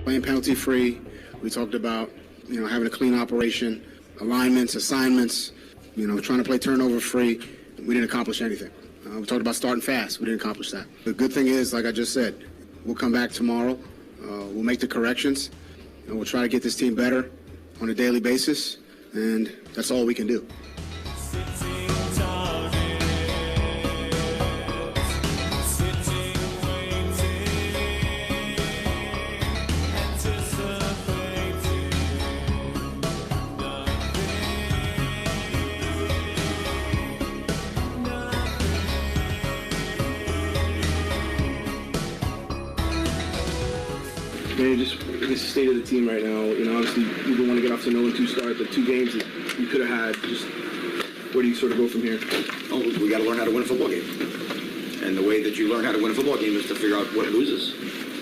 playing penalty-free. We talked about, having a clean operation, alignments, assignments, trying to play turnover-free. We didn't accomplish anything. We talked about starting fast. We didn't accomplish that. The good thing is, like I just said, we'll come back tomorrow. We'll make the corrections, and we'll try to get this team better on a daily basis, and that's all we can do. Man, just the state of the team right now. Obviously you don't want to get off to 0-2 start, but 2 games that you could have had. Just where do you sort of go from here? Oh, we got to learn how to win a football game. And the way that you learn how to win a football game is to figure out what loses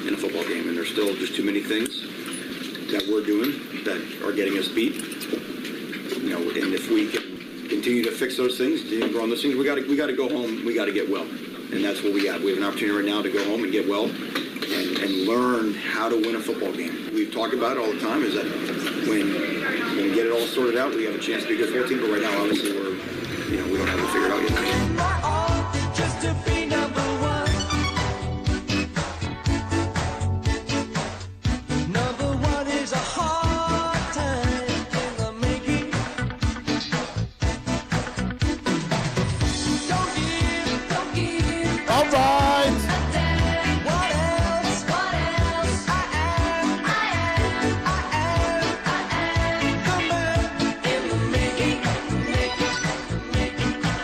in a football game. And there's still just too many things that we're doing that are getting us beat. And if we can continue to fix those things, to grow on those things, we got to go home. We got to get well, and that's what we got. We have an opportunity right now to go home and get well. And learn how to win a football game. We've talked about it all the time, is that when we get it all sorted out, we have a chance to be a good football team, but right now, obviously, we don't have it figured out yet. Just to be number one. Number one is a hard time in the making. Don't give. All right.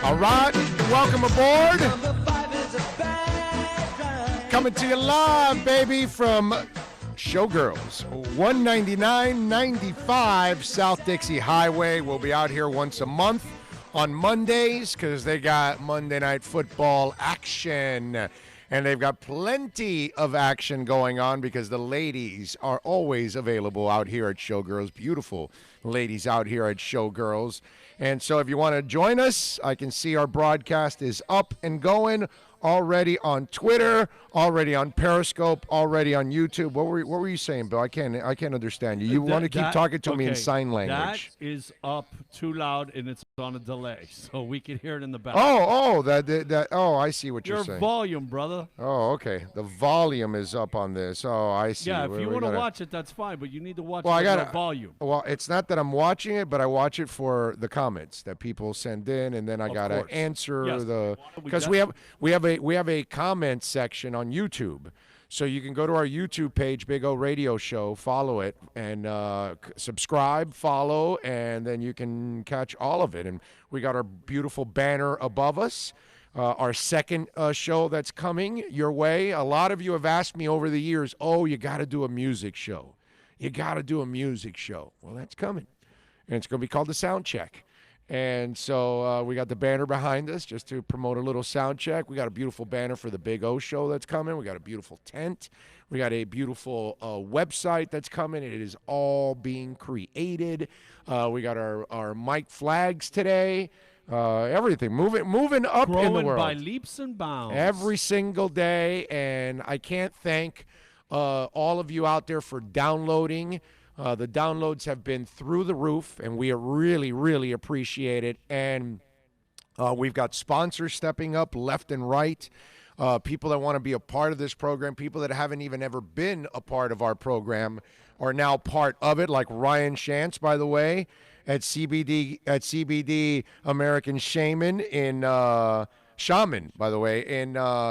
All right, welcome aboard. Coming to you live, baby, from Showgirls, 199-95 South Dixie Highway. We'll be out here once a month on Mondays because they got Monday Night Football action. And they've got plenty of action going on because the ladies are always available out here at Showgirls. Beautiful ladies out here at Showgirls. And so if you want to join us, I can see our broadcast is up and going already on Twitter, already on Periscope, already on YouTube. What were you saying, Bill? I can't understand you. You want to keep talking to me in sign language. That is up too loud and it's on a delay, so we can hear it in the back. I see what you're saying. Your volume, brother. Oh, okay. The volume is up on this. Oh, I see. Yeah, if you want to watch it, that's fine, but you need to watch it with volume. Well, it's not that I'm watching it, but I watch it for the comments that people send in, and then I got to answer because we have a comment section on YouTube. So you can go to our YouTube page, Big O Radio Show, follow it, and subscribe, follow, and then you can catch all of it. And we got our beautiful banner above us, our second show that's coming your way. A lot of you have asked me over the years, you got to do a music show. You got to do a music show. Well, that's coming. And it's going to be called The Sound Check. And so we got the banner behind us just to promote a little sound check. We got a beautiful banner for the Big O show that's coming. We got a beautiful tent. We got a beautiful website that's coming. It is all being created. We got our mic flags today. Everything moving up in the world. Growing by leaps and bounds. Every single day. And I can't thank all of you out there for downloading. The downloads have been through the roof, and we really, really appreciate it. And we've got sponsors stepping up left and right, people that want to be a part of this program, people that haven't even ever been a part of our program are now part of it, like Ryan Shantz, by the way, at CBD American Shaman in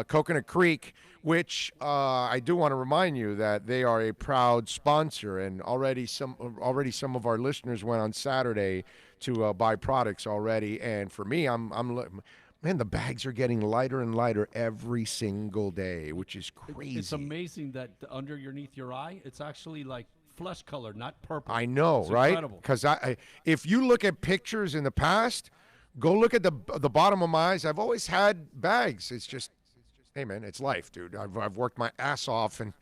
Coconut Creek, which I do want to remind you that they are a proud sponsor, and already some of our listeners went on Saturday to buy products already. And for me, man, the bags are getting lighter and lighter every single day, which is crazy. It's amazing that underneath your eye, it's actually like flesh color, not purple. I know, it's right? Incredible. Because if you look at pictures in the past, go look at the bottom of my eyes. I've always had bags. It's just, hey, man, it's life, dude. I've worked my ass off and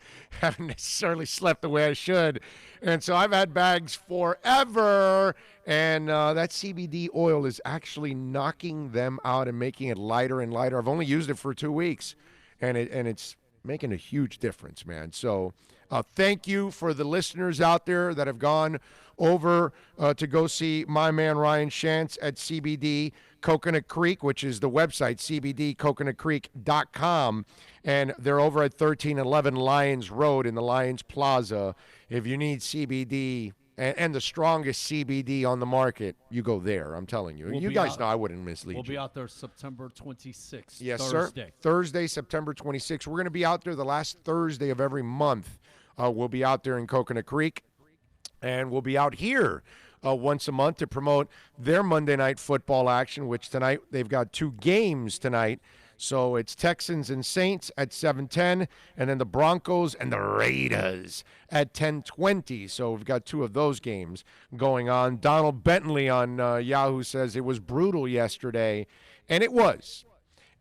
haven't necessarily slept the way I should. And so I've had bags forever. And that CBD oil is actually knocking them out and making it lighter and lighter. I've only used it for 2 weeks. And it's making a huge difference, man. So thank you for the listeners out there that have gone over to go see my man Ryan Shantz at CBD Coconut Creek, which is the website, cbdcoconutcreek.com. And they're over at 1311 Lions Road in the Lions Plaza. If you need CBD and the strongest CBD on the market, you go there. I'm telling you. You guys know I wouldn't mislead you. We'll be out there September 26th, yes, Thursday. Sir. Thursday, September 26th. We're going to be out there the last Thursday of every month. We'll be out there in Coconut Creek. And we'll be out here once a month to promote their Monday Night Football action, which tonight they've got 2 games tonight. So it's Texans and Saints at 7:10, and then the Broncos and the Raiders at 10:20. So we've got 2 of those games going on. Donald Bentley on Yahoo says it was brutal yesterday, and it was.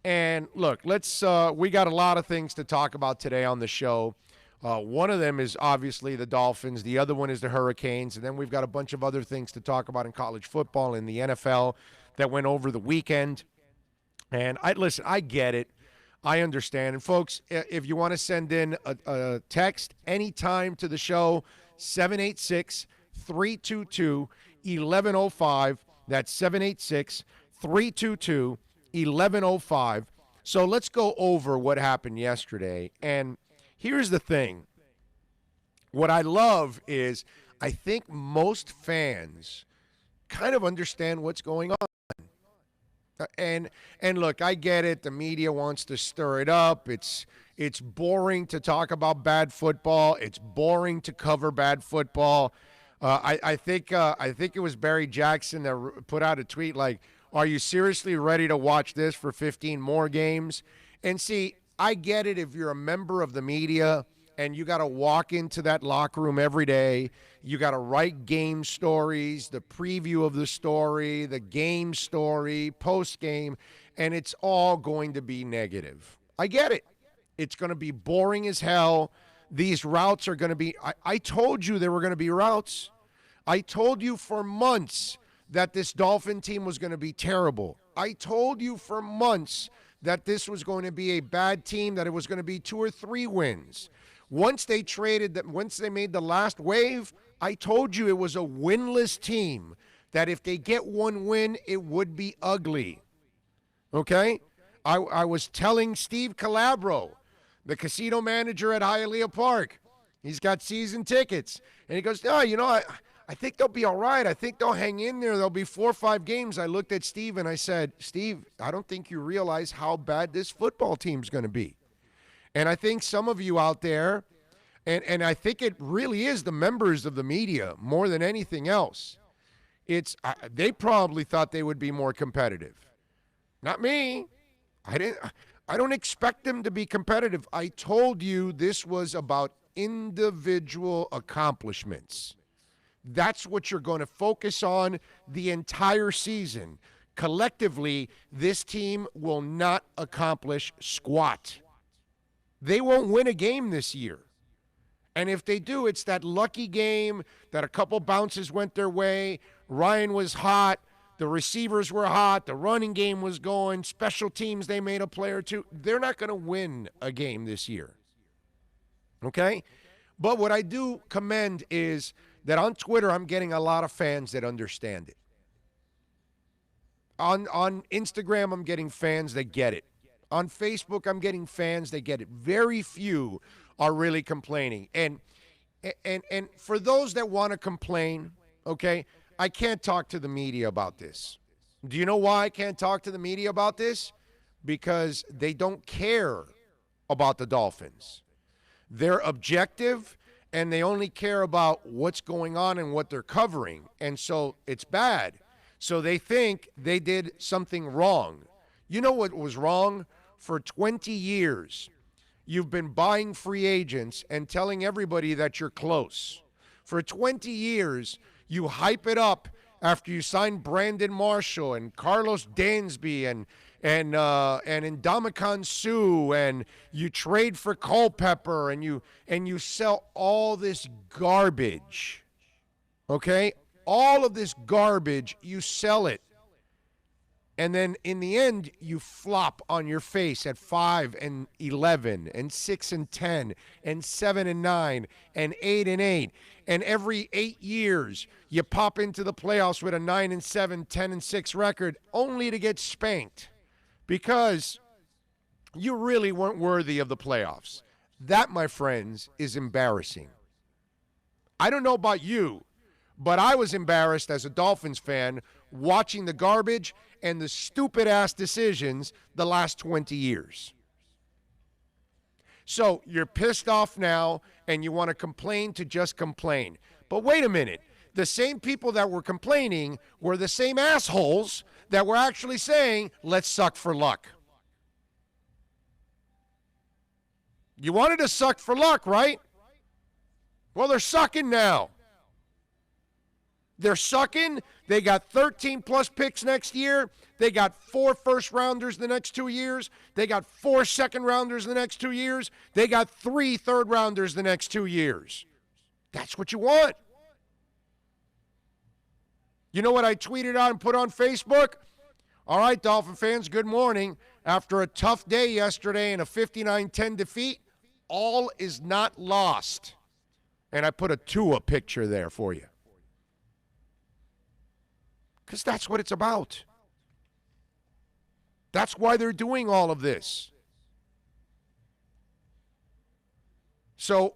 And look, we got a lot of things to talk about today on the show. One of them is obviously the Dolphins. The other one is the Hurricanes. And then we've got a bunch of other things to talk about in college football and the NFL that went over the weekend. And I get it. I understand. And folks, if you want to send in a text anytime to the show, 786-322-1105. That's 786-322-1105. So let's go over what happened yesterday. And here's the thing. What I love is I think most fans kind of understand what's going on. And look, I get it. The media wants to stir it up. It's boring to talk about bad football. It's boring to cover bad football. I think it was Barry Jackson that put out a tweet like, "Are you seriously ready to watch this for 15 more games?" And see, I get it if you're a member of the media and you got to walk into that locker room every day. You got to write game stories, the preview of the story, the game story, post-game, and it's all going to be negative. I get it. It's going to be boring as hell. These routes are going to be – I told you there were going to be routes. I told you for months that this Dolphin team was going to be terrible. I told you for months that this was going to be a bad team, that it was going to be 2 or 3 wins. Once they made the last wave, I told you it was a winless team, that if they get 1 win, it would be ugly. Okay? I was telling Steve Calabro, the casino manager at Hialeah Park, he's got season tickets, and he goes, I think they'll be all right. I think they'll hang in there. There'll be 4 or 5 games. I looked at Steve and I said, Steve, I don't think you realize how bad this football team's going to be. And I think some of you out there, and I think it really is the members of the media more than anything else, they probably thought they would be more competitive. Not me. I don't expect them to be competitive. I told you this was about individual accomplishments. That's what you're going to focus on the entire season. Collectively, this team will not accomplish squat. They won't win a game this year. And if they do, it's that lucky game that a couple bounces went their way. Ryan was hot. The receivers were hot. The running game was going. Special teams, they made a play or 2. They're not going to win a game this year. Okay? But what I do commend is that on Twitter, I'm getting a lot of fans that understand it. On Instagram, I'm getting fans that get it. On Facebook, I'm getting fans that get it. Very few are really complaining. And for those that want to complain, okay, I can't talk to the media about this. Do you know why I can't talk to the media about this? Because they don't care about the Dolphins. They're objective, and they only care about what's going on and what they're covering. And so it's bad. So they think they did something wrong. You know what was wrong? For 20 years, you've been buying free agents and telling everybody that you're close. For 20 years, you hype it up after you sign Brandon Marshall and Carlos Dansby and Ndamukong Suh, and you trade for Culpepper, and you sell all this garbage. Okay? All of this garbage, you sell it. And then in the end, you flop on your face at 5-11 and 6-10 and 7-9 and 8-8. And every 8 years, you pop into the playoffs with a 9-7, 10-6 record, only to get spanked because you really weren't worthy of the playoffs. That, my friends, is embarrassing. I don't know about you, but I was embarrassed as a Dolphins fan watching the garbage and the stupid-ass decisions the last 20 years. So you're pissed off now and you want to complain to just complain. But wait a minute. The same people that were complaining were the same assholes that were actually saying, let's suck for luck. You wanted to suck for luck, right? Well, they're sucking now. They're sucking. They got 13-plus picks next year. They got 4 first-rounders the next 2 years. They got 4 second-rounders the next 2 years. They got 3 third-rounders the next 2 years. That's what you want. You know what I tweeted out and put on Facebook? All right, Dolphin fans, good morning. After a tough day yesterday and a 59-10 defeat, all is not lost. And I put a Tua picture there for you. Because that's what it's about. That's why they're doing all of this. So,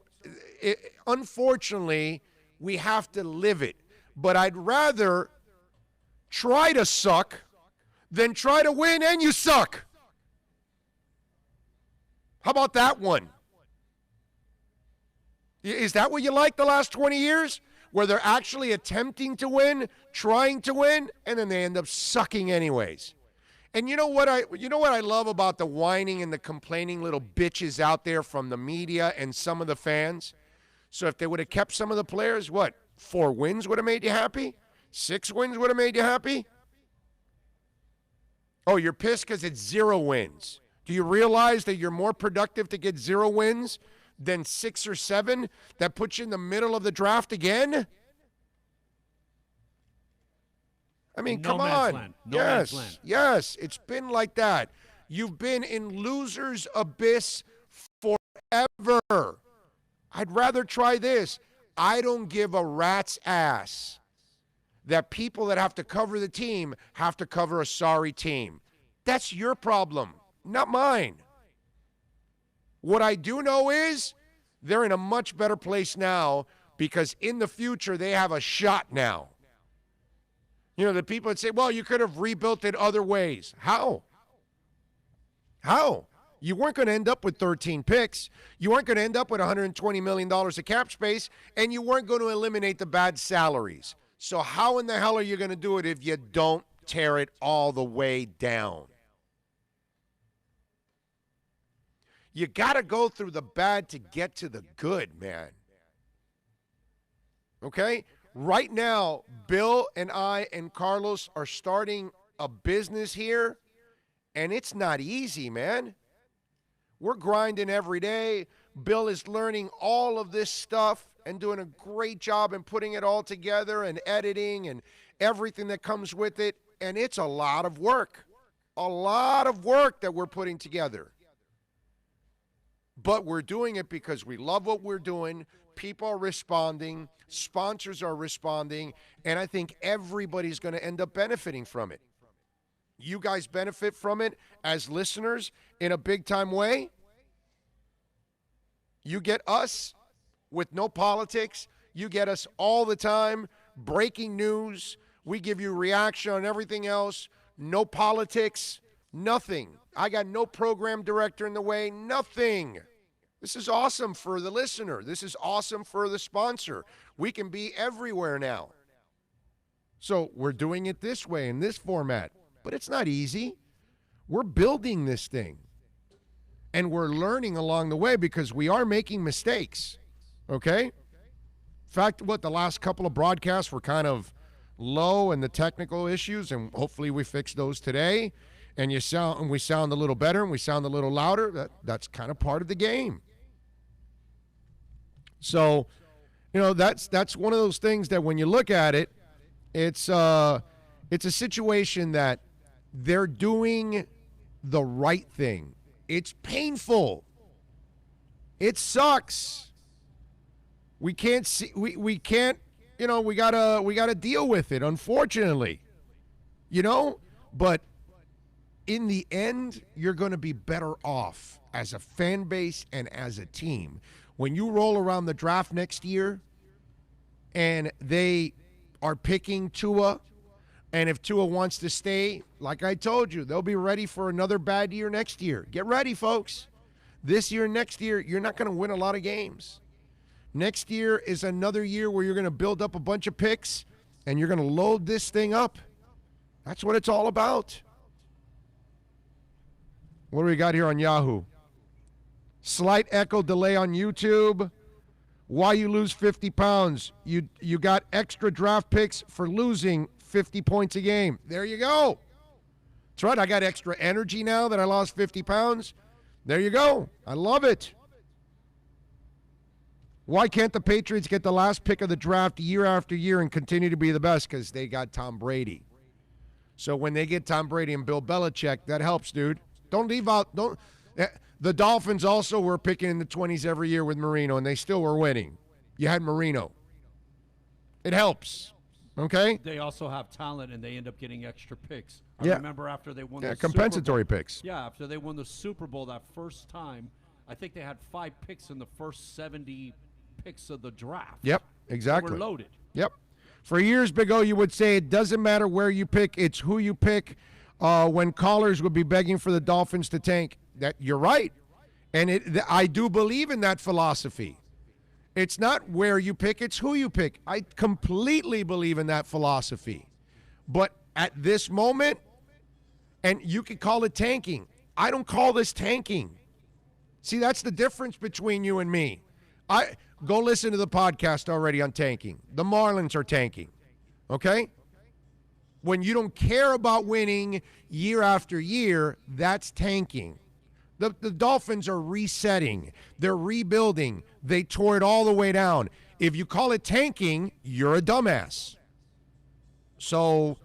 unfortunately, we have to live it. But I'd rather try to suck than try to win and you suck. How about that one? Is that what you like the last 20 years? Where they're actually attempting to win, trying to win, and then they end up sucking anyways. And you know what I love about the whining and the complaining little bitches out there from the media and some of the fans? So if they would have kept some of the players, 4 wins would have made you happy? 6 wins would have made you happy? Oh, you're pissed because it's 0 wins. Do you realize that you're more productive to get 0 wins than 6 or 7 that puts you in the middle of the draft again? I mean, come on. Yes, it's been like that. You've been in loser's abyss forever. I'd rather try this. I don't give a rat's ass that people that have to cover the team have to cover a sorry team. That's your problem, not mine. What I do know is they're in a much better place now because in the future they have a shot now. You know, the people that say, well, you could have rebuilt it other ways. How? You weren't going to end up with 13 picks. You weren't going to end up with $120 million of cap space, and you weren't going to eliminate the bad salaries. So how in the hell are you going to do it if you don't tear it all the way down? You got to go through the bad to get to the good, man. Okay? Right now, Bill and I and Carlos are starting a business here, and it's not easy, man. We're grinding every day. Bill is learning all of this stuff and doing a great job in putting it all together and editing and everything that comes with it, and it's a lot of work. A lot of work that we're putting together. But we're doing it because we love what we're doing. People are responding. Sponsors are responding. And I think everybody's going to end up benefiting from it. You guys benefit from it as listeners in a big-time way. You get us with no politics. You get us all the time. Breaking news. We give you reaction on everything else. No politics. Nothing. I got no program director in the way. Nothing. This is awesome for the listener. This is awesome for the sponsor. We can be everywhere now. So we're doing it this way in this format. But it's not easy. We're building this thing. And we're learning along the way because we are making mistakes. Okay? In fact, the last couple of broadcasts were kind of low in the technical issues, and hopefully we fix those today. And we sound a little better and we sound a little louder. That's kind of part of the game. So, that's one of those things that when you look at it, it's a situation that they're doing the right thing. It's painful. It sucks. We can't see. We can't. You know, we gotta deal with it. Unfortunately, you know. But in the end, you're going to be better off as a fan base and as a team when you roll around the draft next year, and they are picking Tua. And if Tua wants to stay, like I told you, they'll be ready for another bad year next year. Get ready, folks. This year, next year, you're not going to win a lot of games. Next year is another year where you're going to build up a bunch of picks, and you're going to load this thing up. That's what it's all about. What do we got here on Yahoo? Slight echo delay on YouTube. Why you lose 50 pounds? You got extra draft picks for losing 50 points a game. There you go. That's right. I got extra energy now that I lost 50 pounds. There you go. I love it. Why can't the Patriots get the last pick of the draft year after year and continue to be the best? Because they got Tom Brady. So when they get Tom Brady and Bill Belichick, that helps, dude. Don't leave out. The Dolphins also were picking in the 20s every year with Marino, and they still were winning. You had Marino. It helps. Okay? They also have talent, and they end up getting extra picks. I Yeah. remember after they won the compensatory Super Bowl, picks. Yeah, after they won the Super Bowl that first time, I think they had 5 picks in the first 70 picks of the draft. Yep, exactly. They were loaded. Yep. For years, Big O, you would say it doesn't matter where you pick, it's who you pick. When callers would be begging for the Dolphins to tank, that you're right. And I do believe in that philosophy. It's not where you pick, it's who you pick. I completely believe in that philosophy. But at this moment, and you could call it tanking, I don't call this tanking. See, that's the difference between you and me. Go listen to the podcast already on tanking. The Marlins are tanking, okay? When you don't care about winning year after year, that's tanking. The Dolphins are resetting. They're rebuilding. They tore it all the way down. If you call it tanking, you're a dumbass. So,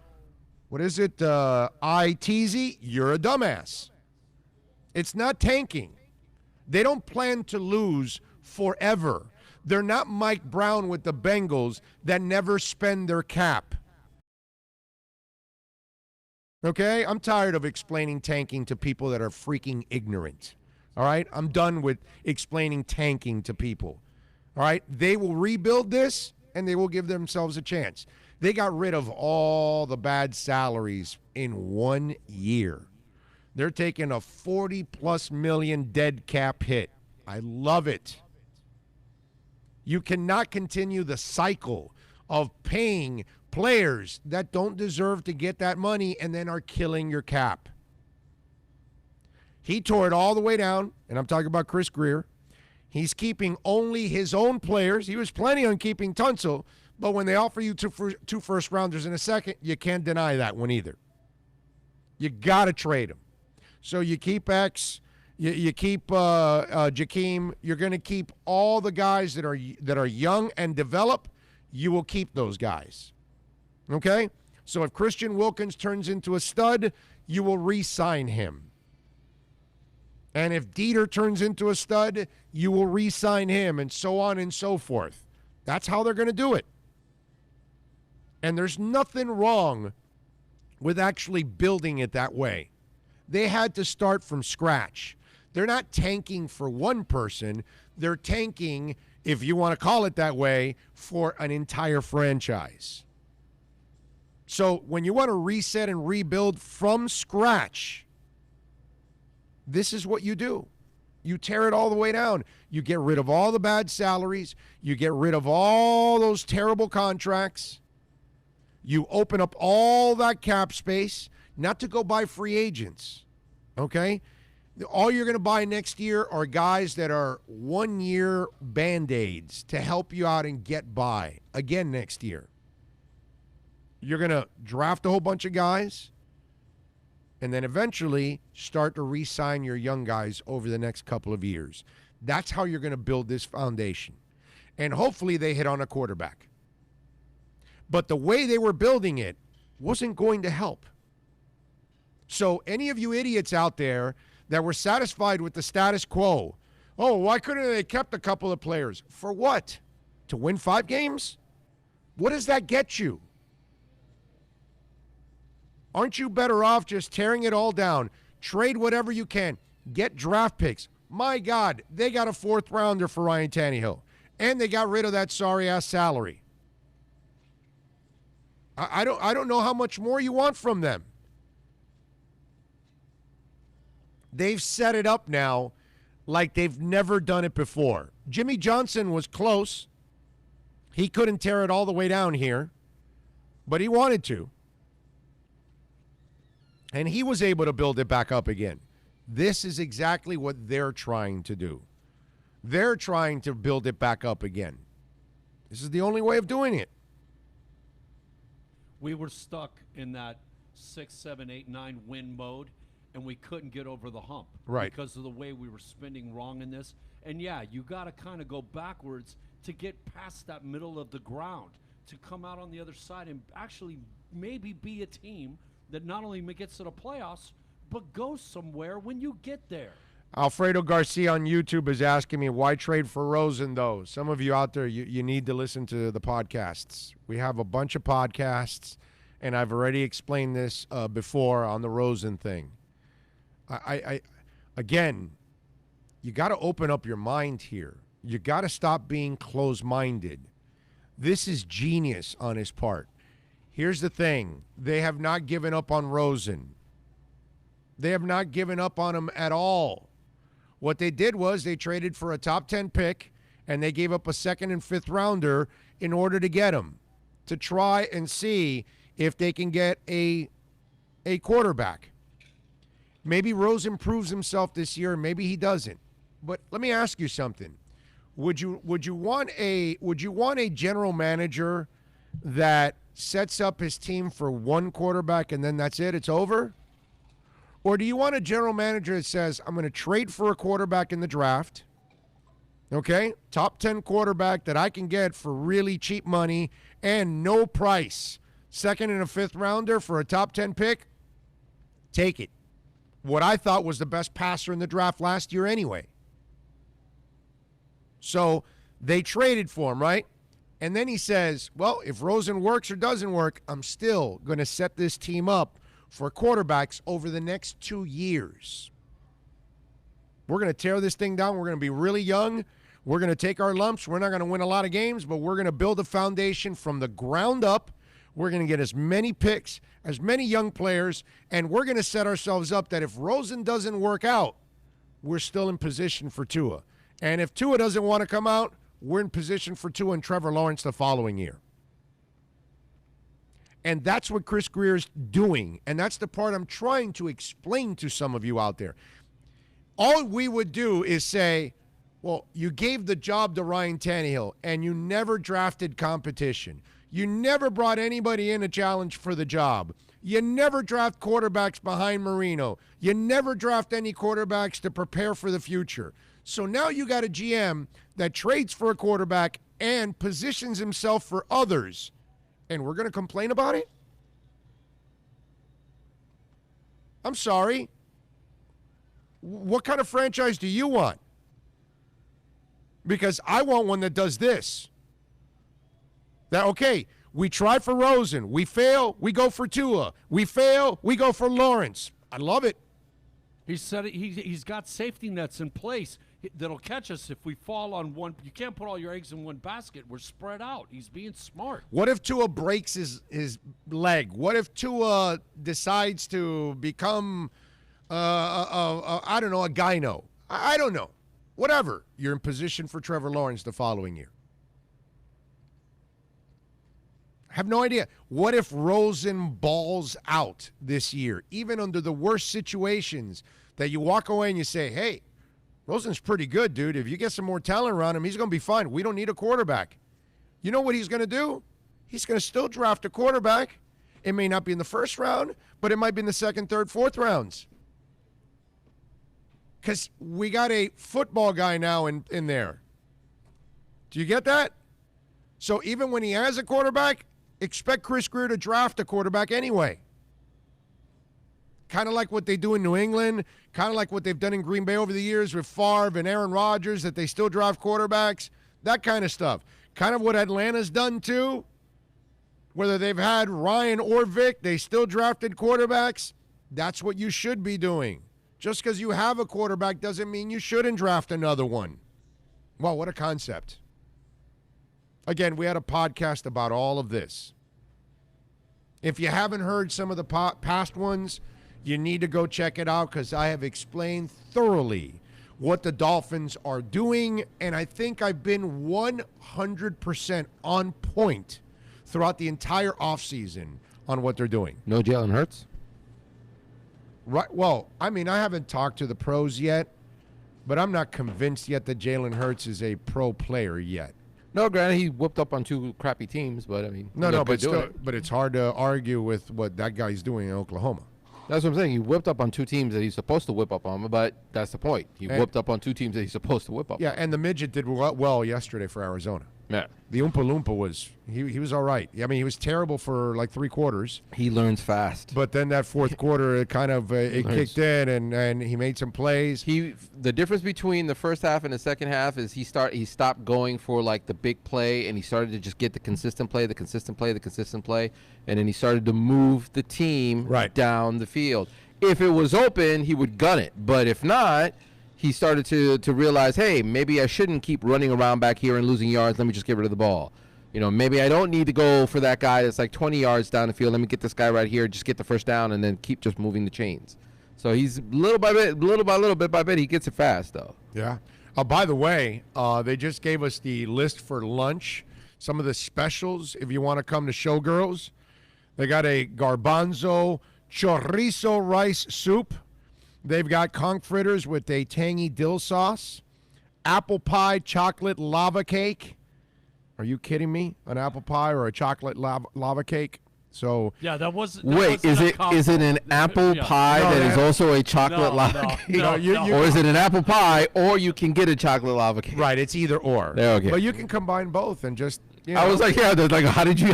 what is it? ITZ, you're a dumbass. It's not tanking. They don't plan to lose forever. They're not Mike Brown with the Bengals that never spend their cap. Okay? I'm tired of explaining tanking to people that are freaking ignorant. All right? I'm done with explaining tanking to people. All right? They will rebuild this, and they will give themselves a chance. They got rid of all the bad salaries in 1 year. They're taking a 40-plus million dead cap hit. I love it. You cannot continue the cycle of paying players that don't deserve to get that money and then are killing your cap. He tore it all the way down, and I'm talking about Chris Greer. He's keeping only his own players. He was planning on keeping Tunsil, but when they offer you two first-rounders in a second, you can't deny that one either. You got to trade him. So you keep X, you keep Jakeem. You're going to keep all the guys that are young and develop. You will keep those guys. Okay? So if Christian Wilkins turns into a stud, you will re-sign him. And if Dieter turns into a stud, you will re-sign him, and so on and so forth. That's how they're going to do it. And there's nothing wrong with actually building it that way. They had to start from scratch. They're not tanking for one person. They're tanking, if you want to call it that way, for an entire franchise. So when you want to reset and rebuild from scratch, this is what you do. You tear it all the way down. You get rid of all the bad salaries. You get rid of all those terrible contracts. You open up all that cap space, not to go buy free agents, okay? All you're going to buy next year are guys that are 1-year Band-Aids to help you out and get by again next year. You're going to draft a whole bunch of guys and then eventually start to re-sign your young guys over the next couple of years. That's how you're going to build this foundation. And hopefully they hit on a quarterback. But the way they were building it wasn't going to help. So any of you idiots out there that were satisfied with the status quo, oh, why couldn't they kept a couple of players? For what? To win 5 games? What does that get you? Aren't you better off just tearing it all down? Trade whatever you can. Get draft picks. My God, they got a 4th rounder for Ryan Tannehill. And they got rid of that sorry-ass salary. I don't know how much more you want from them. They've set it up now like they've never done it before. Jimmy Johnson was close. He couldn't tear it all the way down here, but he wanted to. And he was able to build it back up again. This is exactly what they're trying to do. They're trying to build it back up again. This is the only way of doing it. We were stuck in that 6, 7, 8, 9 win mode, and we couldn't get over the hump. Right. Because of the way we were spending wrong in this. And, yeah, you got to kind of go backwards to get past that middle of the ground, to come out on the other side and actually maybe be a team that not only gets to the playoffs, but goes somewhere when you get there. Alfredo Garcia on YouTube is asking me, why trade for Rosen, though? Some of you out there, you need to listen to the podcasts. We have a bunch of podcasts, and I've already explained this before on the Rosen thing. Again, you got to open up your mind here. You got to stop being closed-minded. This is genius on his part. Here's the thing. They have not given up on Rosen. They have not given up on him at all. What they did was they traded for a top 10 pick, and they gave up a 2nd and 5th rounder in order to get him, to try and see if they can get a quarterback. Maybe Rosen proves himself this year, maybe he doesn't. But let me ask you something. Would you want a general manager that sets up his team for one quarterback and then that's it, it's over? Or do you want a general manager that says, I'm going to trade for a quarterback in the draft, okay? Top 10 quarterback that I can get for really cheap money and no price. 2nd and a 5th rounder for a top 10 pick? Take it. What I thought was the best passer in the draft last year anyway. So they traded for him, right? And then he says, well, if Rosen works or doesn't work, I'm still going to set this team up for quarterbacks over the next 2 years. We're going to tear this thing down. We're going to be really young. We're going to take our lumps. We're not going to win a lot of games, but we're going to build a foundation from the ground up. We're going to get as many picks, as many young players, and we're going to set ourselves up that if Rosen doesn't work out, we're still in position for Tua. And if Tua doesn't want to come out, we're in position for Tua and Trevor Lawrence the following year. And that's what Chris Greer's doing. And that's the part I'm trying to explain to some of you out there. All we would do is say, well, you gave the job to Ryan Tannehill, and you never drafted competition. You never brought anybody in a challenge for the job. You never draft quarterbacks behind Marino. You never draft any quarterbacks to prepare for the future. So now you got a GM that trades for a quarterback and positions himself for others. And we're going to complain about it? I'm sorry. What kind of franchise do you want? Because I want one that does this. That, okay, we try for Rosen. We fail, we go for Tua. We fail, we go for Lawrence. I love it. He said he's got safety nets in place that'll catch us if we fall on one. You can't put all your eggs in one basket. We're spread out. He's being smart. What if Tua breaks his leg? What if Tua decides to become, I don't know, a gyno? I don't know. Whatever. You're in position for Trevor Lawrence the following year. I have no idea. What if Rosen balls out this year, even under the worst situations, that you walk away and you say, hey, Rosen's pretty good, dude. If you get some more talent around him, he's going to be fine. We don't need a quarterback. You know what he's going to do? He's going to still draft a quarterback. It may not be in the first round, but it might be in the second, third, fourth rounds. Because we got a football guy now in there. Do you get that? So even when he has a quarterback, expect Chris Greer to draft a quarterback anyway. kind of like what they do in New England, kind of like what they've done in Green Bay over the years with Favre and Aaron Rodgers, that they still draft quarterbacks, that kind of stuff. Kind of what Atlanta's done too. Whether they've had Ryan or Vic, they still drafted quarterbacks. That's what you should be doing. Just because you have a quarterback doesn't mean you shouldn't draft another one. Wow, what a concept. Again, we had a podcast about all of this. If you haven't heard some of the past ones, you need to go check it out because I have explained thoroughly what the Dolphins are doing, and I think I've been 100% on point throughout the entire offseason on what they're doing. No Jalen Hurts? Right. Well, I mean, I haven't talked to the pros yet, but I'm not convinced yet that Jalen Hurts is a pro player yet. No, granted, he whooped up on 2 crappy teams, but I mean, but it's hard to argue with what that guy's doing in Oklahoma. That's what I'm saying. He whipped up on 2 teams that he's supposed to whip up on, but that's the point. He whipped up on 2 teams that he's supposed to whip up. Yeah, and the midget did well yesterday for Arizona. Yeah. The Oompa Loompa was he was all right. I mean, he was terrible for like 3 quarters. He learns fast. But then that 4th quarter, it kind of it kicked in, and he made some plays. The difference between the first half and the second half is he stopped going for like the big play, and he started to just get the consistent play, and then he started to move the team down the field. If it was open, he would gun it, but if not, he started to realize, hey, maybe I shouldn't keep running around back here and losing yards. Let me just get rid of the ball. You know, maybe I don't need to go for that guy that's like 20 yards down the field. Let me get this guy right here, just get the first down, and then keep just moving the chains. So he's little by bit, he gets it fast, though. Yeah. By the way, they just gave us the list for lunch. Some of the specials, if you want to come to Showgirls. They got a garbanzo chorizo rice soup. They've got conch fritters with a tangy dill sauce, apple pie chocolate lava cake. Are you kidding me? An apple pie or a chocolate lava cake? So yeah, that was. Wait, is it an apple pie that is also a chocolate lava cake? Or is it an apple pie, or you can get a chocolate lava cake? Right, it's either or. Okay. But you can combine both and just. You know. I was like, yeah, like, how would you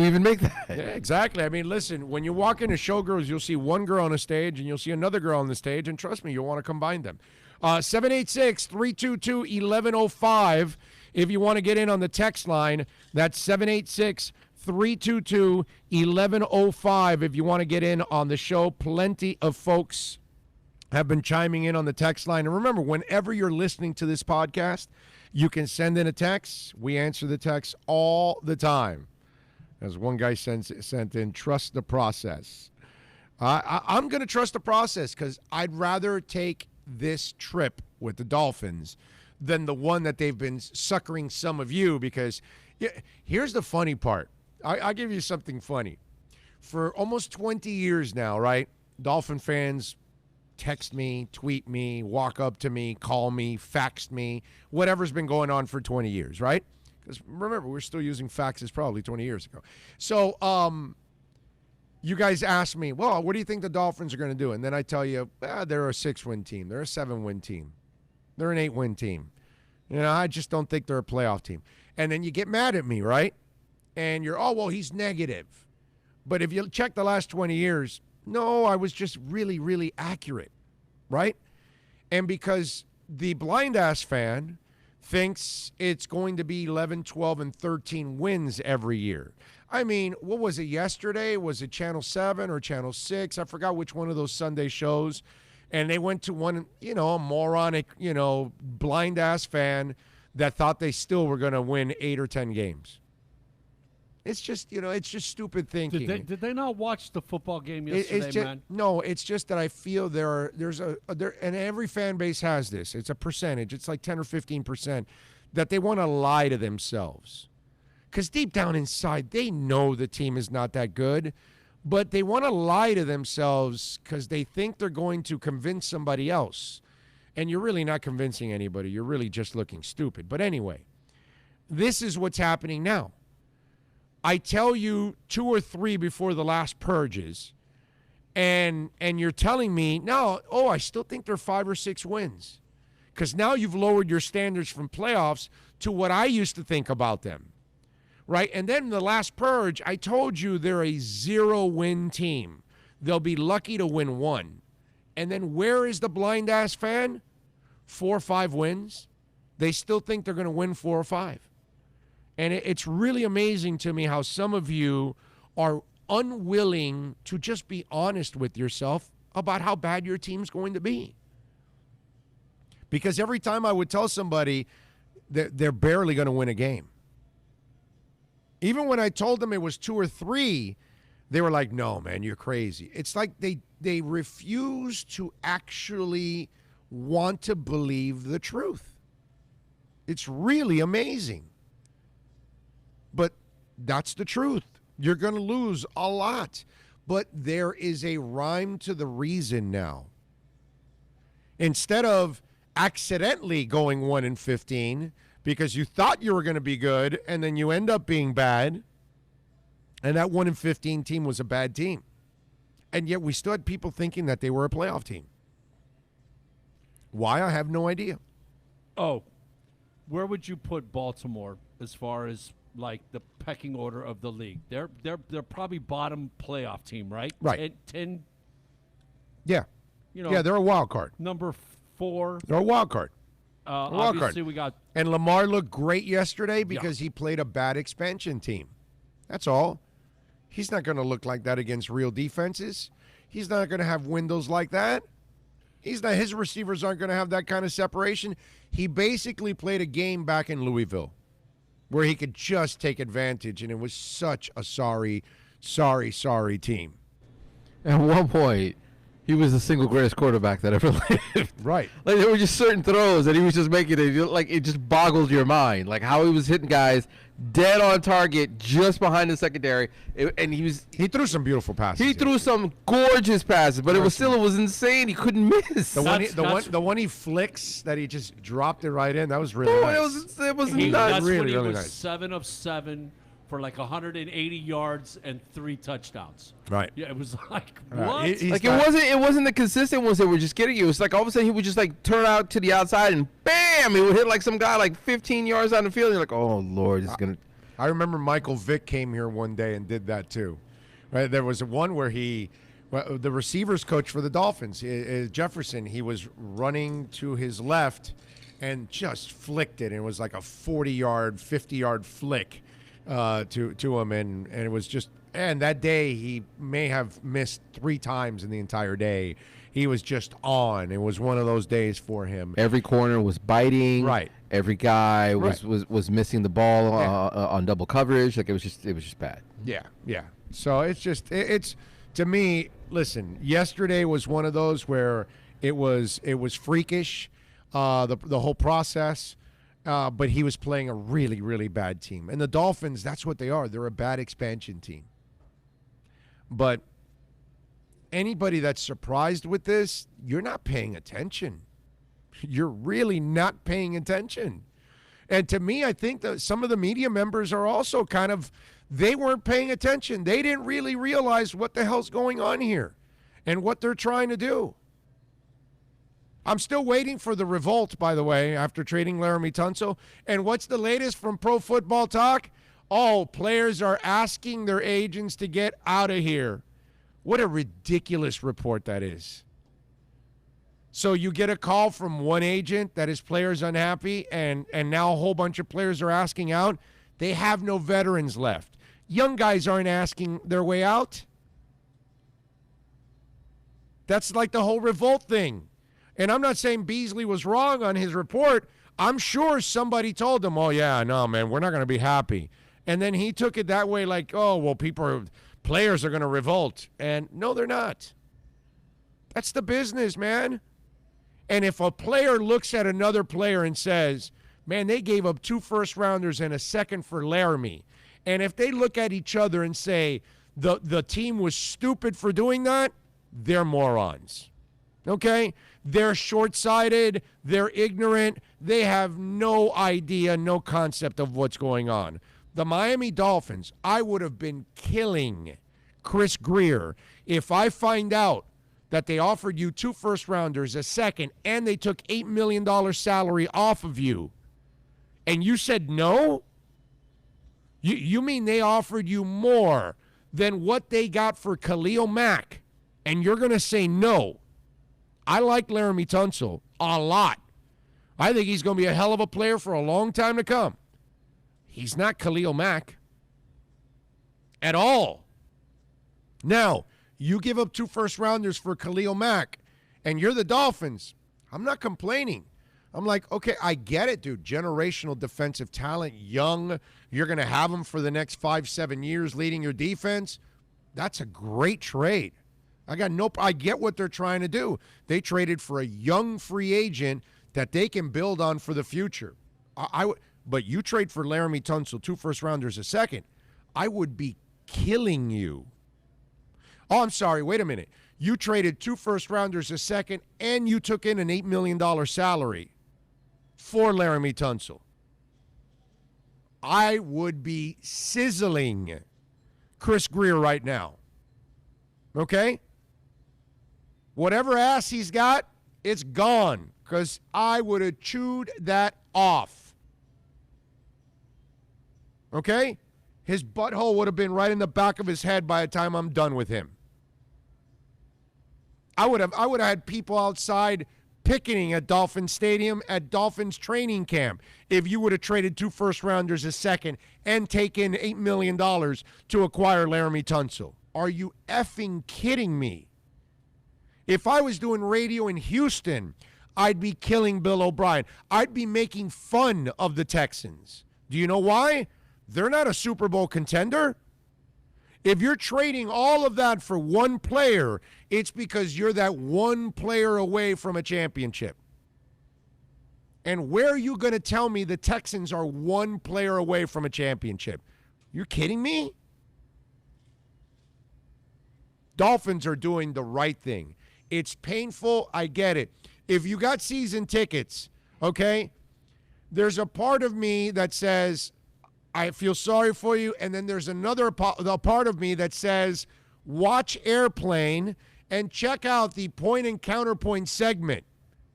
even make that? Yeah, exactly. I mean, listen, when you walk into Showgirls, you'll see one girl on the stage and you'll see another girl on the stage, and trust me, you'll want to combine them. 786-322-1105. If you want to get in on the text line, that's 786-322-1105. If you want to get in on the show, plenty of folks have been chiming in on the text line. And remember, whenever you're listening to this podcast, you can send in a text. We answer the text all the time. As one guy sent in, trust the process. I'm going to trust the process because I'd rather take this trip with the Dolphins than the one that they've been suckering some of you, because here's the funny part. I'll give you something funny. For almost 20 years now, right, Dolphin fans text me, tweet me, walk up to me, call me, fax me, whatever's been going on for 20 years, right? Because remember, we're still using faxes probably 20 years ago. So you guys ask me, well, what do you think the Dolphins are going to do? And then I tell you, they're a 6-win team. They're a 7-win team. They're an 8-win team. You know, I just don't think they're a playoff team. And then you get mad at me, right? And you're, oh, well, he's negative. But if you check the last 20 years, no, I was just really, really accurate, right? And because the blind-ass fan thinks it's going to be 11, 12, and 13 wins every year. I mean, what was it yesterday? Was it Channel 7 or Channel 6? I forgot which one of those Sunday shows. And they went to one, a moronic, blind-ass fan that thought they still were going to win 8 or 10 games. It's just, it's just stupid thinking. Did they not watch the football game yesterday, man? No, it's just that I feel there's and every fan base has this. It's a percentage. It's like 10 or 15% that they want to lie to themselves. Because deep down inside, they know the team is not that good, but they want to lie to themselves because they think they're going to convince somebody else. And you're really not convincing anybody. You're really just looking stupid. But anyway, this is what's happening now. I tell you 2 or 3 before the last purges, and you're telling me, no, I still think they're 5 or 6 wins. Because now you've lowered your standards from playoffs to what I used to think about them. Right? And then in the last purge, I told you they're a 0-win team. they'll be lucky to win one. And then where is the blind-ass fan? 4 or 5 wins. They still think they're going to win 4 or 5. And it's really amazing to me how some of you are unwilling to just be honest with yourself about how bad your team's going to be. Because every time I would tell somebody that they're barely going to win a game, even when I told them it was 2 or 3, they were like, no, man, you're crazy. It's like they refuse to actually want to believe the truth. It's really amazing. But that's the truth. You're going to lose a lot. But there is a rhyme to the reason now. Instead of accidentally going 1-15 because you thought you were going to be good and then you end up being bad, and that 1-15 team was a bad team. And yet we still had people thinking that they were a playoff team. Why? I have no idea. Oh, where would you put Baltimore as far as like the pecking order of the league? They're probably bottom playoff team, right? Right. 10. Yeah. You know. Yeah, they're a wild card. Number 4. They're a wild card. Obviously, we got. And Lamar looked great yesterday because he played a bad expansion team. That's all. He's not going to look like that against real defenses. He's not going to have windows like that. His receivers aren't going to have that kind of separation. He basically played a game back in Louisville where he could just take advantage, and it was such a sorry team. At one point, he was the single greatest quarterback that ever lived. Right. Like, there were just certain throws that he was just making it, like, it just boggled your mind. Like, how he was hitting guys dead on target just behind the secondary. And he threw some beautiful passes. He threw some gorgeous passes, but it was insane. He couldn't miss. The one he flicks that he just dropped it right in, that was really nice. It was That's nuts. when Really, he really was nice. 7 of 7 for like 180 yards and 3 touchdowns. Right. Yeah, it was like, Right. what? Like, it wasn't the consistent ones that were just getting you. It was like all of a sudden he would just like turn out to the outside and bam, he would hit like some guy like 15 yards on the field. And you're like, oh Lord, it's gonna. I remember Michael Vick came here one day and did that too. Right? There was one where the receivers coach for the Dolphins, Jefferson, he was running to his left and just flicked it. And it was like a 40-yard, 50-yard flick to him, and it was just. And that day he may have missed 3 times in the entire day. He was just on. It was one of those days for him. Every corner was biting. Right. Every guy was missing the ball on double coverage. Like, it was just bad. Yeah. So it's to me. Listen, yesterday was one of those where it was freakish, the whole process. But he was playing a really, really bad team. And the Dolphins, that's what they are. They're a bad expansion team. But anybody that's surprised with this, you're not paying attention. You're really not paying attention. And to me, I think that some of the media members are also they weren't paying attention. They didn't really realize what the hell's going on here and what they're trying to do. I'm still waiting for the revolt, by the way, after trading Laramie Tunsil. And what's the latest from Pro Football Talk? Oh, players are asking their agents to get out of here. What a ridiculous report that is. So you get a call from one agent that his player's unhappy, and now a whole bunch of players are asking out. They have no veterans left. Young guys aren't asking their way out. That's like the whole revolt thing. And I'm not saying Beasley was wrong on his report. I'm sure somebody told him, oh, yeah, no, man, we're not going to be happy. And then he took it that way like, oh, well, players are going to revolt. And no, they're not. That's the business, man. And if a player looks at another player and says, man, they gave up 2 first-rounders and a second for Laramie. And if they look at each other and say the team was stupid for doing that, they're morons. Okay? They're short-sighted. They're ignorant. They have no idea, no concept of what's going on. The Miami Dolphins, I would have been killing Chris Greer if I find out that they offered you 2 first-rounders, a second, and they took $8 million salary off of you. And you said no? You mean they offered you more than what they got for Khalil Mack And you're going to say no. I like Laramie Tunsil a lot. I think he's going to be a hell of a player for a long time to come. He's not Khalil Mack at all. Now, you give up 2 first-rounders for Khalil Mack, and you're the Dolphins. I'm not complaining. I'm like, okay, I get it, dude. Generational defensive talent, young. You're going to have him for the next 5-7 years leading your defense. That's a great trade. I get what they're trying to do. They traded for a young free agent that they can build on for the future. But you trade for Laramie Tunsil, 2 first-rounders a second, I would be killing you. Oh, I'm sorry. Wait a minute. You traded 2 first-rounders a second, and you took in an $8 million salary for Laramie Tunsil. I would be sizzling Chris Greer right now. Okay? Whatever ass he's got, it's gone, because I would have chewed that off. Okay? His butthole would have been right in the back of his head by the time I'm done with him. I would have had people outside picketing at Dolphins Stadium at Dolphins training camp if you would have traded 2 first-rounders a second and taken $8 million to acquire Laramie Tunsil. Are you effing kidding me? If I was doing radio in Houston, I'd be killing Bill O'Brien. I'd be making fun of the Texans. Do you know why? They're not a Super Bowl contender. If you're trading all of that for one player, it's because you're that one player away from a championship. And where are you going to tell me the Texans are one player away from a championship? You're kidding me? Dolphins are doing the right thing. It's painful. I get it. If you got season tickets, okay, there's a part of me that says, I feel sorry for you. And then there's another part of me that says, watch Airplane and check out the point and counterpoint segment.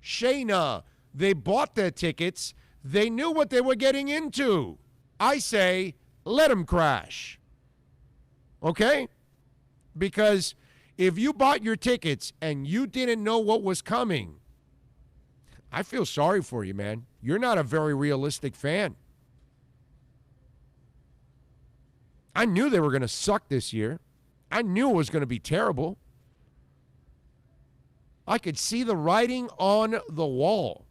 Shayna, they bought their tickets. They knew what they were getting into. I say, let them crash. Okay? Because if you bought your tickets and you didn't know what was coming, I feel sorry for you, man. You're not a very realistic fan. I knew they were going to suck this year. I knew it was going to be terrible. I could see the writing on the wall.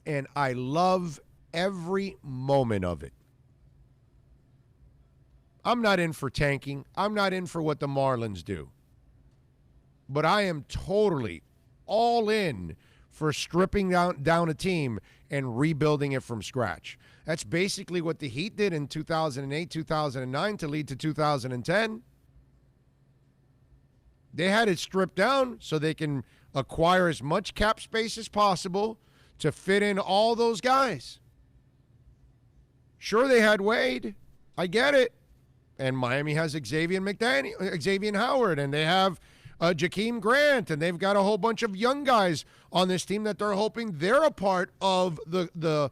And I love every moment of it. I'm not in for tanking. I'm not in for what the Marlins do. But I am totally all in for stripping down a team and rebuilding it from scratch. That's basically what the Heat did in 2008, 2009 to lead to 2010. They had it stripped down so they can acquire as much cap space as possible to fit in all those guys. Sure, they had Wade. I get it. And Miami has Xavier Howard, and they have Jakeem Grant, and they've got a whole bunch of young guys on this team that they're hoping they're a part of the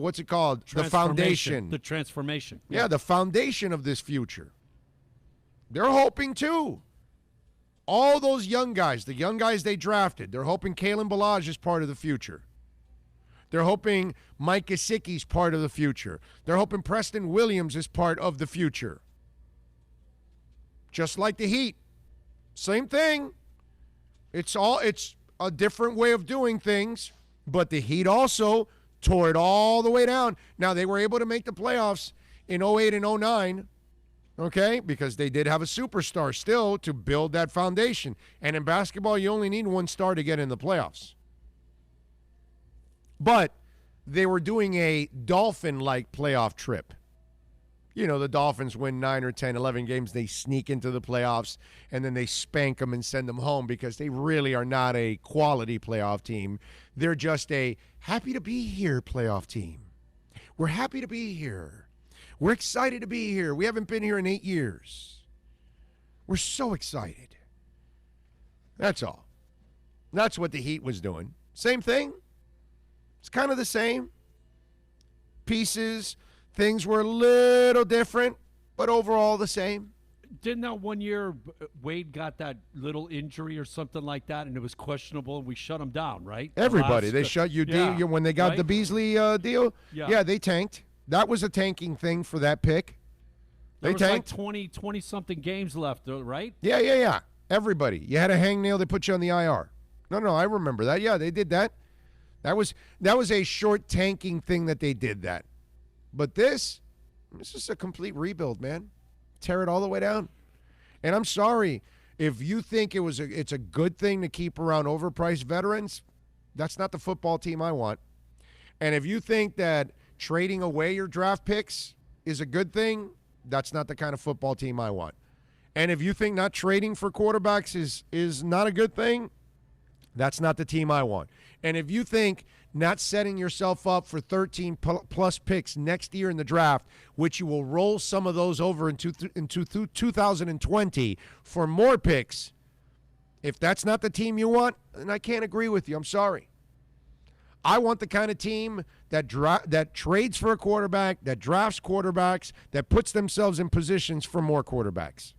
what's it called? The foundation. The transformation. Yeah, the foundation of this future. They're hoping too. All those young guys, the young guys they drafted, they're hoping Kalen Ballage is part of the future. They're hoping Mike Gesicki's part of the future. They're hoping Preston Williams is part of the future. Just like the Heat. Same thing. It's a different way of doing things, but the Heat also tore it all the way down. Now, they were able to make the playoffs in 08 and 09, okay, because they did have a superstar still to build that foundation. And in basketball, you only need one star to get in the playoffs. But they were doing a Dolphin-like playoff trip. You know, the Dolphins win 9 or 10, 11 games. They sneak into the playoffs, and then they spank them and send them home because they really are not a quality playoff team. They're just a happy-to-be-here playoff team. We're happy to be here. We're excited to be here. We haven't been here in 8 years. We're so excited. That's all. That's what the Heat was doing. Same thing. It's kind of the same. Pieces, things were a little different, but overall the same. Didn't that one year Wade got that little injury or something like that, and it was questionable, and we shut him down, right? Everybody, they shut you down when they got right? the Beasley deal. Yeah. They tanked. That was a tanking thing for that pick. There They was tanked. like 20 something games left, right? Yeah. Everybody, you had a hangnail. They put you on the IR. No, I remember that. Yeah, they did that. That was a short tanking thing that they did that. But this is a complete rebuild, man. Tear it all the way down. And I'm sorry if you think it's a good thing to keep around overpriced veterans. That's not the football team I want. And if you think that trading away your draft picks is a good thing, that's not the kind of football team I want. And if you think not trading for quarterbacks is not a good thing, that's not the team I want. And if you think not setting yourself up for 13 plus picks next year in the draft, which you will roll some of those over into 2020 for more picks, if that's not the team you want, then I can't agree with you. I'm sorry. I want the kind of team that trades for a quarterback, that drafts quarterbacks, that puts themselves in positions for more quarterbacks.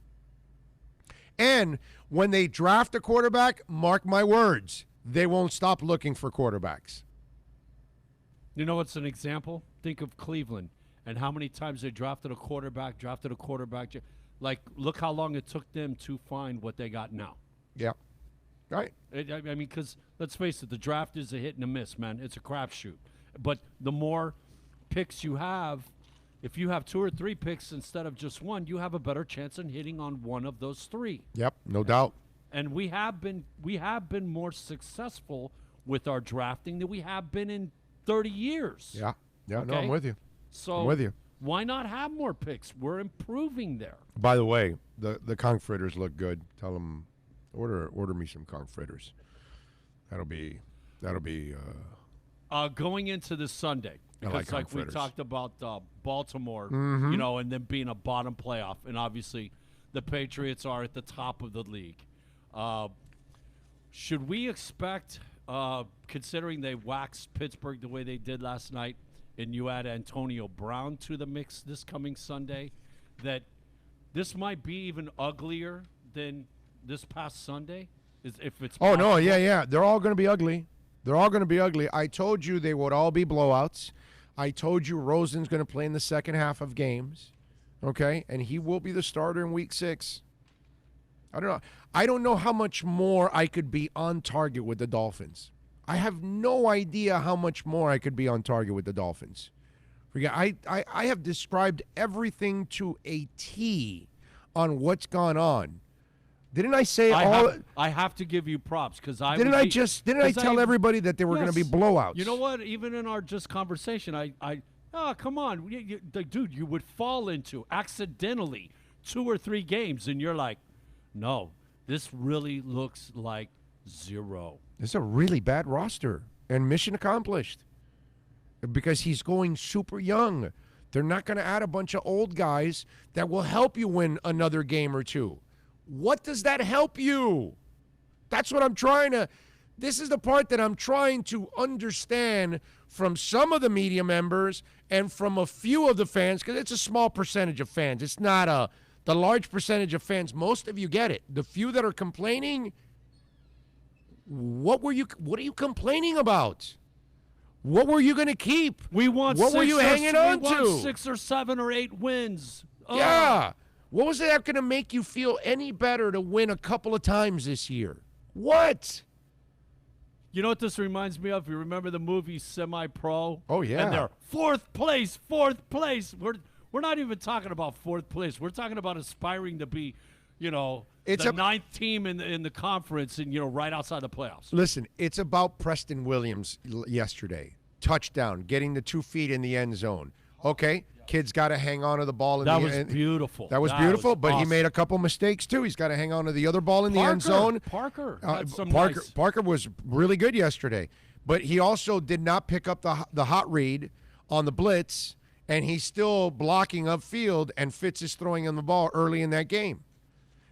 And when they draft a quarterback, mark my words, they won't stop looking for quarterbacks. You know what's an example? Think of Cleveland and how many times they drafted a quarterback. Like, look how long it took them to find what they got now. Yeah. Right. I mean, because let's face it, the draft is a hit and a miss, man. It's a crapshoot. But the more picks you have, if you have 2 or 3 picks instead of just one, you have a better chance in hitting on one of those 3. Yep, no doubt. And we have been more successful with our drafting than we have been in 30 years. Yeah. No, Okay? I'm with you. So I'm with you. why not have more picks? We're improving there. By the way, the conch fritters look good. Tell them order me some conch fritters. That'll be going into this Sunday. Because like we talked about Baltimore, Mm-hmm. you know, and them being a bottom playoff, and obviously the Patriots are at the top of the league. Should we expect, considering they waxed Pittsburgh the way they did last night, and you add Antonio Brown to the mix this coming Sunday, that this might be even uglier than this past Sunday? If it's Oh, no, possible? yeah. They're all going to be ugly. They're all going to be ugly. I told you they would all be blowouts. I told you Rosen's going to play in the second half of games, okay? And he will be the starter in Week 6. I don't know how much more I could be on target with the Dolphins. I have no idea how much more I could be on target with the Dolphins. I have described everything to a T on what's gone on. Didn't I say I have to give you props because I didn't I tell everybody that they were going to be blowouts? You know what? Even in our just conversation, come on, dude, you would fall into accidentally 2 or 3 games, and you're like, no, this really looks like 0. It's a really bad roster, and mission accomplished. Because he's going super young. They're not going to add a bunch of old guys that will help you win another game or 2. What does that help you? That's what I'm trying to. This is the part that I'm trying to understand from some of the media members and from a few of the fans, because it's a small percentage of fans. It's not the large percentage of fans. Most of you get it. The few that are complaining, what are you complaining about? What were you going to keep? We want what were you hanging on to? 6 or 7 or 8 wins. Yeah. What was that going to make you feel any better to win a couple of times this year? What? You know what this reminds me of? You remember the movie Semi-Pro? Oh, yeah. And they're fourth place. We're not even talking about 4th place. We're talking about aspiring to be, the 9th team in the conference and, right outside the playoffs. Listen, it's about Preston Williams yesterday. Touchdown, getting the 2 feet in the end zone. Okay, kid's got to hang on to the ball. That was beautiful. That was beautiful, but awesome. He made a couple mistakes, too. He's got to hang on to the other ball in the end zone. Parker was really good yesterday, but he also did not pick up the hot read on the blitz, and he's still blocking upfield, and Fitz is throwing him the ball early in that game.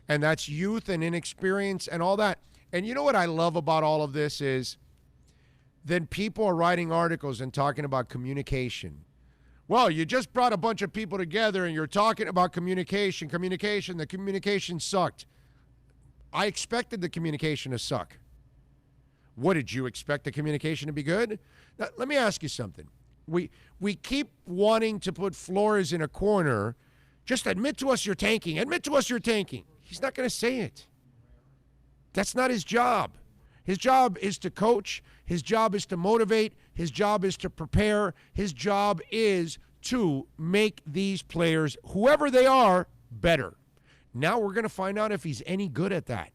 And that's youth and inexperience and all that. And you know what I love about all of this is then people are writing articles and talking about communication. Well, you just brought a bunch of people together and you're talking about communication. The communication sucked. I expected the communication to suck. What, did you expect the communication to be good? Now, let me ask you something. We keep wanting to put Flores in a corner. Just admit to us you're tanking. Admit to us you're tanking. He's not going to say it. That's not his job. His job is to coach. His job is to motivate. His job is to prepare. His job is to make these players, whoever they are, better. Now we're going to find out if he's any good at that.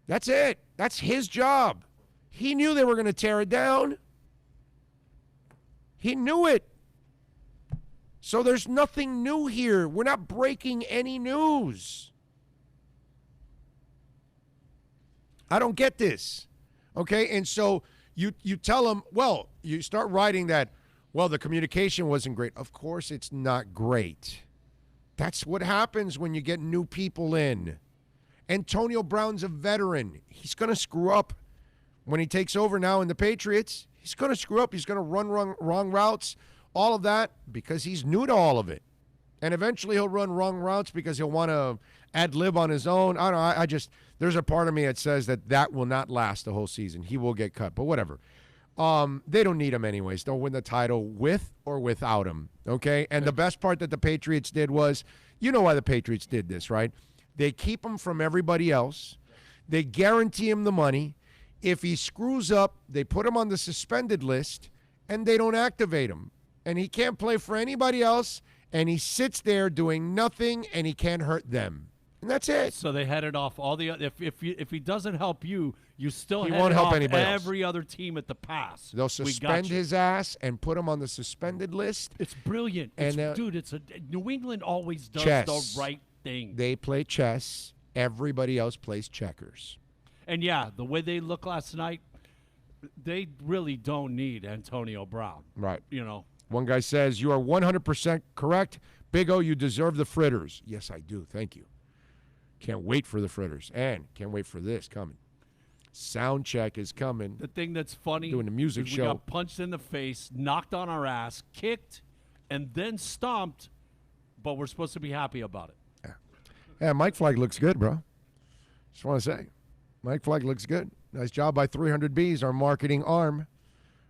That's it. That's his job. He knew they were going to tear it down. He knew it. So there's nothing new here. We're not breaking any news. I don't get this. Okay, and so you tell them, well, you start writing that, well, the communication wasn't great. Of course it's not great. That's what happens when you get new people in. Antonio Brown's a veteran. He's going to screw up when he takes over now in the Patriots. He's going to screw up. He's going to run wrong routes, all of that, because he's new to all of it. And eventually he'll run wrong routes because he'll want to ad-lib on his own. I don't know. There's a part of me that says that will not last the whole season. He will get cut, but whatever. They don't need him anyways. They'll win the title with or without him, okay? And the best part that the Patriots did was, you know why the Patriots did this, right? They keep him from everybody else. They guarantee him the money. If he screws up, they put him on the suspended list, and they don't activate him. And he can't play for anybody else, and he sits there doing nothing, and he can't hurt them. And that's it. So they headed off all the if he doesn't help you, you still he headed won't help off anybody else. Every other team at the pass. They'll suspend his ass and put him on the suspended list. It's brilliant. And, Dude, New England always does chess. the right thing. They play chess. Everybody else plays checkers. And yeah, the way they look last night, they really don't need Antonio Brown. Right. You know. One guy says, you are 100% correct. Big O, you deserve the fritters. Yes, I do. Thank you. Can't wait for the fritters. And can't wait for this coming. Sound check is coming. The thing that's funny doing the music is show. We got punched in the face, knocked on our ass, kicked, and then stomped, but we're supposed to be happy about it. Yeah, Mike Flagg looks good, bro. Just want to say. Mike Flagg looks good. Nice job by 300Bs, our marketing arm.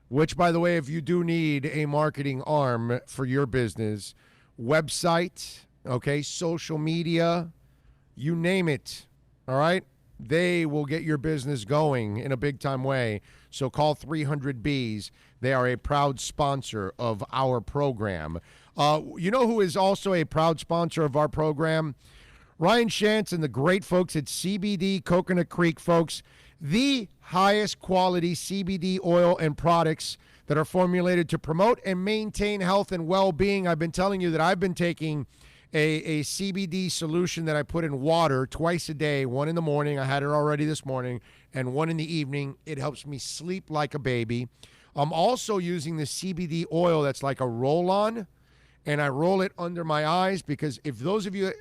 Which, by the way, if you do need a marketing arm for your business, website, okay, social media, you name it, all right? They will get your business going in a big-time way. So call 300Bs. They are a proud sponsor of our program. You know who is also a proud sponsor of our program? Ryan Shantz and the great folks at CBD Coconut Creek, folks. The highest quality CBD oil and products that are formulated to promote and maintain health and well-being. I've been telling you that I've been taking a CBD solution that I put in water twice a day, one in the morning, I had it already this morning, and one in the evening. It helps me sleep like a baby. I'm also using the CBD oil that's like a roll-on, and I roll it under my eyes because if you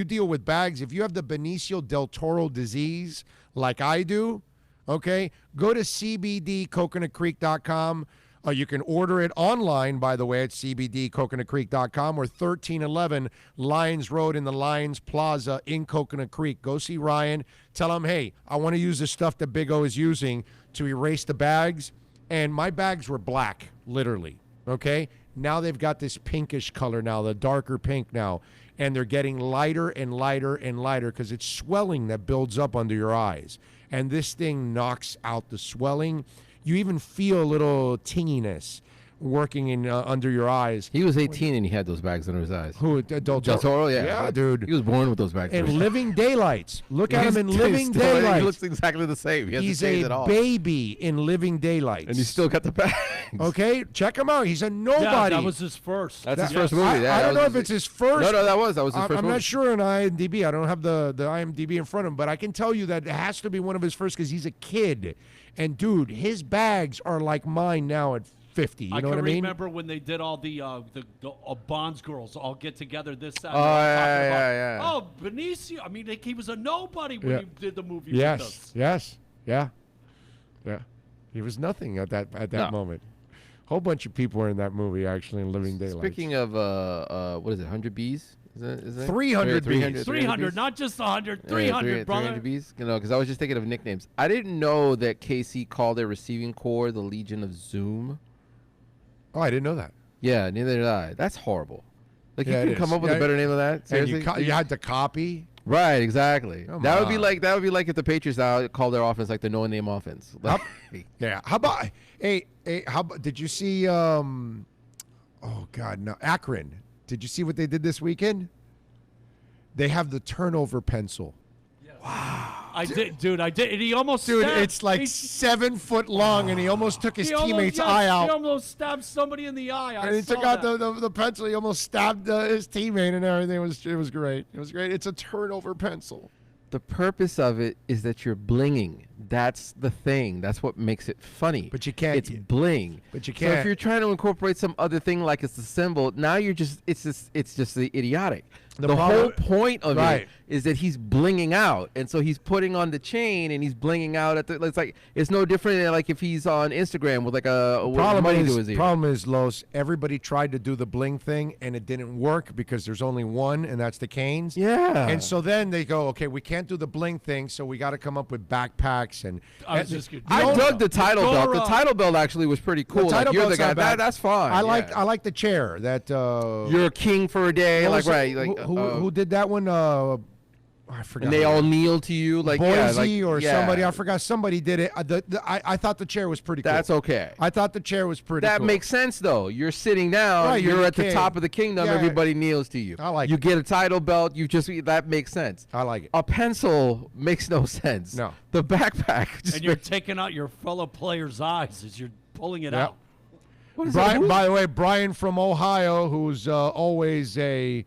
deal with bags, if you have the Benicio del Toro disease like I do, okay, go to cbdcoconutcreek.com. You can order it online, by the way, at cbdcoconutcreek.com or 1311 Lions Road in the Lions Plaza in Coconut Creek. Go see Ryan. Tell him, hey, I want to use the stuff that Big O is using to erase the bags. And my bags were black, literally, okay? Now they've got this pinkish color now, the darker pink now. And they're getting lighter and lighter and lighter because it's swelling that builds up under your eyes. And this thing knocks out the swelling. You even feel a little tinginess working in under your eyes. He was 18 and he had those bags under his eyes. Who? Del Toro? Yeah. Yeah, dude. He was born with those bags. In Living Daylights. Look at him in Living He Daylights. looks exactly the same. He's a baby in Living Daylights. And he's still got the bags. Okay, check him out. He's a nobody. Yeah, that was his first. That's his first movie. I don't know if it's his first. No, that was his first movie. I'm not sure on IMDb. I don't have the IMDb in front of him, but I can tell you that it has to be one of his first because he's a kid. And, dude, his bags are like mine now at 50. You know what I mean? I remember when they did all the Bonds girls all get together this Saturday. Yeah. Oh, Benicio. I mean, he was a nobody when he did the movie with us. Yes. Yeah. He was nothing at that moment. Whole bunch of people were in that movie actually in Living Daylights. Speaking of what is it? 100 Bees? Is that 300 Bees? 300, not just 100. 300, brother. 300 Bees. Because I was just thinking of nicknames. I didn't know that KC called their receiving corps the Legion of Zoom. Oh, I didn't know that. Yeah, neither did I. That's horrible. Like Yeah, you it can come is. up with a better name of that. And Seriously, you had to copy. right? Exactly. Come That would be on. like if the Patriots now call their offense like the no-name offense. Like, Yeah. How about how about did you see oh God, no, Akron. Did you see what they did this weekend? They have the turnover pencil. I did, dude. I did. And he almost Dude, stabbed, it's like he- 7 foot long, and he almost took his he almost- teammate's yes, eye He out. almost stabbed somebody in the eye. And he took out the pencil. He almost stabbed his teammate and everything. It was great. It was great. It's a turnover pencil. the purpose of it is that you're blinging. That's the thing. That's what makes it funny. But you can't- It's bling. but you So can't- if you're trying to incorporate some other thing like it's a symbol, now you're just it's just the idiotic. The The problem- whole point of Right. it is that he's blinging out, and so he's putting on the chain and he's blinging out at the. It's like it's no different than like if he's on Instagram with like a money to his ear. Problem is, Los, everybody tried to do the bling thing, and it didn't work because there's only one, and that's the Canes. Yeah. And so then they go, okay, we can't do the bling thing, so we got to come up with backpacks and. I was just gonna- I dug the title belt. The Dora- title belt actually was pretty cool. Like, title you're the belt's guy. not bad. That's fine. I yeah. like the chair that. You're a king for a day. what Like was it? right. Like Who did that one? I forgot. and they who. all kneel to you. Like Boise yeah, like, or yeah. somebody. I forgot. Somebody did it. I thought the chair was pretty cool. That's okay. I thought the chair was pretty That cool. makes sense though. You're sitting down. Right, you're you're the at the king. top of the kingdom. Yeah. Everybody kneels to you. I like You it. get a title belt. You just that makes sense. I like it. A pencil makes no sense. No. The backpack. Just And you're makes, taking out your fellow player's eyes as you're pulling it Yep. out. what is that? Brian, Who- by the way, Brian from Ohio, who's always a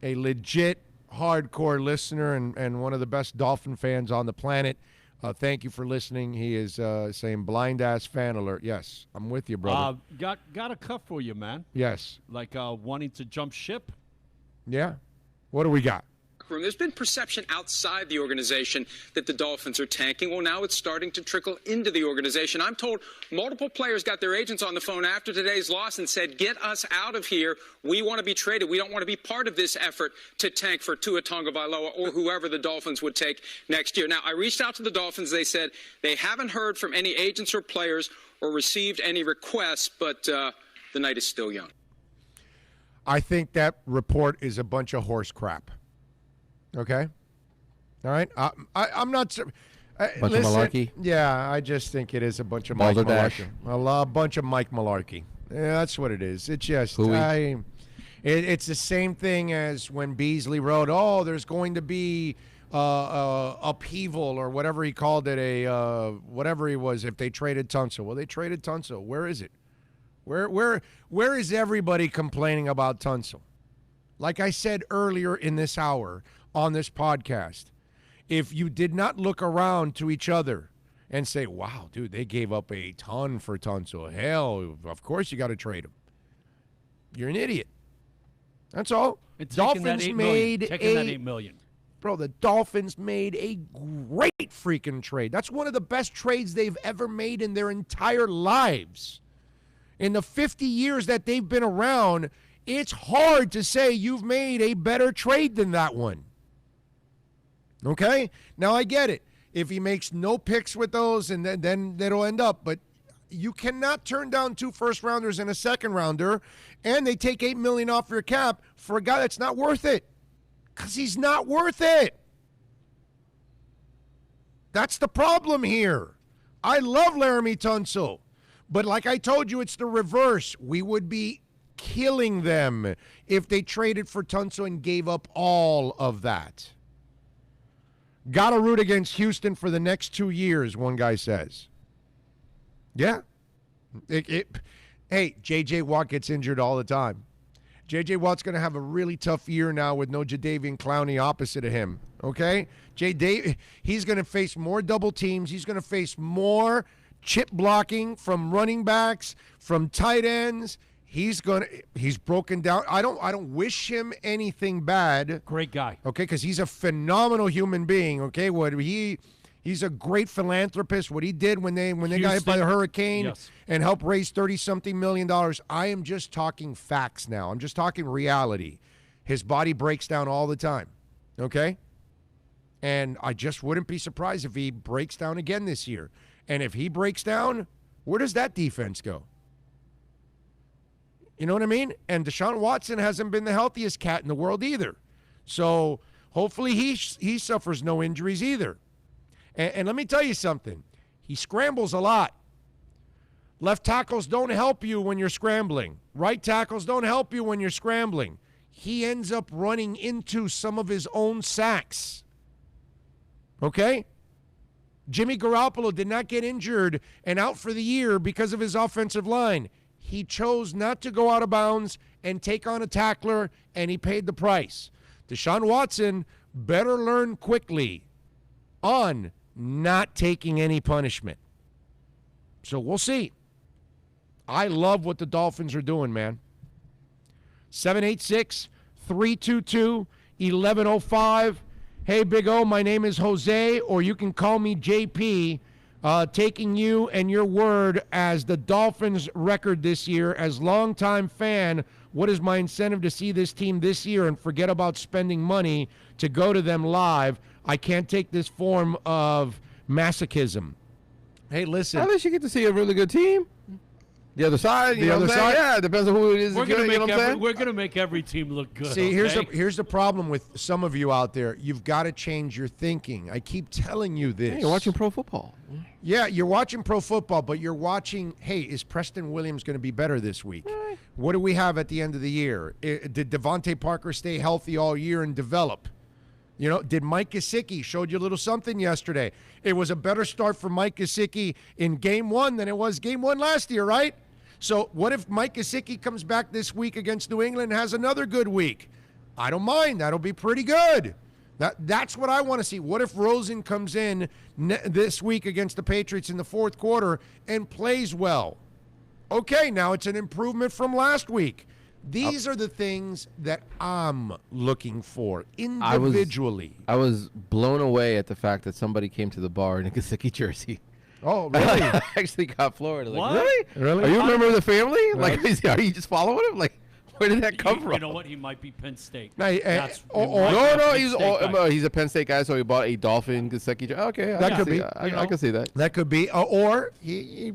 legit hardcore listener and one of the best Dolphin fans on the planet. Thank you for listening. He is saying blind ass fan alert. Yes, I'm with you, brother. Got a cup for you, man. Yes. Like wanting to jump ship. Yeah. What do we got? Room. There's been perception outside the organization that the Dolphins are tanking. Well, now it's starting to trickle into the organization. I'm told multiple players got their agents on the phone after today's loss and said, get us out of here. We want to be traded. We don't want to be part of this effort to tank for Tua Tagovailoa or whoever the Dolphins would take next year. Now, I reached out to the Dolphins. They said they haven't heard from any agents or players or received any requests, but the night is still young. I think that report is a bunch of horse crap. Okay? All right? I'm not... Bunch of malarkey? Yeah, I just think it is a bunch of Mike Balderdash. Malarkey. A bunch of Mike Malarkey. Yeah, that's what it is. It's just... Hooey. It's the same thing as when Beasley wrote, oh, there's going to be upheaval or whatever he called it, whatever he was, if they traded Tunsil. Well, they traded Tunsil. Where is it? Where is everybody complaining about Tunsil? Like I said earlier in this hour on this podcast, if you did not look around to each other and say, wow, dude, they gave up a ton for Tunsil. Hell, of course you got to trade him. You're an idiot. That's all. And taking that Dolphins $8 million. made Taking that $8 million. Bro, the Dolphins made a great freaking trade. That's one of the best trades they've ever made in their entire lives. In the 50 years that they've been around, it's hard to say you've made a better trade than that one. Okay? Now, I get it. If he makes no picks with those, and then it'll end up. But you cannot turn down 2 first-rounders and a second-rounder, and they take $8 million off your cap for a guy that's not worth it. Because he's not worth it. That's the problem here. I love Laramie Tunsil. But like I told you, it's the reverse. We would be killing them if they traded for Tunsil and gave up all of that. Got to root against Houston for the next 2 years, one guy says. Yeah. Hey, J.J. Watt gets injured all the time. J.J. Watt's going to have a really tough year now with no Jadeveon Clowney opposite of him, okay? He's going to face more double teams. He's going to face more chip blocking from running backs, from tight ends. He's broken down. I don't wish him anything bad. Great guy. Okay, because he's a phenomenal human being. Okay, what he He's a great philanthropist. What he did when they got hit by the hurricane and helped raise $30-something million. I am just talking facts now. I'm just talking reality. His body breaks down all the time, okay? And I just wouldn't be surprised if he breaks down again this year. And if he breaks down, where does that defense go? You know what I mean? And Deshaun Watson hasn't been the healthiest cat in the world either. So hopefully he suffers no injuries either. And let me tell you something. He scrambles a lot. Left tackles don't help you when you're scrambling. Right tackles don't help you when you're scrambling. He ends up running into some of his own sacks. Okay? Jimmy Garoppolo did not get injured and out for the year because of his offensive line. He chose not to go out of bounds and take on a tackler, and he paid the price. Deshaun Watson better learn quickly on not taking any punishment. So we'll see. I love what the Dolphins are doing, man. 786-322-1105. Hey, Big O, my name is Jose, or you can call me JP. Taking you and your word as the Dolphins' record this year. As longtime fan, what is my incentive to see this team this year and forget about spending money to go to them live? I can't take this form of masochism. Hey, listen. At least you get to see a really good team. The other side, you know what I'm saying? Yeah, it depends on who it is. We're going to make every team look good. See, here's the problem with some of you out there. You've got to change your thinking. I keep telling you this. Hey, you're watching pro football. Yeah, you're watching pro football, but you're watching, hey, is Preston Williams going to be better this week? What do we have at the end of the year? Did Devontae Parker stay healthy all year and develop? You know, did Mike Gesicki showed you a little something yesterday? It was a better start for Mike Gesicki in game one than it was game one last year, right? So what if Mike Gesicki comes back this week against New England and has another good week? I don't mind. That'll be pretty good. That's what I want to see. What if Rosen comes in this week against the Patriots in the fourth quarter and plays well? Okay, now it's an improvement from last week. These are the things that I'm looking for individually. I was blown away at the fact that somebody came to the bar in a Gesicki jersey. Oh, really? I actually got Florida. Like, what? Really? Are you a member of the family? Right. Like, are you just following him? Like, where did that come from? You know what? He might be Penn State. No, he's a Penn State guy, so he bought a Dolphin Gesicki jersey. Okay, that could be. I can see that. That could be. Or he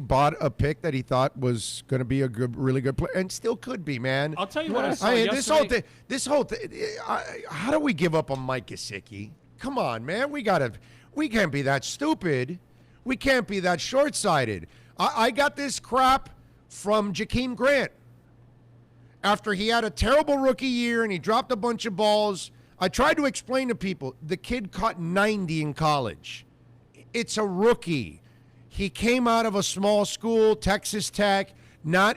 bought a pick that he thought was going to be a really good player, and still could be, man. I'll tell you what I saw yesterday. This whole thing. How do we give up on Mike Gesicki? Come on, man. We can't be that stupid. We can't be that short-sighted. I got this crap from Jakeem Grant. After he had a terrible rookie year and he dropped a bunch of balls, I tried to explain to people, the kid caught 90 in college. It's a rookie. He came out of a small school, Texas Tech.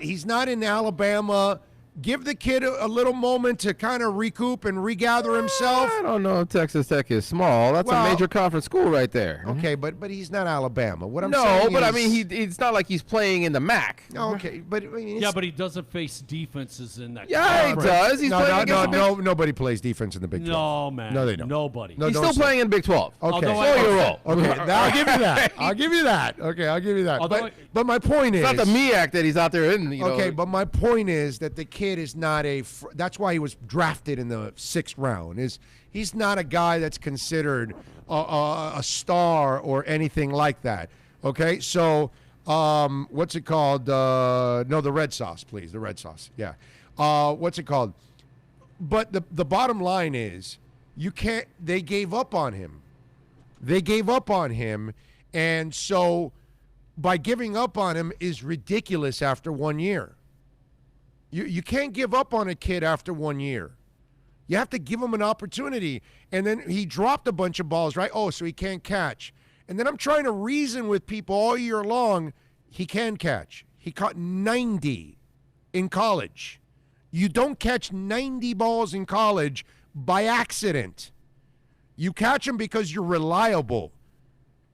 He's not in Alabama. Give the kid a little moment to kind of recoup and regather himself. I don't know if Texas Tech is small. That's a major conference school right there. Okay, but he's not Alabama. What I'm saying No, but I mean, it's not like he's playing in the MAC. Okay, but I mean, yeah, but he doesn't face defenses in that. Yeah, he does. He's playing against nobody plays defense in the Big 12. No, man. No, they don't. Nobody. He's still playing in Big 12. Okay, slow your roll. Okay, now I'll give you that. I'll give you that. Okay, I'll give you that. But my point is, it's not the MEAC that he's out there in. Okay, but my point is that the kid is not that's why he was drafted in the 6th round. He's not a guy that's considered a star or anything like that. Okay, so what's it called? No, the red sauce, please. The red sauce. Yeah. What's it called? But the bottom line is, you can't. They gave up on him. And so by giving up on him is ridiculous after 1 year. You can't give up on a kid after 1 year. You have to give him an opportunity. And then he dropped a bunch of balls, right? Oh, so he can't catch. And then I'm trying to reason with people all year long. He can catch. He caught 90 in college. You don't catch 90 balls in college by accident. You catch them because you're reliable.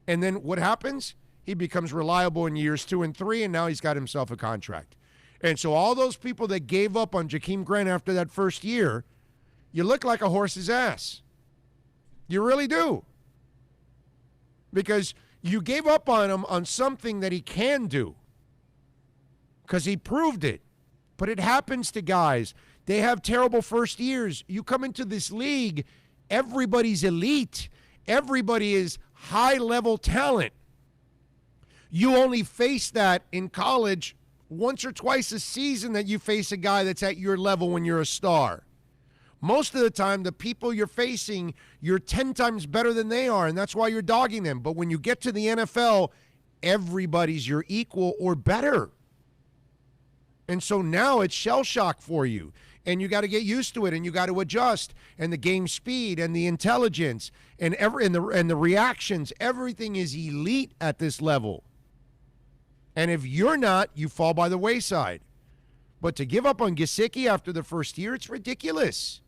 And then what happens? He becomes reliable in years 2 and 3, and now he's got himself a contract. And so all those people that gave up on Jakeem Grant after that first year, you look like a horse's ass. You really do. because you gave up on him on something that he can do because he proved it. But it happens to guys. They have terrible first years. You come into this league, everybody's elite. Everybody is high-level talent. You only face that in college once or twice a season that you face a guy that's at your level when you're a star. Most of the time, the people you're facing, you're 10 times better than they are, and that's why you're dogging them. But when you get to the NFL, everybody's your equal or better. And so now it's shell shock for you. And you got to get used to it, and you got to adjust, and the game speed and the intelligence and the reactions, everything is elite at this level. And if you're not, you fall by the wayside. But to give up on Gesicki after the first year, it's ridiculous.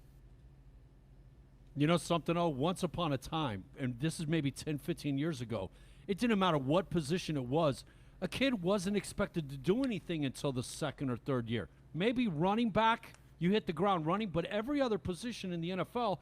You know something, though? Once upon a time, and this is maybe 10, 15 years ago, it didn't matter what position it was. A kid wasn't expected to do anything until the second or third year. Maybe running back, you hit the ground running, but every other position in the NFL,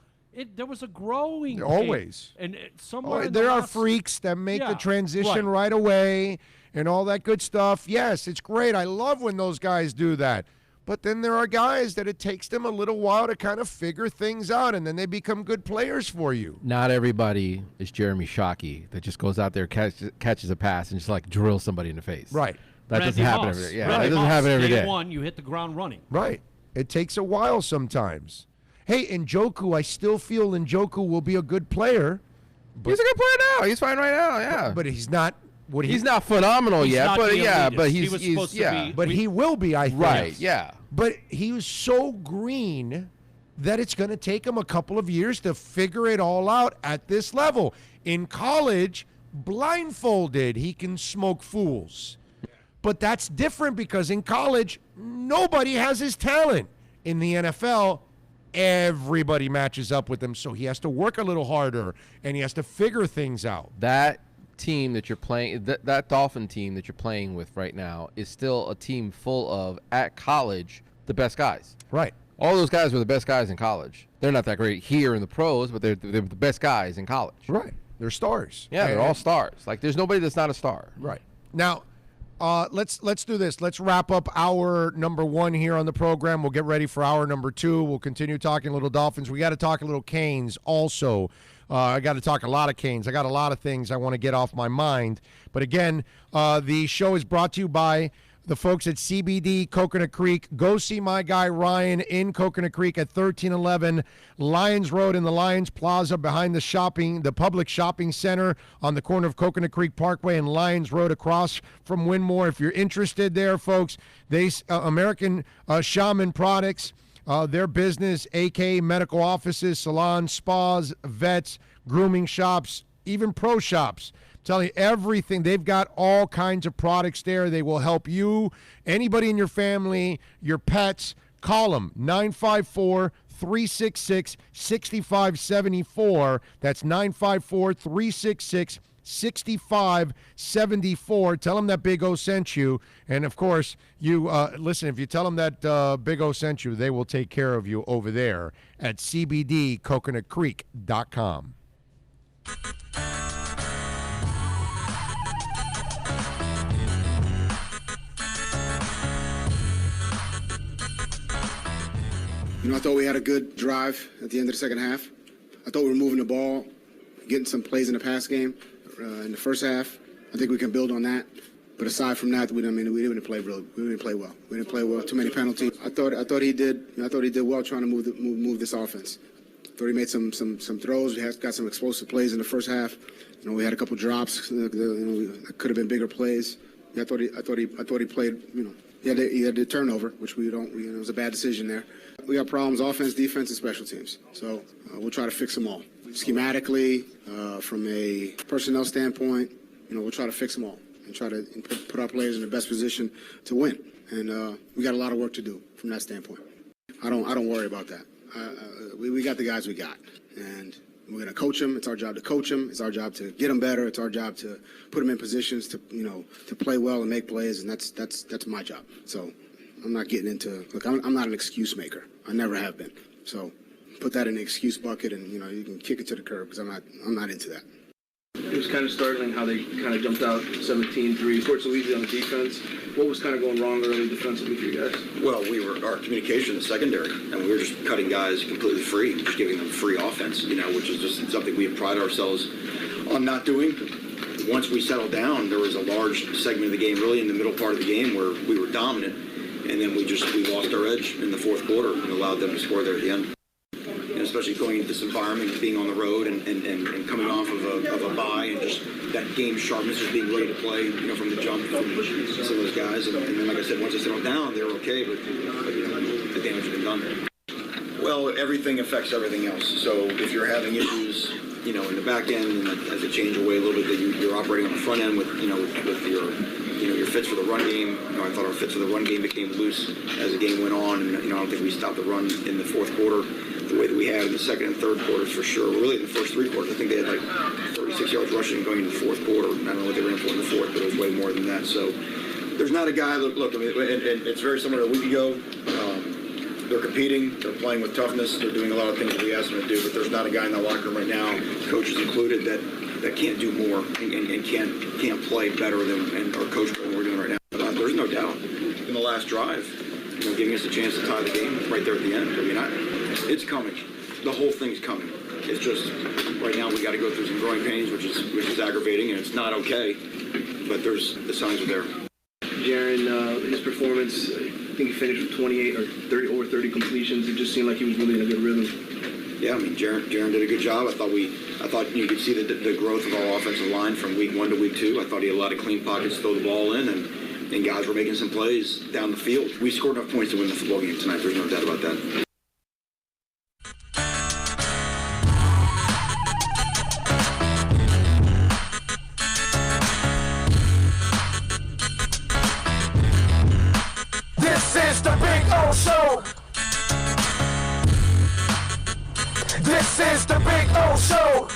there was a growing always. And somewhere there are freaks that make the transition right away and all that good stuff. Yes, it's great. I love when those guys do that. But then there are guys that it takes them a little while to kind of figure things out, and then they become good players for you. Not everybody is Jeremy Shockey that just goes out there, catches a pass, and just like drills somebody in the face. Right. That Randy doesn't happen Moss. every day. Yeah, Randy that doesn't Moss, happen every day day. one, you hit the ground running. Right. It takes a while sometimes. Hey, Njoku, I still feel Njoku will be a good player. He's a good player now. He's fine right now, yeah. But he's not what he's not phenomenal yet, not but the yeah, elitist. but He he's was supposed to be- But he will be, I think. right, yeah. But he was so green that it's going to take him a couple of years to figure it all out at this level. In college, blindfolded, he can smoke fools. But that's different because in college, nobody has his talent. In the NFL, everybody matches up with him, so he has to work a little harder, and he has to figure things out. That team that you're playing, that Dolphin team that you're playing with right now is still a team full of, at college, the best guys. Right. All those guys were the best guys in college. They're not that great here in the pros, but they're the best guys in college. Right. They're stars. Yeah, they're all stars. Like, there's nobody that's not a star. Right. Now, let's do this. Let's wrap up hour number 1 here on the program. We'll get ready for hour number 2. We'll continue talking a little Dolphins. We got to talk a little Canes also. I got to talk a lot of Canes. I got a lot of things I want to get off my mind. But again, the show is brought to you by the folks at CBD Coconut Creek. Go see my guy Ryan in Coconut Creek at 1311 Lions Road in the Lions Plaza behind the public shopping center on the corner of Coconut Creek Parkway and Lions Road across from Winmore. If you're interested there, folks, they American Shaman Products, their business, AK medical offices, salons, spas, vets, grooming shops, even pro shops. Telling you everything. They've got all kinds of products there. They will help you, anybody in your family, your pets. Call them, 954-366-6574. That's 954-366-6574. Tell them that Big O sent you. And, of course, you listen, if you tell them that Big O sent you, they will take care of you over there at cbdcoconutcreek.com. You know, I thought we had a good drive at the end of the second half. I thought we were moving the ball, getting some plays in the pass game in the first half. I think we can build on that. But aside from that, we didn't play well. We didn't play well. Too many penalties. I thought he did well trying to move this offense. I thought he made some throws. We got some explosive plays in the first half. You know, we had a couple drops. That could have been bigger plays. Yeah, I thought he played. You know, he had the turnover, which we don't. It was a bad decision there. We got problems, offense, defense, and special teams. So we'll try to fix them all. Schematically, from a personnel standpoint, you know, we'll try to fix them all and try to put our players in the best position to win. And we got a lot of work to do from that standpoint. I don't worry about that. We got the guys we got, and we're going to coach them. It's our job to coach them. It's our job to get them better. It's our job to put them in positions to, you know, to play well and make plays, and that's my job. So I'm not getting into, look, I'm not an excuse maker. I never have been. So put that in the excuse bucket, and, you know, you can kick it to the curb because I'm not into that. It was kind of startling how they kind of jumped out 17-3, scored so easy on the defense. What was kind of going wrong early defensively for you guys? Well, our communication in the secondary, and we were just cutting guys completely free, just giving them free offense, which is just something we have prided ourselves on not doing. Once we settled down, there was a large segment of the game, really in the middle part of the game, where we were dominant, and then we lost our edge in the fourth quarter and allowed them to score there at the end. And especially going into this environment, being on the road and coming off of a bye, and just that game sharpness, just being ready to play, from the jump from some of those guys. And then, like I said, once I settled down, they were okay, but the damage had been done. Well, everything affects everything else. So if you're having issues, in the back end, and as it change away a little bit, that you're operating on the front end with your fits for the run game. I thought our fits for the run game became loose as the game went on, and I don't think we stopped the run in the fourth quarter the way that we had in the second and third quarters for sure. Really in the first three quarters, I think they had like 36 yards rushing going into the fourth quarter. I don't know what they ran for in the fourth, but it was way more than that. So there's not a guy. Look, I mean, and it's very similar to a week ago. They're competing, they're playing with toughness, they're doing a lot of things that we asked them to do, but there's not a guy in the locker room right now, coaches included, that can't do more and can't play better than our coach what we're doing right now. There's no doubt. In the last drive, giving us a chance to tie the game right there at the end. I mean, it's coming. The whole thing's coming. It's just right now we got to go through some growing pains, which is aggravating, and it's not okay. But the signs are there. Jaren, his performance, I think he finished with 28 or 30 completions. It just seemed like he was really in a good rhythm. Yeah, I mean, Jaren did a good job. I thought you could see the growth of our offensive line from week 1 to week 2. I thought he had a lot of clean pockets to throw the ball in, and guys were making some plays down the field. We scored enough points to win the football game tonight. There's no doubt about that. This is the Big O Show. This is the Big O Show.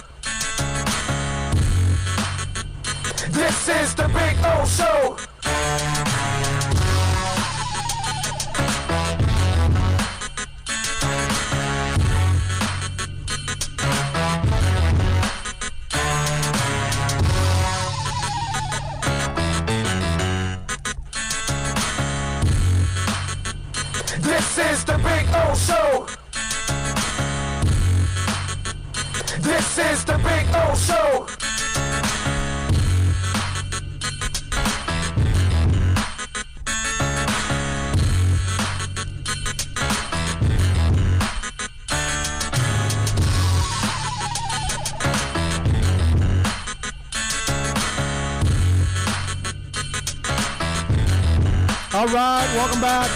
This is the Big O Show. This is the Big O Show. All right, welcome back.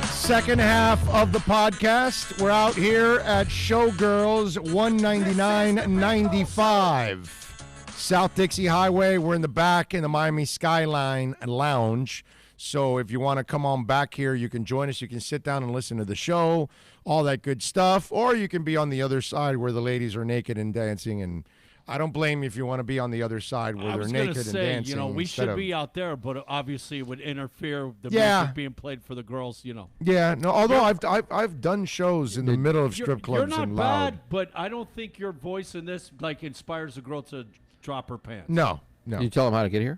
Second half of the podcast. We're out here at Showgirls 199.95 South Dixie Highway. We're in the back in the Miami Skyline Lounge. So if you want to come on back here, you can join us. You can sit down and listen to the show, all that good stuff. Or you can be on the other side where the ladies are naked and dancing. And I don't blame you if you want to be on the other side where they're naked and dancing. We should be out there, but obviously it would interfere with the music being played for the girls, Yeah, no, although I've done shows in the middle of strip clubs and loud. You're not bad, but I don't think your voice in this inspires a girl to drop her pants. No. Did you tell them how to get here?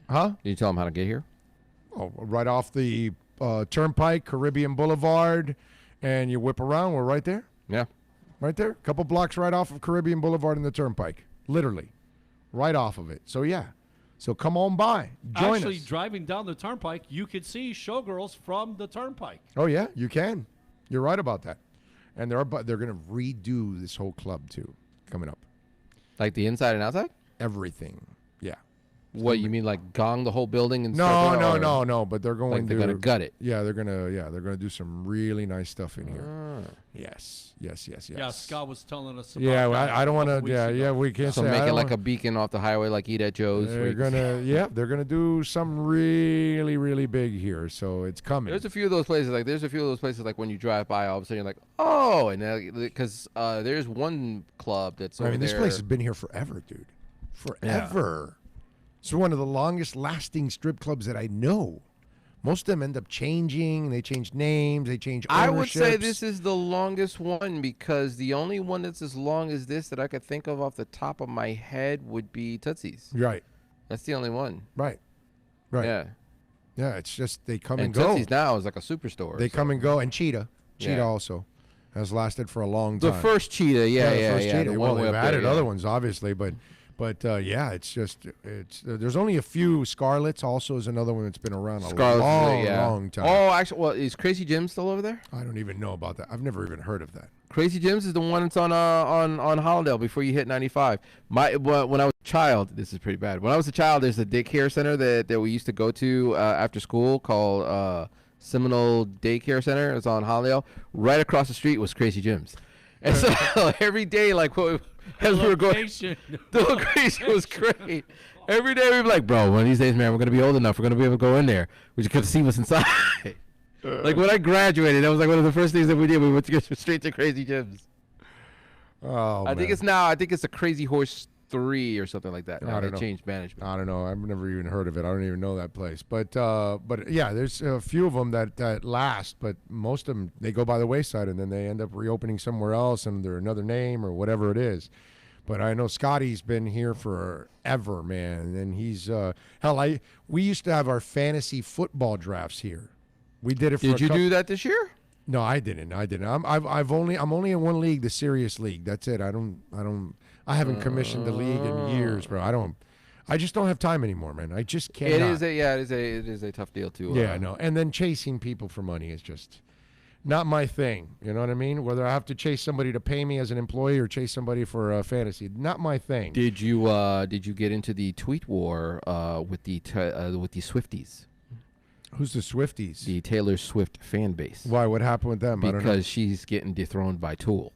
Huh? Did you tell them how to get here? Oh, right off the Turnpike, Caribbean Boulevard, and you whip around. We're right there. Yeah. Right there. A couple blocks right off of Caribbean Boulevard and the Turnpike. Literally. Right off of it. So, yeah. So, come on by. Join us. Actually, driving down the Turnpike, you could see Showgirls from the Turnpike. Oh, yeah. You can. You're right about that. And they're going to redo this whole club, too, coming up. Like the inside and outside? Everything. Yeah. What, you mean like gong the whole building and No. But they're going they're gonna gut it. Yeah, they're gonna do some really nice stuff in here. Yes. Yeah, Scott was telling us about Yeah, that I don't want to. ago. Yeah, we can't So say. make I it don't like wanna- a beacon off the highway, like Eat at Joe's. They're gonna do some really, really big here. So it's coming. There's a few of those places. Like when you drive by, all of a sudden you're like, oh, and because there's one club that's over this there. place has been here forever, dude. Forever. It's one of the longest lasting strip clubs that I know. Most of them end up changing. They change names. They change ownerships. I would say this is the longest one because the only one that's as long as this that I could think of off the top of my head would be Tootsie's. Right. That's the only one. Right. Yeah. Yeah, it's just they come and go. Tootsie's now is like a superstore. They come and go. And Cheetah also has lasted for a long time. The first Cheetah, yeah. Cheetah. Well, they've added other ones, obviously, but yeah, it's there's only a few. Scarlet's also is another one that's been around a long time. Oh, actually, well, is Crazy Jim still over there? I don't even know about that. I've never even heard of that. Crazy Jim's is the one that's on Hollandale before you hit 95. When I was a child, this is pretty bad. When I was a child, there's a daycare center that we used to go to after school called Seminole Daycare Center. It's on Hollandale. Right across the street was Crazy Jim's, and so every day, as we were going, the location was great. Every day we'd be like, bro, one of these days, man, we're gonna be old enough. We're gonna be able to go in there. We just couldn't see what's inside. Like when I graduated, that was like one of the first things that we did. We went to go straight to Crazy Jim's. Oh, I think it's a Crazy Horse 3 or something like that. I don't know. Changed management. I don't know. I've never even heard of it. I don't even know that place. But yeah, there's a few of them that last, but most of them, they go by the wayside and then they end up reopening somewhere else under another name or whatever it is. But I know Scotty's been here forever, man. And he's we used to have our fantasy football drafts here. We did it for Did you do that this year? No, I didn't. I'm only in one league, the Serious League. That's it. I haven't commissioned the league in years, bro. I just don't have time anymore, man. I just can't. It is a tough deal too. Yeah, I know. And then chasing people for money is just not my thing. You know what I mean? Whether I have to chase somebody to pay me as an employee or chase somebody for fantasy, not my thing. Did you get into the tweet war with the Swifties? Who's the Swifties? The Taylor Swift fan base. Why? What happened with them? Because she's getting dethroned by Tool.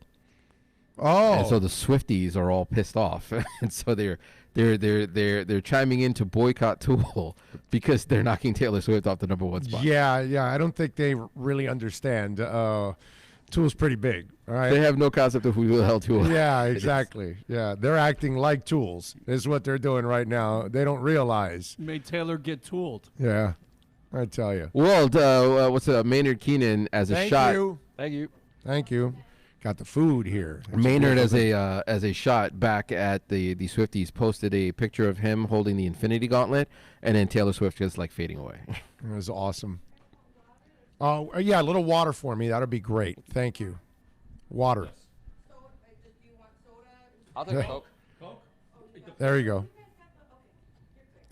Oh. And so the Swifties are all pissed off, and so they're chiming in to boycott Tool because they're knocking Taylor Swift off the #1 spot. Yeah. I don't think they really understand. Tool's pretty big. All right. They have no concept of who the hell Tool is. Yeah, exactly. Yeah, they're acting like tools. Is what they're doing right now. They don't realize. Made Taylor get tooled. Yeah. I tell you. Well, what's Maynard Keenan as a shot? Thank you. Got the food here. Maynard as a shot back at the Swifties posted a picture of him holding the Infinity Gauntlet, and then Taylor Swift just like fading away. It was awesome. Oh yeah, a little water for me. That'd be great. Thank you. Water. I'll take a Coke. There you go.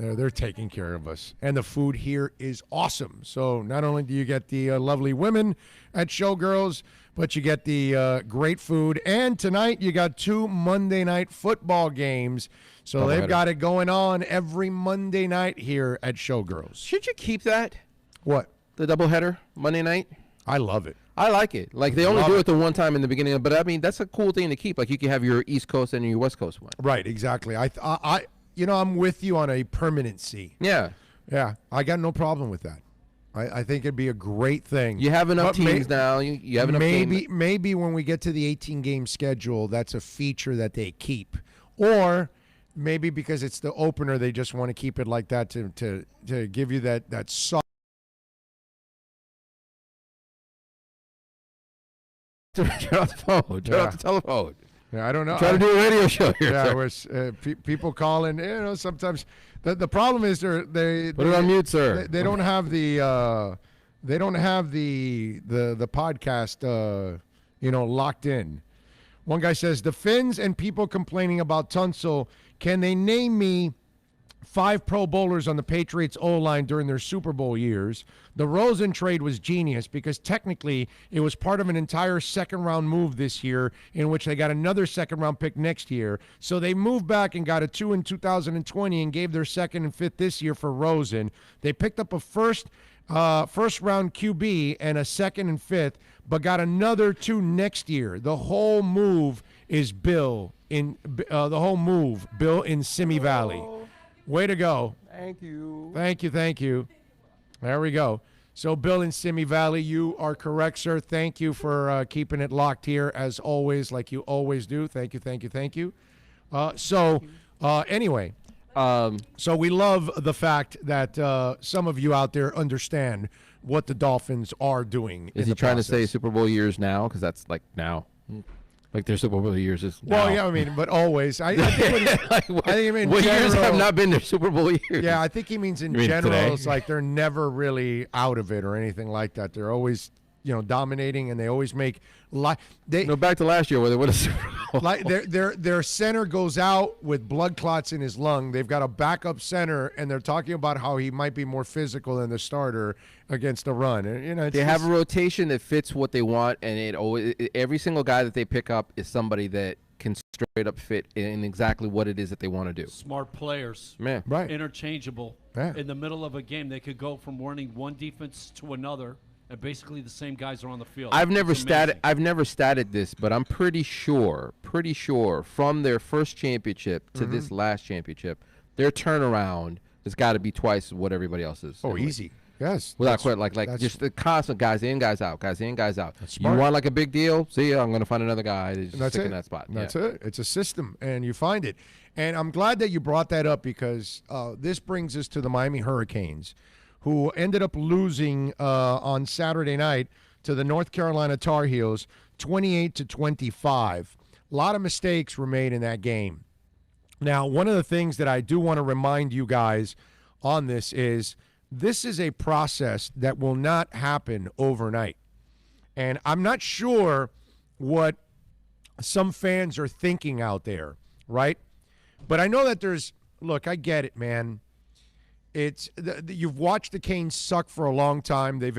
They're taking care of us. And the food here is awesome. So not only do you get the lovely women at Showgirls, but you get the great food. And tonight you got 2 Monday night football games. So they've got it going on every Monday night here at Showgirls. Should you keep that? What? The doubleheader Monday night? I love it. I like it. Like they only do it the one time in the beginning, but I mean that's a cool thing to keep. Like you can have your East Coast and your West Coast one. Right, exactly. I'm with you on a permanency. Yeah. Yeah, I got no problem with that. I think it'd be a great thing. You have enough teams now. You have enough teams. Maybe when we get to the 18-game schedule, that's a feature that they keep. Or maybe because it's the opener, they just want to keep it like that to give you that soft. Turn off the phone. Turn off the telephone. Yeah, I don't know. Try to do a radio show here. Yeah, people call in. Sometimes the problem is they put it on mute, sir. They don't have the podcast locked in. One guy says the Finns and people complaining about Tunsil. Can they name me 5 Pro Bowlers on the Patriots O-line during their Super Bowl years? The Rosen trade was genius because technically it was part of an entire second-round move this year in which they got another second-round pick next year. So they moved back and got a 2 in 2020 and gave their 2nd and 5th this year for Rosen. They picked up a first-round QB and a 2nd and 5th, but got another 2 next year. The whole move is Bill in Simi Valley. Way to go. Thank you. Thank you. There we go. So, Bill in Simi Valley, you are correct, sir. Thank you for keeping it locked here, as always, like you always do. Thank you. Anyway. So we love the fact that some of you out there understand what the Dolphins are doing. Is he trying to say Super Bowl years now? Because that's like now. Like their Super Bowl years is now. Well, yeah, I mean, but always. I think what years have not been their Super Bowl years? Yeah, I think he means in general. Today? It's like they're never really out of it or anything like that. They're always, dominating, and they always make back to last year where they would have like their center goes out with blood clots in his lung. They've got a backup center, and they're talking about how he might be more physical than the starter against the run. And, they have a rotation that fits what they want, and every single guy that they pick up is somebody that can straight up fit in exactly what it is that they want to do. Smart players, man, right? Interchangeable. Yeah. In the middle of a game, they could go from running one defense to another. And basically the same guys are on the field. I've never statted this, but I'm pretty sure from their first championship to this last championship, their turnaround has got to be twice what everybody else is. Oh, easy. Yes. Without quite like just the constant guys in, guys out, guys in, guys out. You want like a big deal? See, I'm going to find another guy that's stick in that spot. That's it. It's a system, and you find it. And I'm glad that you brought that up because this brings us to the Miami Hurricanes, who ended up losing on Saturday night to the North Carolina Tar Heels 28-25. A lot of mistakes were made in that game. Now, one of the things that I do want to remind you guys on this is a process that will not happen overnight. And I'm not sure what some fans are thinking out there, right? But I know that look, I get it, man. You've watched the Canes suck for a long time. They've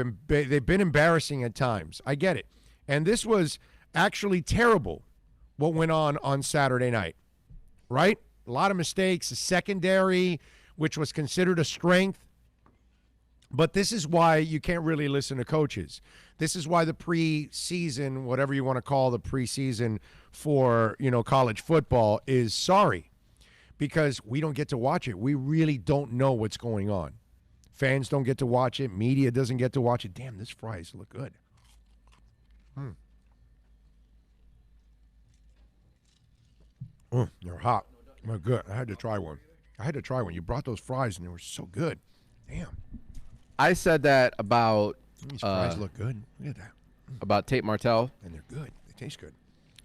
been embarrassing at times. I get it. And this was actually terrible, what went on Saturday night, right? A lot of mistakes, a secondary, which was considered a strength. But this is why you can't really listen to coaches. This is why the preseason, whatever you want to call the preseason for, college football, is sorry. Because we don't get to watch it. We really don't know what's going on. Fans don't get to watch it. Media doesn't get to watch it. Damn, these fries look good. They're hot. They're good. I had to try one. You brought those fries, and they were so good. Damn. I said that about... These fries look good. Look at that. About Tate Martell. And they're good. They taste good.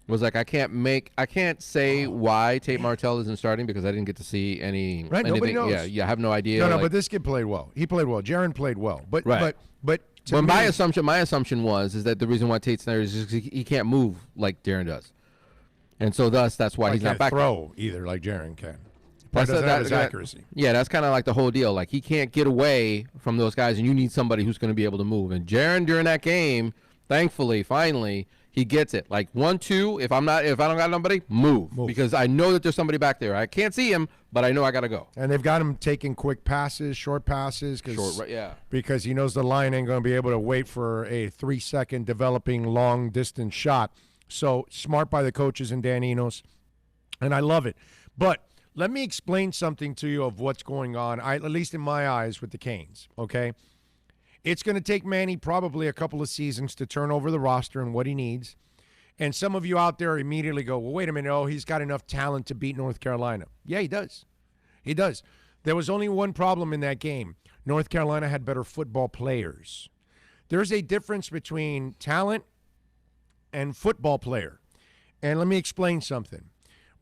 Was like I can't say why Tate Martell isn't starting because I didn't get to see anything. Nobody knows. Yeah, I have no idea. No, but this kid played well. He played well. Jaron played well. But my assumption was that the reason why Tate's not is he can't move like Jaron does, and so that's why he's not back. Throw either like Jaron can. Doesn't have his accuracy. Yeah, that's kind of like the whole deal. Like he can't get away from those guys, and you need somebody who's going to be able to move. And Jaron during that game, thankfully, finally. He gets it. Like 1-2, if I don't got nobody, move. Because I know that there's somebody back there. I can't see him, but I know I got to go. And they've got him taking quick passes, short passes. Because he knows the line ain't going to be able to wait for a 3-second developing long-distance shot. So smart by the coaches and Dan Enos, and I love it. But let me explain something to you of what's going on, at least in my eyes, with the Canes, okay? It's going to take Manny probably a couple of seasons to turn over the roster and what he needs. And some of you out there immediately go, well, wait a minute. He's got enough talent to beat North Carolina. Yeah, he does. He does. There was only one problem in that game. North Carolina had better football players. There's a difference between talent and football player. And let me explain something.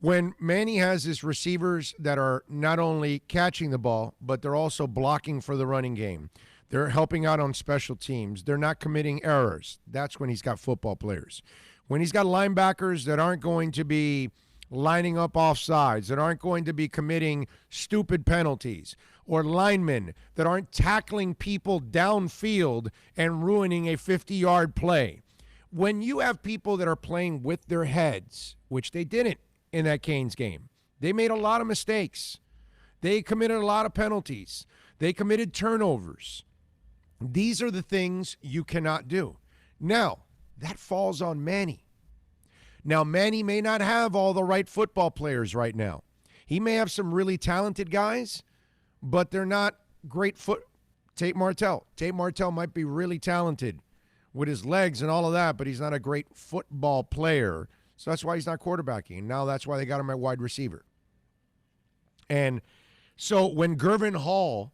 When Manny has his receivers that are not only catching the ball, but they're also blocking for the running game. They're helping out on special teams. They're not committing errors. That's when he's got football players. When he's got linebackers that aren't going to be lining up off sides, that aren't going to be committing stupid penalties, or linemen that aren't tackling people downfield and ruining a 50-yard play. When you have people that are playing with their heads, which they didn't in that Canes game, they made a lot of mistakes. They committed a lot of penalties. They committed turnovers. These are the things you cannot do. Now, that falls on Manny. Now, Manny may not have all the right football players right now. He may have some really talented guys, but they're not great Tate Martell. Tate Martell might be really talented with his legs and all of that, but he's not a great football player. So that's why he's not quarterbacking. Now that's why they got him at wide receiver. And So when Gervin Hall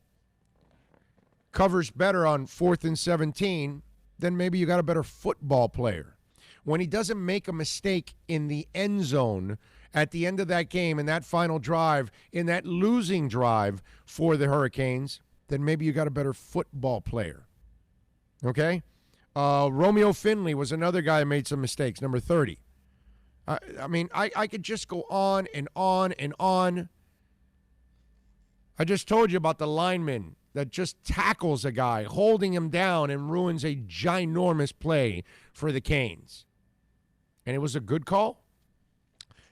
covers better on 4th and 17, then maybe you got a better football player. When he doesn't make a mistake in the end zone at the end of that game, in that final drive, in that losing drive for the Hurricanes, then maybe you got a better football player. Okay? Romeo Finley was another guy who made some mistakes, number 30. I mean, I could just go on and on and on. I just told you about the lineman that just tackles a guy, holding him down, and ruins a ginormous play for the Canes. And it was a good call.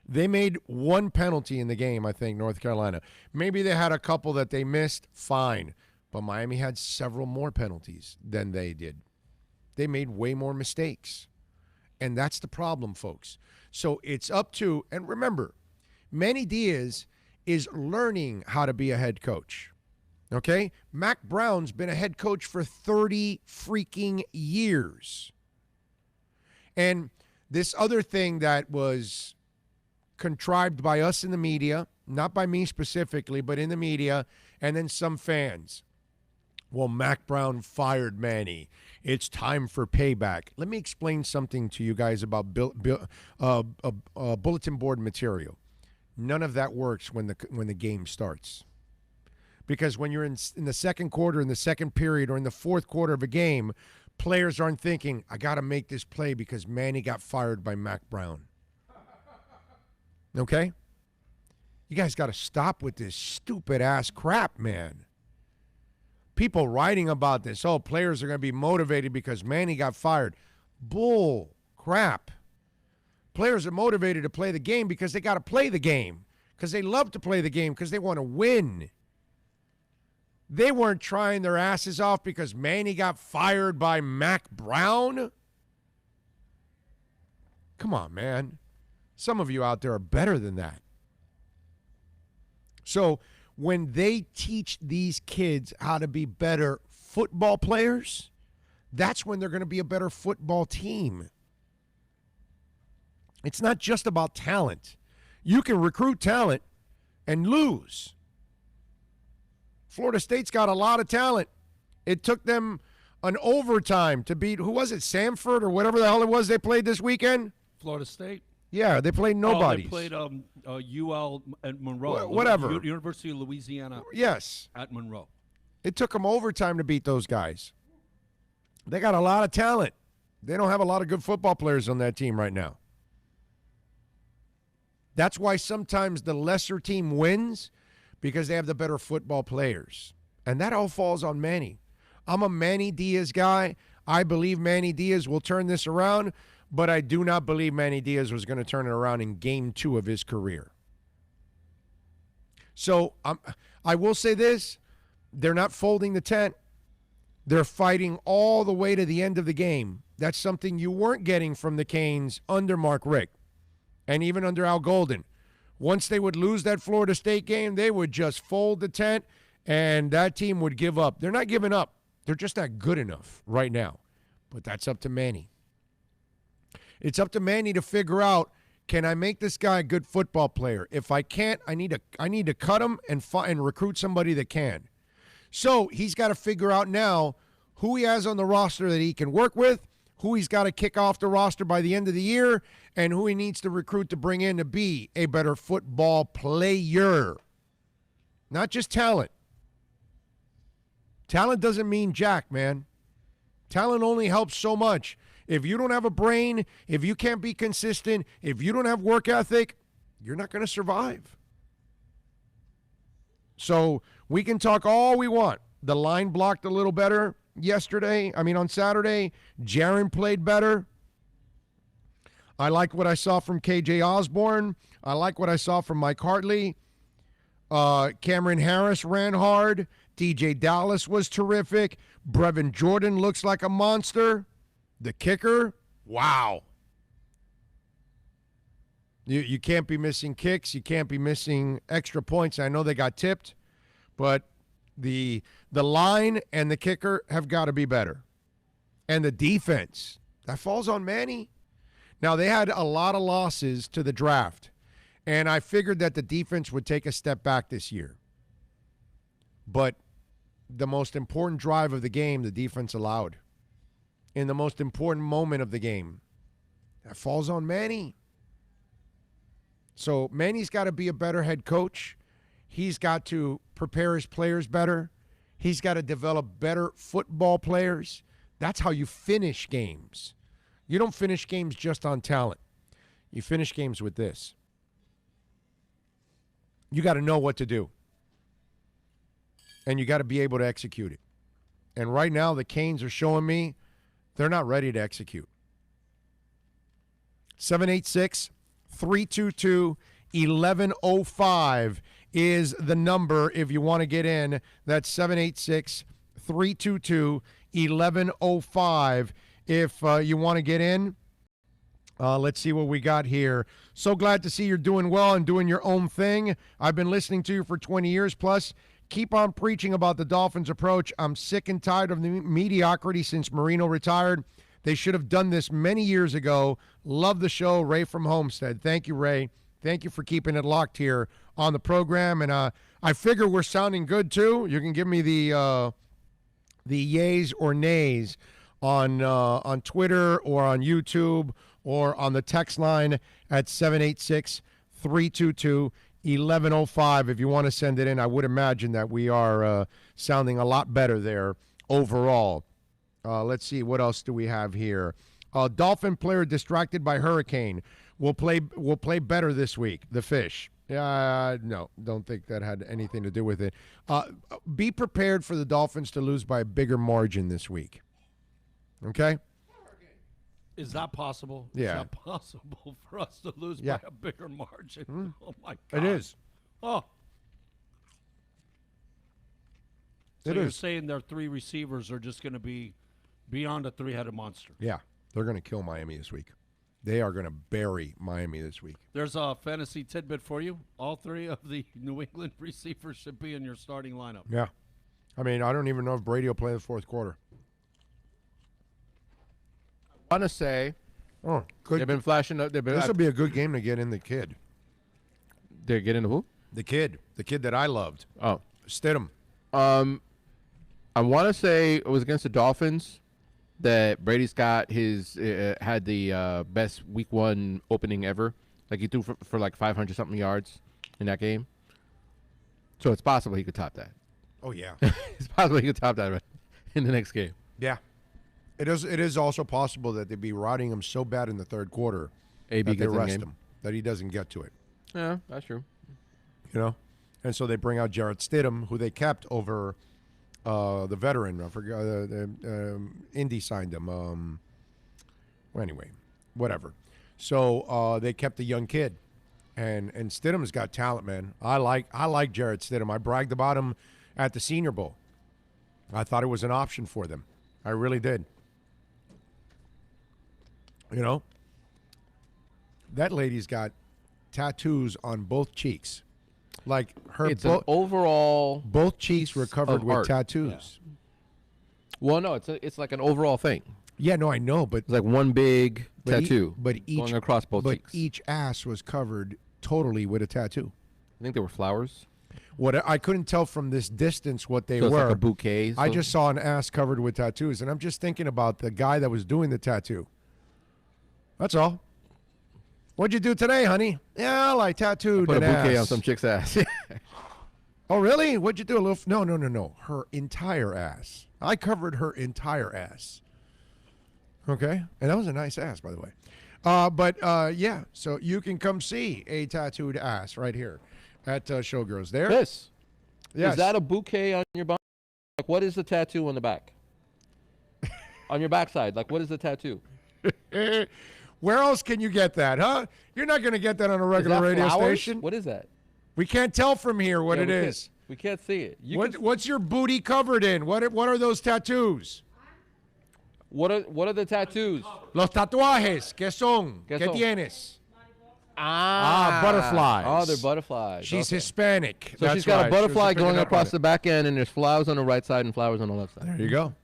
They made one penalty in the game, I think, North Carolina. Maybe they had a couple that they missed, fine. But Miami had several more penalties than they did. They made way more mistakes. And that's the problem, folks. So it's up to, and remember, Manny Diaz is learning how to be a head coach. Okay? Mac Brown's been a head coach for 30 freaking years. And this other thing that was contrived by us in the media, not by me specifically, but in the media, and then some fans. Well, Mac Brown fired Manny. It's time for payback. Let me explain something to you guys about bulletin board material. None of that works when the game starts. Because when you're in the second quarter, in the second period, or in the fourth quarter of a game, players aren't thinking, I got to make this play because Manny got fired by Mac Brown. Okay? You guys got to stop with this stupid-ass crap, man. People writing about this, oh, players are going to be motivated because Manny got fired. Bull crap. Players are motivated to play the game because they got to play the game, because they love to play the game, because they want to win. They weren't trying their asses off because Manny got fired by Mac Brown. Come on, man. Some of you out there are better than that. So when they teach these kids how to be better football players, that's when they're going to be a better football team. It's not just about talent. You can recruit talent and lose. Florida State's got a lot of talent. It took them an overtime to beat, who was it, Samford or whatever the hell it was they played this weekend? Florida State. Yeah, they played nobodies. They played UL at Monroe. Whatever. University of Louisiana. Yes. At Monroe. It took them overtime to beat those guys. They got a lot of talent. They don't have a lot of good football players on that team right now. That's why sometimes the lesser team wins, because they have the better football players. And that all falls on Manny. I'm a Manny Diaz guy. I believe Manny Diaz will turn this around, but I do not believe Manny Diaz was going to turn it around in game 2 of his career. So I will say this. They're not folding the tent. They're fighting all the way to the end of the game. That's something you weren't getting from the Canes under Mark Richt and even under Al Golden. Once they would lose that Florida State game, they would just fold the tent, and that team would give up. They're not giving up. They're just not good enough right now. But that's up to Manny. It's up to Manny to figure out, can I make this guy a good football player? If I can't, I need to cut him and recruit somebody that can. So he's got to figure out now who he has on the roster that he can work with, who he's got to kick off the roster by the end of the year, and who he needs to recruit to bring in to be a better football player. Not just talent. Talent doesn't mean jack, man. Talent only helps so much. If you don't have a brain, if you can't be consistent, if you don't have work ethic, you're not going to survive. So we can talk all we want. The line blocked a little better on Saturday. Jaron played better. I like what I saw from KJ Osborne. I like what I saw from Mike Hartley. Cameron Harris ran hard. DJ Dallas was terrific. Brevin Jordan looks like a monster. The kicker, wow. You can't be missing kicks. You can't be missing extra points. I know they got tipped, but the line and the kicker have got to be better. And the defense, that falls on Manny. Now, they had a lot of losses to the draft, and I figured that the defense would take a step back this year. But the most important drive of the game, the defense allowed. In the most important moment of the game, that falls on Manny. So Manny's got to be a better head coach. He's got to prepare his players better. He's got to develop better football players. That's how you finish games. You don't finish games just on talent. You finish games with this. You got to know what to do. And you got to be able to execute it. And right now, the Canes are showing me they're not ready to execute. 786-322-1105 is the number if you want to get in. That's 786-322-1105 if you want to get in. Let's see what we got here. So glad to see you're doing well and doing your own thing. I've been listening to you for 20 years plus. Keep on preaching about the Dolphins' approach. I'm sick and tired of the mediocrity since Marino retired. They should have done this many years ago. Love the show, Ray from Homestead. Thank you, Ray. Thank you for keeping it locked here on the program. And I figure we're sounding good, too. You can give me the yays or nays on Twitter or on YouTube or on the text line at 786-322-1105. If you want to send it in, I would imagine that we are sounding a lot better there overall. Let's see, what else do we have here? Dolphin player distracted by hurricane will play better this week. The Fish. No, don't think that had anything to do with it. Be prepared for the Dolphins to lose by a bigger margin this week. Okay? Is that possible? Yeah. Is that possible for us to lose by a bigger margin? Oh, my God. It is. Oh. So It you're is. saying their three receivers are just going to be beyond a three-headed monster? Yeah. They're going to kill Miami this week. They are going to bury Miami this week. There's a fantasy tidbit for you. All three of the New England receivers should be in your starting lineup. Yeah. I mean, I don't even know if Brady will play the fourth quarter. I want to say they've been flashing up. This will be a good game to get in the kid. They're getting who? The kid that I loved. Oh, Stidham. I want to say it was against the Dolphins that Brady's got his had the best week one opening ever. Like he threw for like 500 something yards in that game. So it's possible he could top that. Oh yeah. It's possible he could top that in the next game. Yeah. It is also possible that they'd be riding him so bad in the third quarter AB that they gets in the rest game. him, that he doesn't get to it. Yeah, that's true. You know? And so they bring out Jarrett Stidham, who they kept over the veteran. I forgot. Indy signed him. Well, anyway, whatever. So they kept the young kid. And Stidham's got talent, man. I like Jarrett Stidham. I bragged about him at the Senior Bowl. I thought it was an option for them. I really did. You know, that lady's got tattoos on both cheeks. Like her, It's an overall. both cheeks were covered of with art. tattoos. Well, no, it's like an overall thing. Yeah, no, I know, but It's like one big tattoo each going across both but cheeks. each ass was covered totally with a tattoo. I think they were flowers. What I couldn't tell from this distance what they So it's were. like a bouquet. I so- just saw an ass covered with tattoos, and I'm just thinking about the guy that was doing the tattoo. That's all. What'd you do today, honey? Yeah, I tattooed put a an bouquet ass. on some chick's ass. Oh, really? What'd you do? A little? No. Her entire ass. I covered her entire ass. Okay, and that was a nice ass, by the way. Yeah. So you can come see a tattooed ass right here at Showgirls. There. This. Yes. Is that a bouquet on your body? Like, what is the tattoo on the back? On your backside, like, what is the tattoo? Where else can you get that, huh? You're not going to get that on a Is regular that radio flowers? station. What is that? We can't tell from here what Yeah, it is. We can't see it. What's your booty covered in? What are those tattoos? What are the tattoos? Los tatuajes. ¿Qué son? ¿Qué ¿Qué son? tienes? Ah, butterflies. Oh, they're butterflies. She's Okay. Hispanic. So That's she's got right. a butterfly She was going picking up across on the it. back end, and there's flowers on the right side and flowers on the left side. There you go.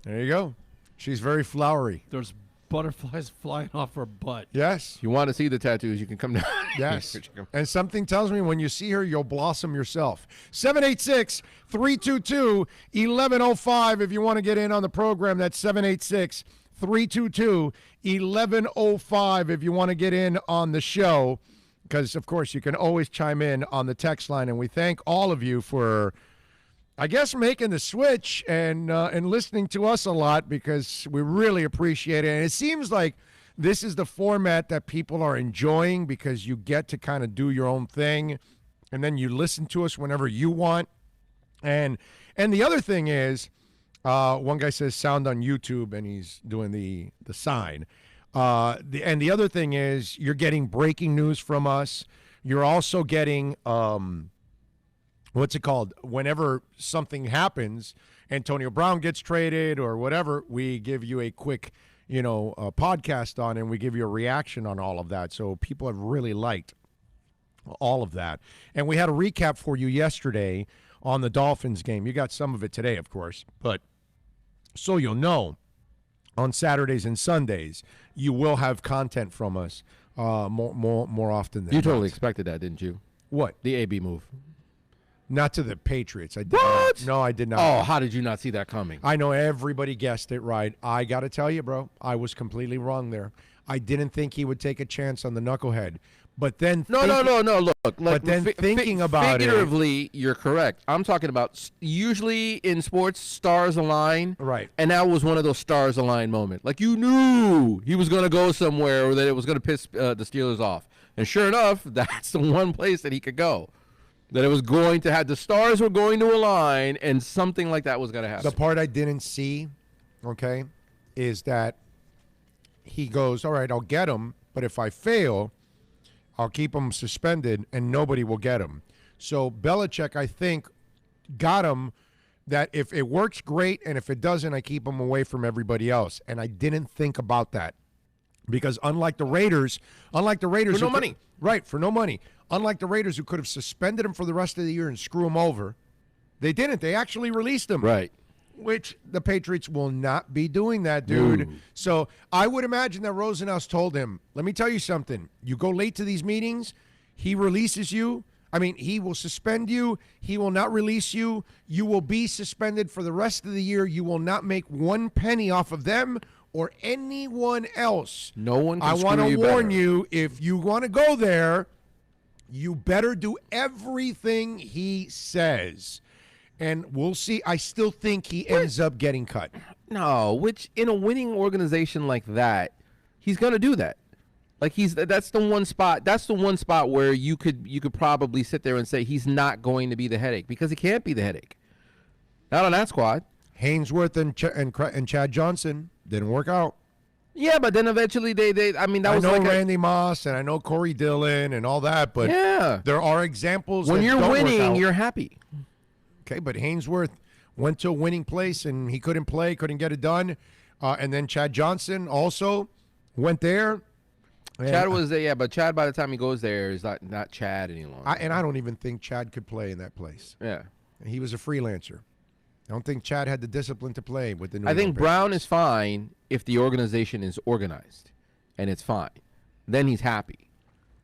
There you go. She's very flowery. There's butterflies flying off her butt. Yes. If you want to see the tattoos, you can come down Yes. And something tells me when you see her, you'll blossom yourself. 786-322-1105 if you want to get in on the program. That's 786-322-1105 if you want to get in on the show. Because, of course, you can always chime in on the text line. And we thank all of you for, I guess, making the switch and listening to us a lot, because we really appreciate it. And it seems like this is the format that people are enjoying, because you get to kind of do your own thing, and then you listen to us whenever you want. And the other thing is, one guy says sound on YouTube, and he's doing the sign. And the other thing is, you're getting breaking news from us. You're also getting what's it called? Whenever something happens, Antonio Brown gets traded or whatever, we give you a quick podcast on, and we give you a reaction on all of that. So people have really liked all of that. And we had a recap for you yesterday on the Dolphins game. You got some of it today, of course. But so you'll know, on Saturdays and Sundays, you will have content from us more often than You totally not. expected that, didn't you? What? The AB move. Not to the Patriots. I did What? not. No, I did not. Oh, how did you not see that coming? I know everybody guessed it right. I got to tell you, bro, I was completely wrong there. I didn't think he would take a chance on the knucklehead. But then No. Look, But then thinking about it- figuratively, you're correct. I'm talking about usually in sports, stars align. Right. And that was one of those stars align moments. Like, you knew he was going to go somewhere, or that it was going to piss the Steelers off. And sure enough, that's the one place that he could go. That it was going to have, the stars were going to align, and something like that was going to happen. The part I didn't see, okay, is that he goes, all right, I'll get him, but if I fail, I'll keep him suspended and nobody will get him. So Belichick, I think, got him that if it works, great, and if it doesn't, I keep him away from everybody else. And I didn't think about that, because unlike the Raiders For no money. Right, for no money. Unlike the Raiders, who could have suspended him for the rest of the year and screw him over, they didn't. They actually released him. Right. Which the Patriots will not be doing that, dude. Ooh. So I would imagine that Rosenhaus told him, let me tell you something. You go late to these meetings, he releases you. I mean, he will suspend you. He will not release you. You will be suspended for the rest of the year. You will not make one penny off of them or anyone else. No one can I want screw to you warn better. you, if you want to go there, you better do everything he says. And we'll see. I still think he ends up getting cut. No, which in a winning organization like that, he's going to do that. Like, that's the one spot. That's the one spot where you could probably sit there and say he's not going to be the headache, because he can't be the headache. Not on that squad. Hainsworth and Chad Johnson didn't work out. Yeah, but then eventually I mean, that was I know like Randy Moss and I know Corey Dillon and all that, but yeah. there are examples When that you're don't work winning, out. you're happy. Okay, but Hainsworth went to a winning place and he couldn't play, couldn't get it done. And then Chad Johnson also went there. And Chad was there, yeah, but Chad, by the time he goes there, is not Chad any longer. I don't even think Chad could play in that place. Yeah. He was a freelancer. I don't think Chad had the discipline to play with the New I think England Brown Patriots. is fine if the organization is organized, and it's fine. Then he's happy.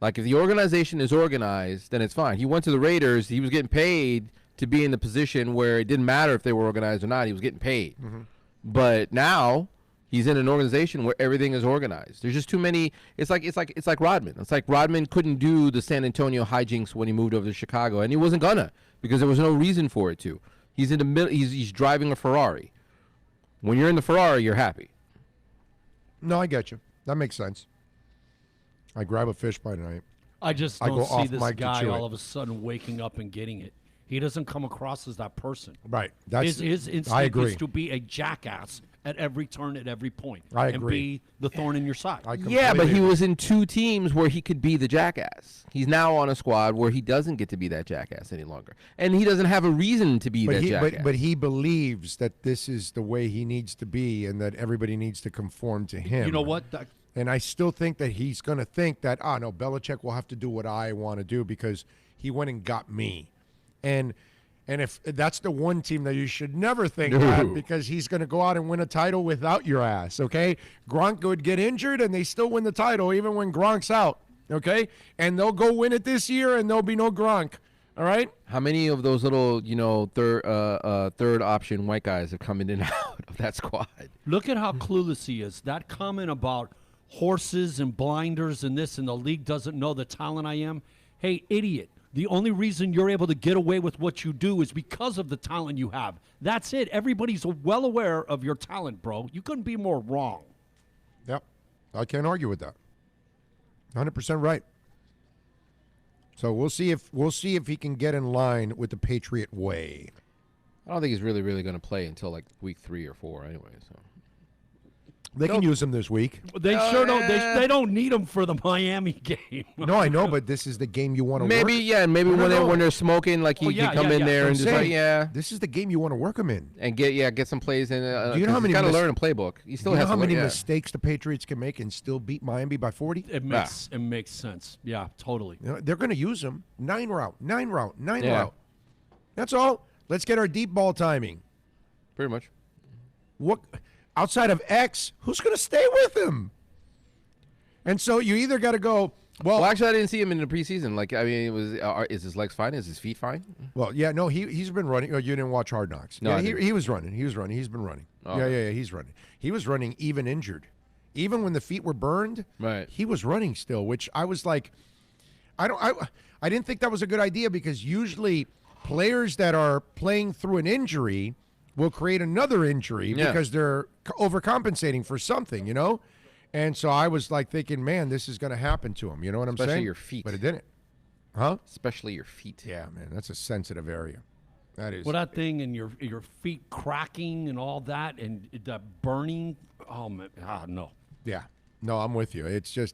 Like, if the organization is organized, then it's fine. He went to the Raiders. He was getting paid to be in the position where it didn't matter if they were organized or not. He was getting paid. Mm-hmm. But now he's in an organization where everything is organized. There's just too many. It's like Rodman. It's like Rodman couldn't do the San Antonio hijinks when he moved over to Chicago, and he wasn't gonna, because there was no reason for it to. He's in the middle. He's driving a Ferrari. When you're in the Ferrari, you're happy. No, I get you. That makes sense. I grab a fish by night. I just I don't go see off this mic to guy chew all it. of a sudden waking up and getting it. He doesn't come across as that person. Right. That's His instinct I agree. is to be a jackass at every turn, at every point. I And agree. be the thorn in your side. Yeah, but completely he agree. was in two teams where he could be the jackass. He's now on a squad where he doesn't get to be that jackass any longer, and he doesn't have a reason to be that jackass. But he believes that this is the way he needs to be, and that everybody needs to conform to him. You know what? And I still think that he's going to think that, no, Belichick will have to do what I want to do because he went and got me. And if that's the one team that you should never think that, because he's going to go out and win a title without your ass, okay? Gronk would get injured and they still win the title even when Gronk's out. Okay? And they'll go win it this year, and there'll be no Gronk. All right? How many of those little, third option white guys have come in and out of that squad? Look at how clueless he is. That comment about horses and blinders and this and the league doesn't know the talent I am. Hey, idiot. The only reason you're able to get away with what you do is because of the talent you have. That's it. Everybody's well aware of your talent, bro. You couldn't be more wrong. Yep. I can't argue with that. 100% right. So we'll see if he can get in line with the Patriot way. I don't think he's really going to play until like week 3 or 4 anyway. So they can use him this week. They sure don't. They don't need him for the Miami game. No, I know, but this is the game you want to work. Maybe, yeah, maybe when they're smoking, like he can come in there and just like, this is the game you want to work him in and get some plays in. Do you know how many? Got to learn a playbook. He still has how to many learn, mistakes the Patriots can make and still beat Miami by 40? It makes sense. Yeah, totally. You know, they're going to use him 9 route. That's all. Let's get our deep ball timing. Pretty much. What? Outside of X, who's going to stay with him? And so you either got to go. Well, actually, I didn't see him in the preseason. Like, I mean, is his legs fine? Is his feet fine? Well, yeah, no, he's been running. Oh, you didn't watch Hard Knocks? No, yeah, he was running. He's been running. Oh, yeah, he's running. He was running even injured, even when the feet were burned. Right. He was running still, which I was like, I didn't think that was a good idea because usually players that are playing through an injury will create another injury because they're overcompensating for something, you know? And so I was like thinking, man, this is going to happen to him. You know what I'm saying? Especially your feet. But it didn't. Huh? Especially your feet. Yeah, man, that's a sensitive area. That is. Well, that thing and your feet cracking and all that and the burning. Oh, man. No. Yeah. No, I'm with you. It's just,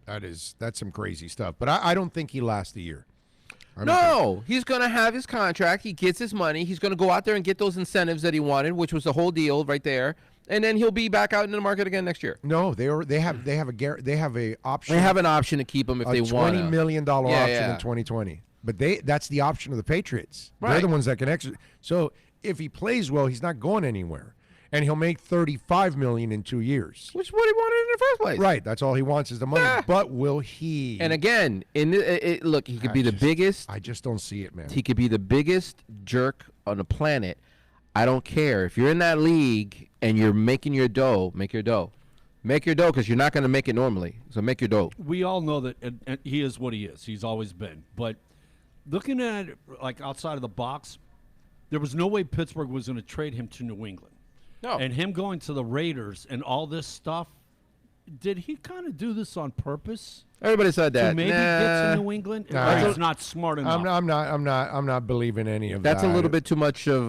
that's some crazy stuff. But I don't think he lasts the year. No, he's going to have his contract. He gets his money. He's going to go out there and get those incentives that he wanted, which was the whole deal right there. And then he'll be back out in the market again next year. No, they have a option. They have an option to keep him if they want. $20 million option in 2020. But that's the option of the Patriots. Right. They're the ones that can exit. So if he plays well, he's not going anywhere. And he'll make $35 million in 2 years. Which is what he wanted in the first place. Right. That's all he wants is the money. Yeah. But will he? And again, look, he could be the biggest. I just don't see it, man. He could be the biggest jerk on the planet. I don't care. If you're in that league and you're making your dough, make your dough. Make your dough because you're not going to make it normally. So make your dough. We all know that and he is what he is. He's always been. But looking at it like outside of the box, there was no way Pittsburgh was going to trade him to New England. No. And him going to the Raiders and all this stuff, did he kind of do this on purpose? Everybody said that. To maybe get to New England? Or he's not smart enough. I'm not believing any of that. That's a little bit too much of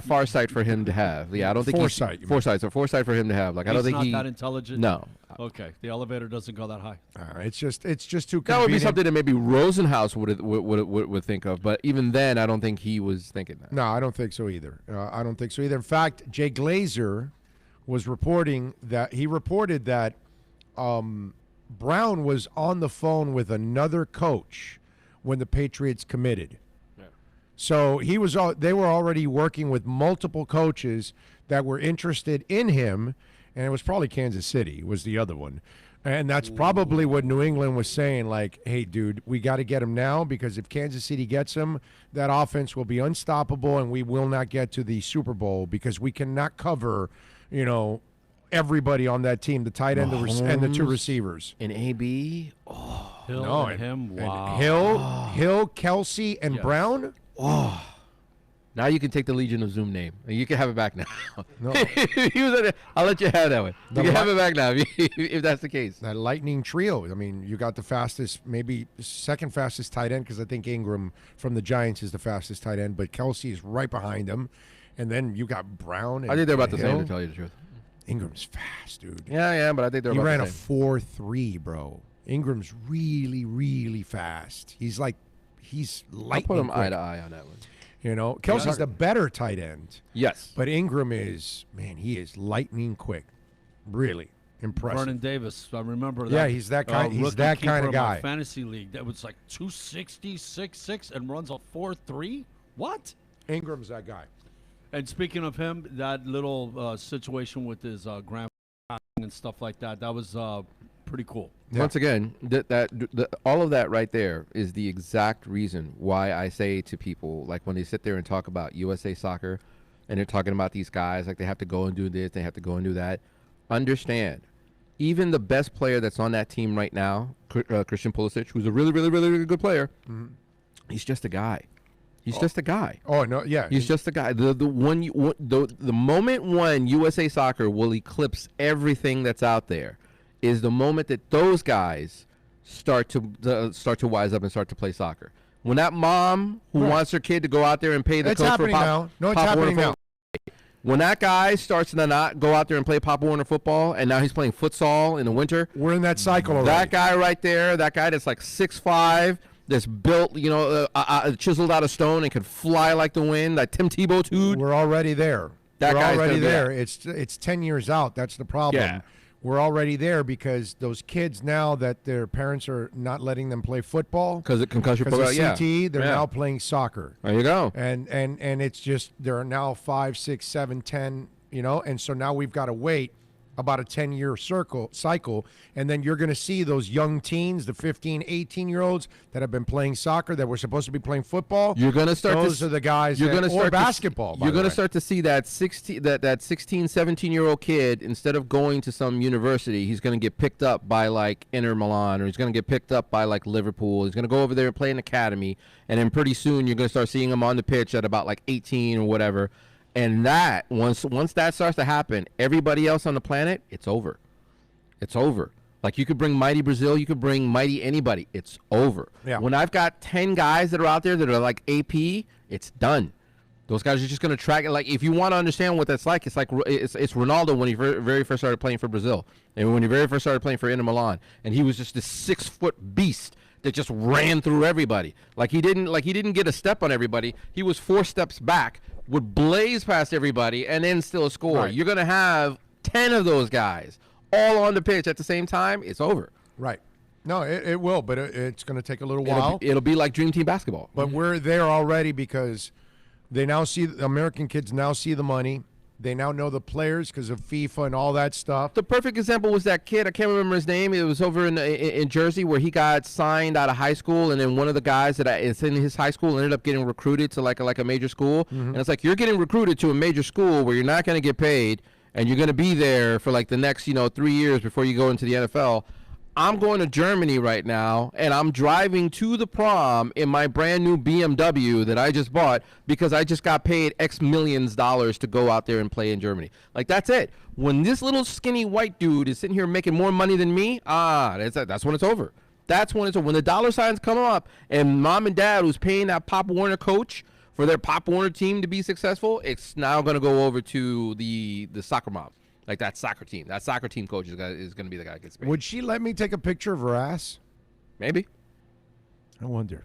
farsight for him to have. Yeah, I don't think foresight. Foresight for him to have. Like I don't think he's not that intelligent. No. Okay, the elevator doesn't go that high. It's just too convenient. That would be something that maybe Rosenhaus would think of, but even then, I don't think he was thinking that. No, I don't think so either. In fact, Jay Glazer was reported that Brown was on the phone with another coach when the Patriots committed. Yeah. So they were already working with multiple coaches that were interested in him, and it was probably Kansas City was the other one. And that's probably what New England was saying, like, hey, dude, we got to get him now because if Kansas City gets him, that offense will be unstoppable and we will not get to the Super Bowl because we cannot cover, everybody on that team, the tight end and the two receivers. And AB? Hill and him, wow. And Hill, Kelsey, and Brown? Oh. Now you can take the Legion of Zoom name. You can have it back now. No. I'll let you have that one. You can have it back now if that's the case. That lightning trio. I mean, you got the fastest, maybe second fastest tight end because I think Ingram from the Giants is the fastest tight end, but Kelsey is right behind him. And then you got Brown and I think they're about the Hill. same, to tell you the truth. Ingram's fast, dude. Yeah, but I think they're about the same. He ran a 4.3, bro. Ingram's really, really fast. He's lightning I'll put him quick. eye to eye on that one. Kelsey's the better tight end. Yes. But Ingram he is lightning quick. Really impressive. Vernon Davis, I remember that. Yeah, he's that kind. He's that kind of guy. Fantasy league that was like 260, 6'6", and runs a 4.3. What? Ingram's that guy. And speaking of him, that little situation with his grandpa and stuff like that, that was pretty cool. Yeah. Once again, all of that right there is the exact reason why I say to people, like when they sit there and talk about USA Soccer, and they're talking about these guys, like they have to go and do this, they have to go and do that. Understand, even the best player that's on that team right now, Christian Pulisic, who's a really, really, really, really good player, he's just a guy. He's just a guy. Oh no, yeah. He's just a guy. The moment when USA Soccer will eclipse everything that's out there is the moment that those guys start to wise up and start to play soccer. When that mom who wants her kid to go out there and pay the coach for now. No, it's happening now. When that guy starts to not go out there and play Pop Warner football, and now he's playing futsal in the winter, we're in that cycle already. That guy right there, that guy that's like 6'5", that's built, chiseled out of stone and can fly like the wind, that Tim Tebow dude. We're already there. We're already there. It's 10 years out. That's the problem. Yeah. We're already there because those kids now that their parents are not letting them play football because of concussion of CT, they're now playing soccer. There you go. And it's just they're now 5, 6, 7, 10, and so now we've got to wait about a 10-year cycle, and then you're going to see those young teens, the 15, 18-year-olds that have been playing soccer that were supposed to be playing football. You're going to start. Those are the guys. Or basketball. You're going to start to see that 16, 17-year-old kid, instead of going to some university, he's going to get picked up by like Inter Milan, or he's going to get picked up by like Liverpool. He's going to go over there and play an academy, and then pretty soon you're going to start seeing him on the pitch at about like 18 or whatever. And that once that starts to happen, everybody else on the planet, it's over. It's over. Like you could bring mighty Brazil, you could bring mighty anybody. It's over. Yeah. When I've got 10 guys that are out there that are like AP, it's done. Those guys are just going to track it. Like if you want to understand what that's like it's Ronaldo when he very first started playing for Brazil, and when he very first started playing for Inter Milan, and he was just this 6-foot beast that just ran through everybody. Like he didn't get a step on everybody. He was 4 steps back, would blaze past everybody, and then still score. Right. You're going to have 10 of those guys all on the pitch at the same time. It's over. Right. No, it will, but it's going to take a little while. It'll be like Dream Team basketball. But we're there already because they now see, American kids now see the money. They now know the players because of FIFA and all that stuff. The perfect example was that kid. I can't remember his name. It was over in Jersey where he got signed out of high school, and then one of the guys that is in his high school ended up getting recruited to like a major school. And it's like, you're getting recruited to a major school where you're not going to get paid, and you're going to be there for like the next 3 years before you go into the NFL. I'm going to Germany right now, and I'm driving to the prom in my brand new BMW that I just bought because I just got paid X millions dollars to go out there and play in Germany. Like, that's it. When this little skinny white dude is sitting here making more money than me, that's when it's over. That's when it's over. When the dollar signs come up and mom and dad who's paying that Pop Warner coach for their Pop Warner team to be successful, it's now going to go over to the soccer mom. Like that soccer team. That soccer team coach is going to be the guy that gets paid. Would she let me take a picture of her ass? Maybe. I wonder.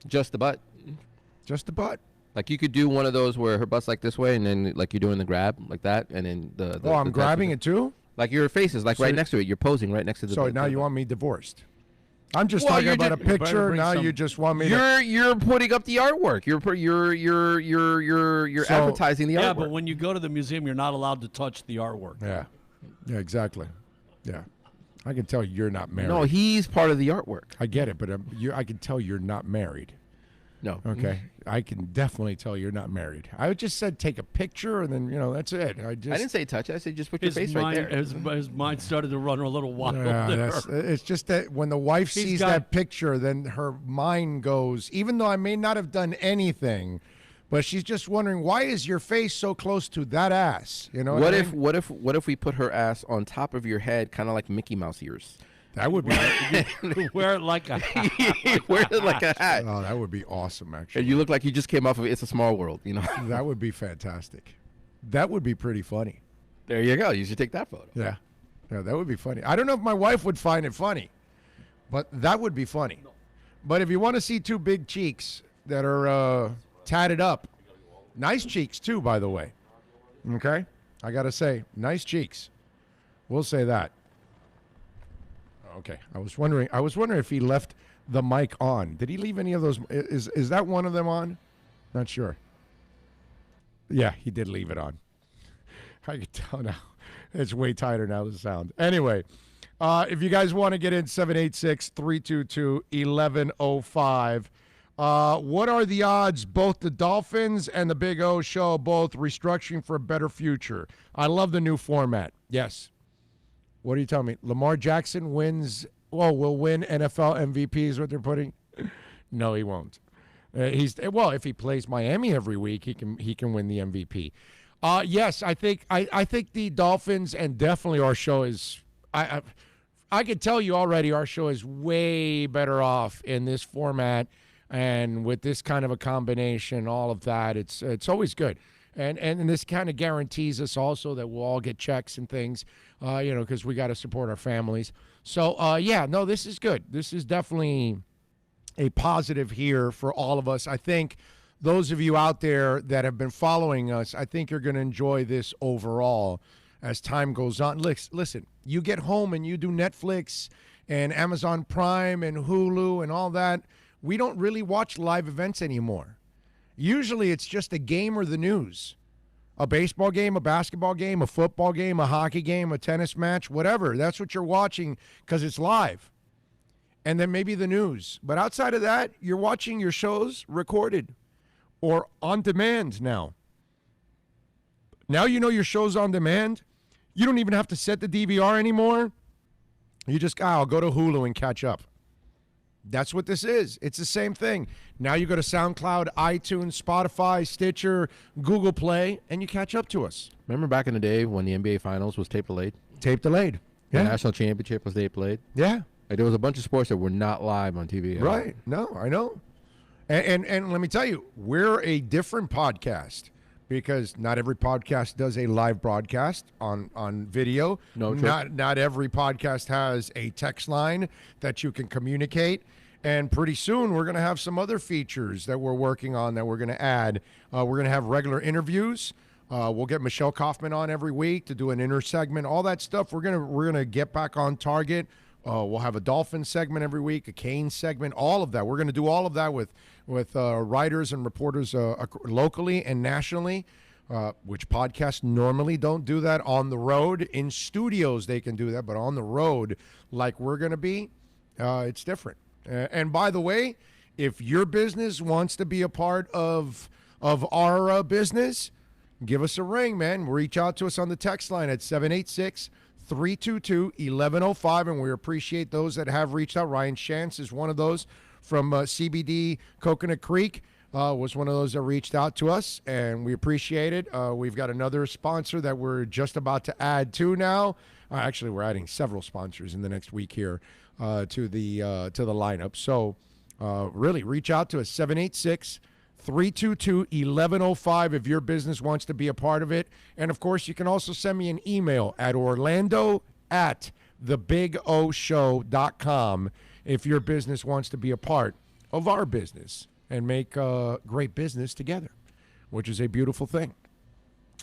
Just the butt. Just the butt? Like you could do one of those where her butt's like this way, and then like you're doing the grab like that, and then the I'm grabbing it too? Like your face is like right next to it. You're posing right next to the. So now you want me divorced? I'm just talking about a picture. Now you just want me. You're putting up the artwork. You're advertising the artwork. Yeah, but when you go to the museum, you're not allowed to touch the artwork. Yeah, exactly. Yeah, I can tell you're not married. No, he's part of the artwork. I get it, but I can tell you're not married. No. Okay. I can definitely tell you're not married. I just said take a picture, and then that's it. I didn't say touch. I said just put your face right there. His mind started to run a little wild there. It's just that when the wife sees that picture, then her mind goes, even though I may not have done anything, but she's just wondering, why is your face so close to that ass? What if we put her ass on top of your head, kind of like Mickey Mouse ears? That would be wear it like a hat. Wear it like a hat. Oh, that would be awesome, actually. And you look like you just came off of It's a Small World, That would be fantastic. That would be pretty funny. There you go. You should take that photo. Yeah, that would be funny. I don't know if my wife would find it funny, but that would be funny. But if you want to see 2 big cheeks that are tatted up, nice cheeks too, by the way. Okay, I gotta say, nice cheeks. We'll say that. Okay, I was wondering if he left the mic on. Did he leave any of those? Is that one of them on? Not sure. Yeah, he did leave it on. I can tell now. It's way tighter now, the sound. Anyway, If you guys want to get in, 786-322-1105. What are the odds both the Dolphins and the Big O show both restructuring for a better future? I love the new format. Yes. What are you telling me? Lamar Jackson will win NFL MVP is what they're putting? No, he won't. If he plays Miami every week, he can win the MVP. Yes, I think the Dolphins and definitely our show is I can tell you already our show is way better off in this format and with this kind of a combination, all of that. It's always good. And this kind of guarantees us also that we'll all get checks and things, because we got to support our families. So, this is good. This is definitely a positive here for all of us. I think those of you out there that have been following us, I think you're going to enjoy this overall as time goes on. Listen, you get home and you do Netflix and Amazon Prime and Hulu and all that. We don't really watch live events anymore. Usually it's just a game or the news. A baseball game, a basketball game, a football game, a hockey game, a tennis match, whatever. That's what you're watching because it's live. And then maybe the news. But outside of that, you're watching your shows recorded or on demand now. Now you know your show's on demand. You don't even have to set the DVR anymore. You just, I'll go to Hulu and catch up. That's what this is. It's the same thing. Now you go to SoundCloud, iTunes, Spotify, Stitcher, Google Play, and you catch up to us. Remember back in the day when the NBA Finals was tape delayed? Tape delayed. The Yeah. National Championship was tape delayed? Yeah. Like, there was a bunch of sports that were not live on TV. Right. No, I know. And let me tell you, we're a different podcast because not every podcast does a live broadcast on video. No, true. Not every podcast has a text line that you can communicate. And pretty soon we're going to have some other features that we're working on that we're going to add. We're going to have regular interviews. We'll get Michelle Kaufman on every week to do an inner segment. All that stuff we're gonna get back on target. We'll have a Dolphin segment every week, a Kane segment, all of that. We're going to do all of that with writers and reporters locally and nationally, which podcasts normally don't do that on the road. In studios they can do that, but on the road, like we're going to be, it's different. And by the way, if your business wants to be a part of our business, give us a ring, man. Reach out to us on the text line at 786-322-1105, and we appreciate those that have reached out. Ryan Shantz is one of those from CBD Coconut Creek, was one of those that reached out to us, and we appreciate it. We've got another sponsor that we're just about to add to now. Actually, we're adding several sponsors in the next week here to the lineup. So really, reach out to us, 786-322-1105 if your business wants to be a part of it. And, of course, you can also send me an email at orlando@thebigoshow.com if your business wants to be a part of our business and make great business together, which is a beautiful thing.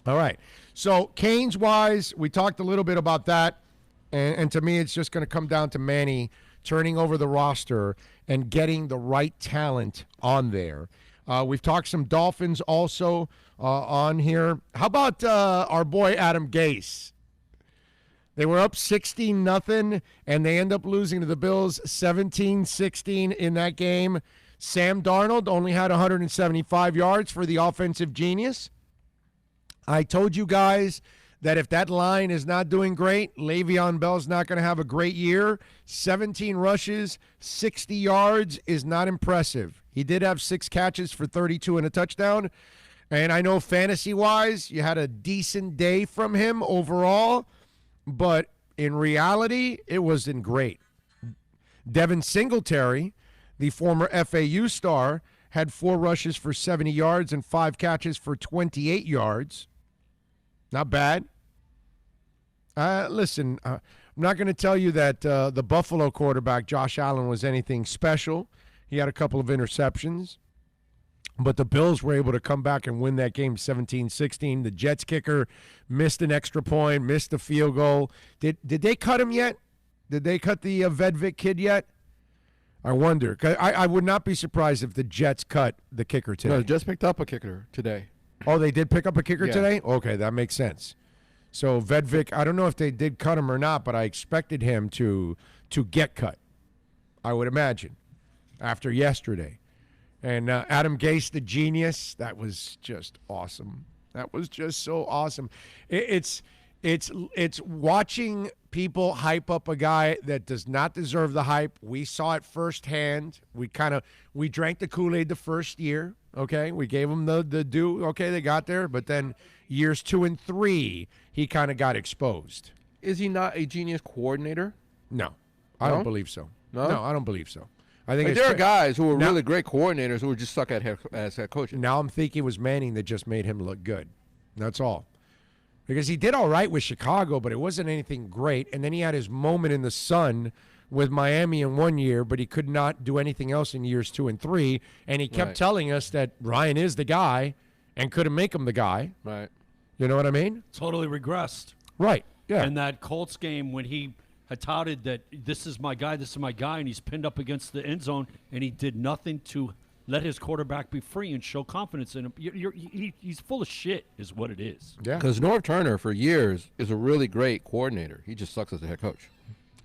All right. So, Canes-wise, we talked a little bit about that. And to me, it's just going to come down to Manny turning over the roster and getting the right talent on there. We've talked some Dolphins also on here. How about our boy Adam Gase? They were up 16-0, and they end up losing to the Bills 17-16 in that game. Sam Darnold only had 175 yards for the offensive genius. I told you guys that if that line is not doing great, Le'Veon Bell's not going to have a great year. 17 rushes, 60 yards is not impressive. He did have 6 catches for 32 and a touchdown. And I know fantasy-wise, you had a decent day from him overall, but in reality, it wasn't great. Devin Singletary, the former FAU star, had 4 rushes for 70 yards and 5 catches for 28 yards. Not bad. Listen, I'm not going to tell you that the Buffalo quarterback, Josh Allen, was anything special. He had a couple of interceptions. But the Bills were able to come back and win that game 17-16. The Jets kicker missed an extra point, missed a field goal. Did they cut him yet? Did they cut the Vedvik kid yet? I wonder. I would not be surprised if the Jets cut the kicker today. No, just picked up a kicker today. Oh, they did pick up a kicker today? Okay, that makes sense. So Vedvik, I don't know if they did cut him or not, but I expected him to get cut. I would imagine after yesterday. And Adam Gase, the genius, that was just awesome. That was just so awesome. It's watching people hype up a guy that does not deserve the hype. We saw it firsthand. We drank the Kool-Aid the first year. Okay, we gave him the due. Okay, they got there, but then years 2 and 3, he kind of got exposed. Is he not a genius coordinator? No, I don't believe so. No, I don't believe so. I think there are guys who are really great coordinators who are just suck at as head coaches. Now I'm thinking it was Manning that just made him look good. That's all. Because he did all right with Chicago, but it wasn't anything great. And then he had his moment in the sun with Miami in 1 year, but he could not do anything else in years 2 and 3. And he kept telling us that Ryan is the guy and couldn't make him the guy. Right. You know what I mean? Totally regressed. Right. Yeah. And that Colts game when he had touted that this is my guy, and he's pinned up against the end zone, and he did nothing to let his quarterback be free and show confidence in him. He's full of shit is what it is. Yeah. Because Norv Turner, for years, is a really great coordinator. He just sucks as a head coach.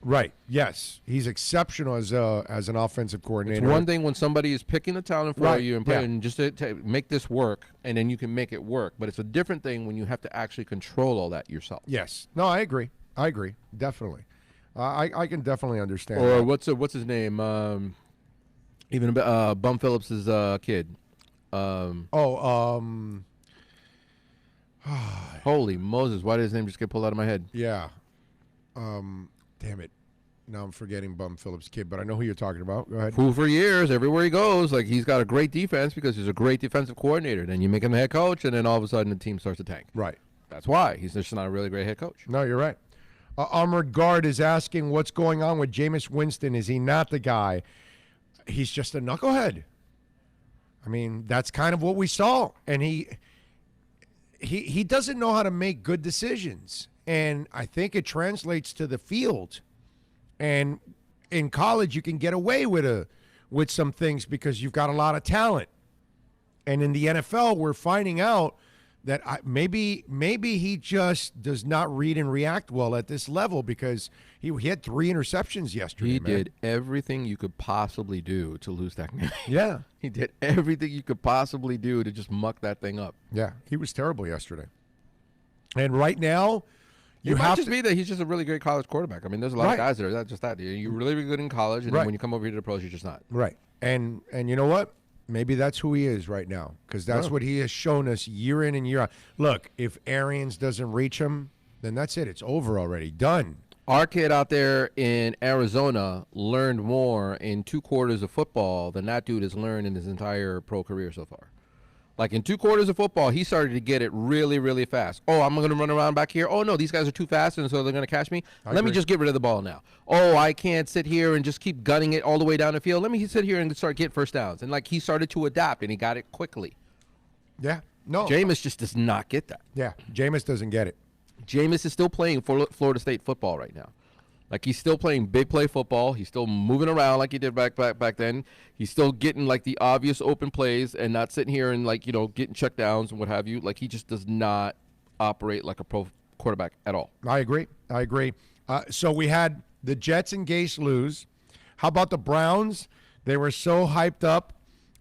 Right. Yes. He's exceptional as an offensive coordinator. It's one thing when somebody is picking the talent for you and playing just to make this work, and then you can make it work. But it's a different thing when you have to actually control all that yourself. Yes. No, I agree. Definitely. I can definitely understand. Or that. what's his name? Even Bum Phillips' kid. Holy Moses! Why did his name just get pulled out of my head? Yeah. Damn it. Now I'm forgetting Bum Phillips' kid, but I know who you're talking about. Go ahead. Who for years, everywhere he goes, like he's got a great defense because he's a great defensive coordinator. Then you make him the head coach, and then all of a sudden the team starts to tank. Right. That's why he's just not a really great head coach. No, you're right. Armored Guard is asking what's going on with Jameis Winston. Is he not the guy? He's just a knucklehead. I mean, that's kind of what we saw. And he doesn't know how to make good decisions. And I think it translates to the field. And in college, you can get away with some things because you've got a lot of talent. And in the NFL, we're finding out that maybe he just does not read and react well at this level because he had 3 interceptions yesterday. He did everything you could possibly do to lose that game. Yeah. He did everything you could possibly do to just muck that thing up. Yeah, he was terrible yesterday. And right now, it might just be that he's just a really great college quarterback. I mean, there's a lot of guys that are just that. You're really, really good in college, and then when you come over here to the pros, you're just not. Right. And you know what? Maybe that's who he is right now because that's what he has shown us year in and year out. Look, if Arians doesn't reach him, then that's it. It's over already. Done. Our kid out there in Arizona learned more in 2 quarters of football than that dude has learned in his entire pro career so far. Like in 2 quarters of football, he started to get it really, really fast. Oh, I'm going to run around back here. Oh, no, these guys are too fast, and so they're going to catch me. Let me just get rid of the ball now. Oh, I can't sit here and just keep gunning it all the way down the field. Let me sit here and start getting first downs. And, like, he started to adapt, and he got it quickly. Yeah. No. Jameis just does not get that. Yeah. Jameis doesn't get it. Jameis is still playing Florida State football right now. Like, he's still playing big play football. He's still moving around like he did back then. He's still getting, like, the obvious open plays and not sitting here and, like, getting check downs and what have you. Like, he just does not operate like a pro quarterback at all. I agree. So we had the Jets and Gase lose. How about the Browns? They were so hyped up,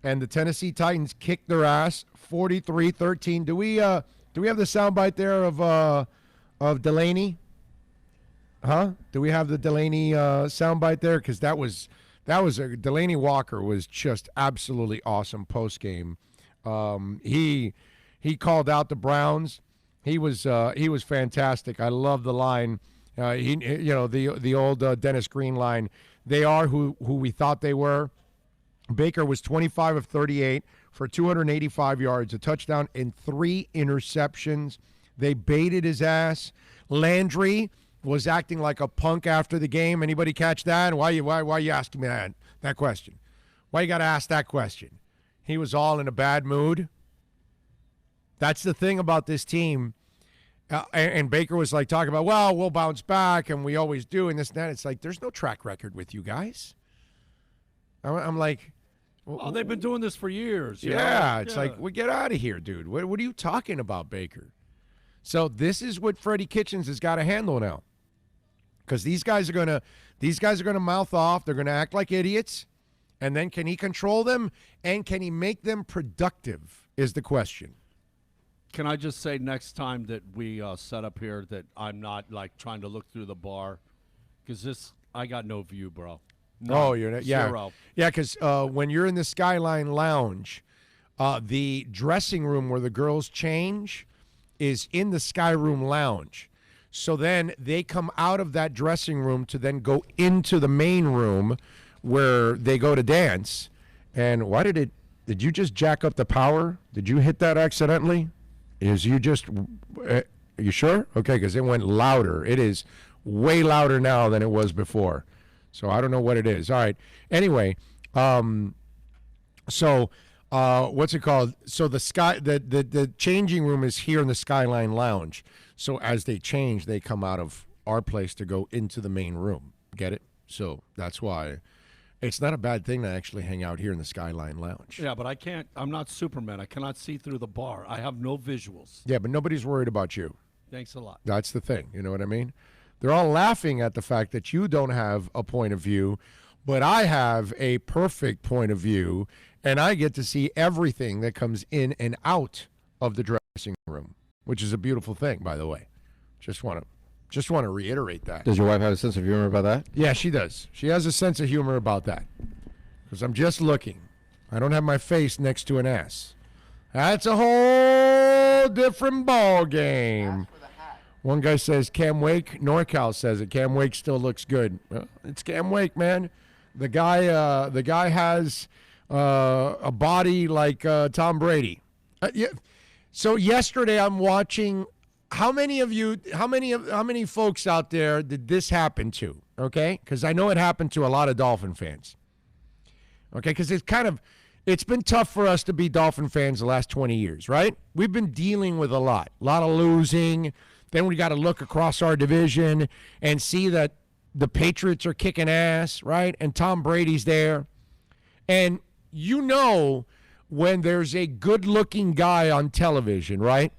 and the Tennessee Titans kicked their ass 43-13. Do we have the soundbite there of Delaney? Huh? Do we have the Delaney soundbite there? Because that was Delaney Walker was just absolutely awesome post game. He called out the Browns. He was fantastic. I love the line. The old Dennis Green line. They are who we thought they were. Baker was 25 of 38 for 285 yards, a touchdown, and 3 interceptions. They baited his ass. Landry was acting like a punk after the game. Anybody catch that? Why you asking me that question? Why you got to ask that question? He was all in a bad mood. That's the thing about this team. And Baker was like talking about, well, we'll bounce back, and we always do, and this and that. It's like, there's no track record with you guys. I'm like, oh, they've been doing this for years. Yeah, it's like, well, get out of here, dude. What are you talking about, Baker? So this is what Freddie Kitchens has got to handle now, because these guys are gonna mouth off. They're gonna act like idiots, and then can he control them and can he make them productive? Is the question. Can I just say next time that we set up here that I'm not like trying to look through the bar, because I got no view, bro. None. Oh, you're not, yeah, Zero. yeah. Because when you're in the Skyline Lounge, the dressing room where the girls change is in the Sky Room Lounge. So then they come out of that dressing room to then go into the main room where they go to dance. And why did you just jack up the power? Did you hit that accidentally? Are you sure? Okay, because it went louder. It is way louder now than it was before. So I don't know what it is. All right. Anyway, what's it called? So the changing room is here in the Skyline Lounge. So as they change, they come out of our place to go into the main room. Get it? So that's why it's not a bad thing to actually hang out here in the Skyline Lounge. Yeah, but I'm not Superman. I cannot see through the bar. I have no visuals. Yeah, but nobody's worried about you. Thanks a lot. That's the thing. You know what I mean? They're all laughing at the fact that you don't have a point of view, but I have a perfect point of view, and I get to see everything that comes in and out of the dressing room, which is a beautiful thing, by the way. Just want to reiterate that. Does your wife have a sense of humor about that? Yeah, she does. She has a sense of humor about that. Because I'm just looking. I don't have my face next to an ass. That's a whole different ball game. One guy says Cam Wake. NorCal says it. Cam Wake still looks good. Well, it's Cam Wake, man. The guy has a body like Tom Brady. Yeah. So yesterday I'm watching. How many folks out there did this happen to? Okay, because I know it happened to a lot of Dolphin fans. Okay, because it's been tough for us to be Dolphin fans the last 20 years, right? We've been dealing with a lot of losing. Then we got to look across our division and see that the Patriots are kicking ass, right? And Tom Brady's there. And you know when there's a good-looking guy on television, right?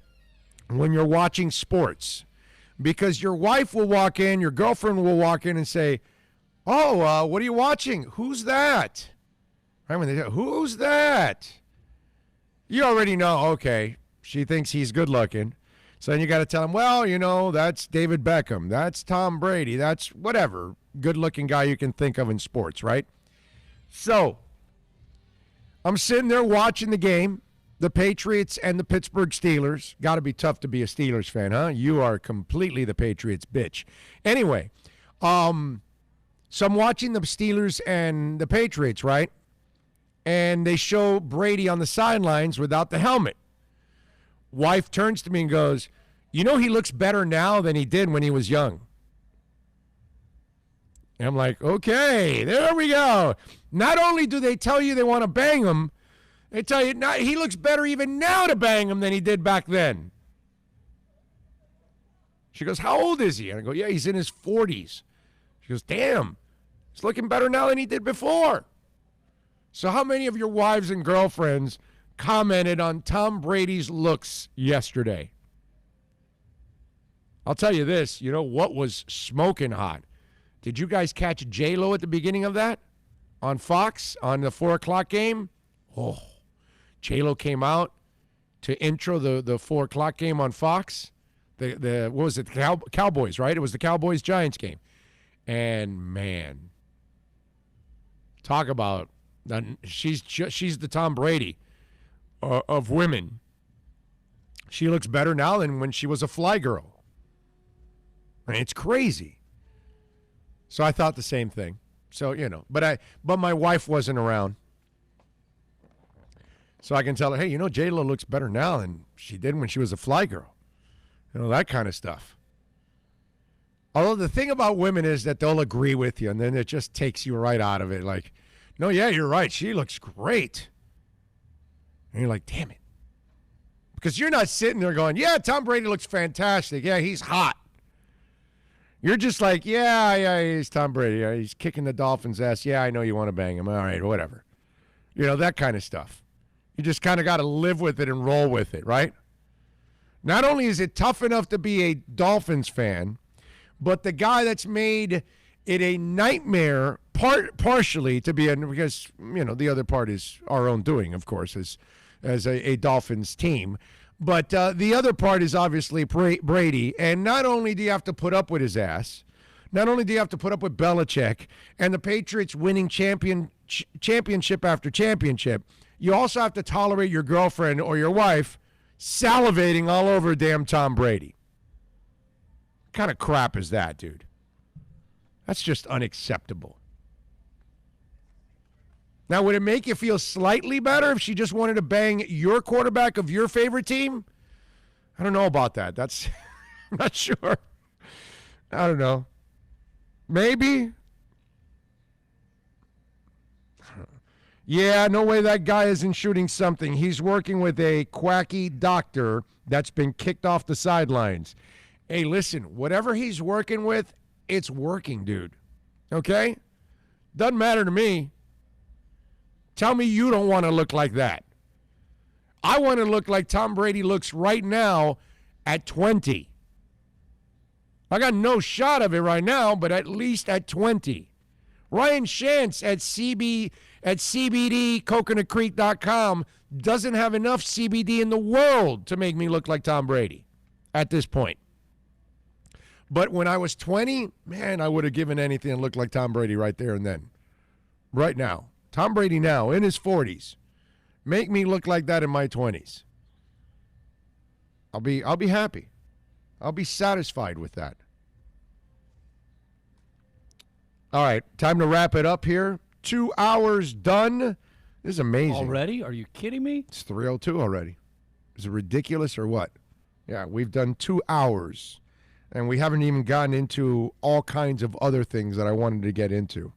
When you're watching sports. Because your wife will walk in, your girlfriend will walk in and say, oh, what are you watching? Who's that? Right? When they say, who's that? You already know, okay, she thinks he's good-looking. So then you got to tell him, well, you know, that's David Beckham. That's Tom Brady. That's whatever good-looking guy you can think of in sports, right? So I'm sitting there watching the game, the Patriots and the Pittsburgh Steelers. Got to be tough to be a Steelers fan, huh? You are completely the Patriots bitch. Anyway, so I'm watching the Steelers and the Patriots, right? And they show Brady on the sidelines without the helmet. Wife turns to me and goes, you know, he looks better now than he did when he was young. And I'm like, okay, there we go. Not only do they tell you they want to bang him, they tell you he looks better even now to bang him than he did back then. She goes, how old is he? And I go, yeah, he's in his 40s. She goes, damn, he's looking better now than he did before. So how many of your wives and girlfriends commented on Tom Brady's looks yesterday? I'll tell you this, you know what was smoking hot? Did you guys catch J-Lo at the beginning of that on Fox on the 4 o'clock game? Oh, J-Lo came out to intro the 4 o'clock game on Fox. What was it? The Cowboys, right? It was the Cowboys-Giants game. And, man, talk about, she's the Tom Brady of women. She looks better now than when she was a fly girl. I mean, it's crazy. So I thought the same thing. So, you know, but my wife wasn't around. So I can tell her, hey, you know, J-Lo looks better now than she did when she was a fly girl. You know, that kind of stuff. Although the thing about women is that they'll agree with you, and then it just takes you right out of it. Like, no, yeah, you're right. She looks great. And you're like, damn it. Because you're not sitting there going, yeah, Tom Brady looks fantastic. Yeah, he's hot. You're just like, yeah, he's Tom Brady. Yeah, he's kicking the Dolphins' ass. Yeah, I know you want to bang him. All right, whatever. You know, that kind of stuff. You just kind of got to live with it and roll with it, right? Not only is it tough enough to be a Dolphins fan, but the guy that's made it a nightmare partially to be because, the other part is our own doing, of course, as a Dolphins team. But the other part is obviously Brady. And not only do you have to put up with his ass, not only do you have to put up with Belichick and the Patriots winning championship after championship, you also have to tolerate your girlfriend or your wife salivating all over damn Tom Brady. What kind of crap is that, dude? That's just unacceptable. Now, would it make you feel slightly better if she just wanted to bang your quarterback of your favorite team? I don't know about that. I'm not sure. I don't know. Maybe. Yeah, no way that guy isn't shooting something. He's working with a quacky doctor that's been kicked off the sidelines. Hey, listen, whatever he's working with, it's working, dude. Okay? Doesn't matter to me. Tell me you don't want to look like that. I want to look like Tom Brady looks right now at 20. I got no shot of it right now, but at least at 20. Ryan Shantz at CBDCoconutcreek.com doesn't have enough CBD in the world to make me look like Tom Brady at this point. But when I was 20, man, I would have given anything to look like Tom Brady right there and then. Right now. Tom Brady now, in his 40s. Make me look like that in my 20s. I'll be happy. I'll be satisfied with that. All right, time to wrap it up here. 2 hours done. This is amazing. Already? Are you kidding me? It's 3:02 already. Is it ridiculous or what? Yeah, we've done 2 hours, and we haven't even gotten into all kinds of other things that I wanted to get into.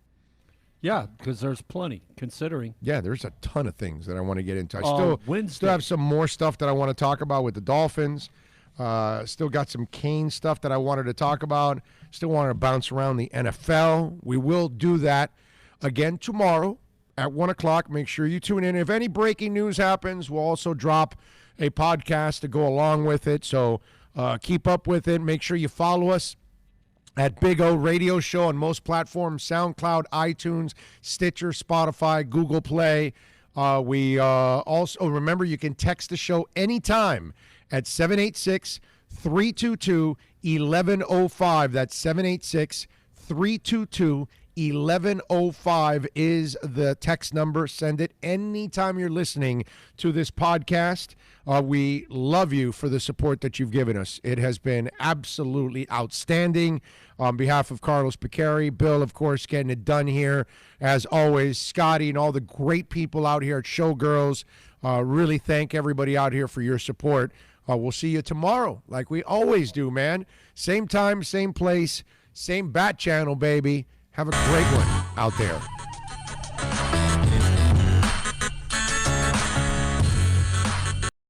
Yeah, because there's plenty, considering. Yeah, there's a ton of things that I want to get into. I still have some more stuff that I want to talk about with the Dolphins. Still got some Kane stuff that I wanted to talk about. Still want to bounce around the NFL. We will do that again tomorrow at 1 o'clock. Make sure you tune in. If any breaking news happens, we'll also drop a podcast to go along with it. So keep up with it. Make sure you follow us at Big O Radio Show on most platforms, SoundCloud, iTunes, Stitcher, Spotify, Google Play. We also, remember, you can text the show anytime at 786-322-1105. That's 786-322-1105 is the text number. Send it anytime you're listening to this podcast. We love you for the support that you've given us. It has been absolutely outstanding. On behalf of Carlos Piccari, Bill, of course, getting it done here. As always, Scotty and all the great people out here at Showgirls. Really thank everybody out here for your support. We'll see you tomorrow, like we always do, man. Same time, same place, same bat channel, baby. Have a great one out there.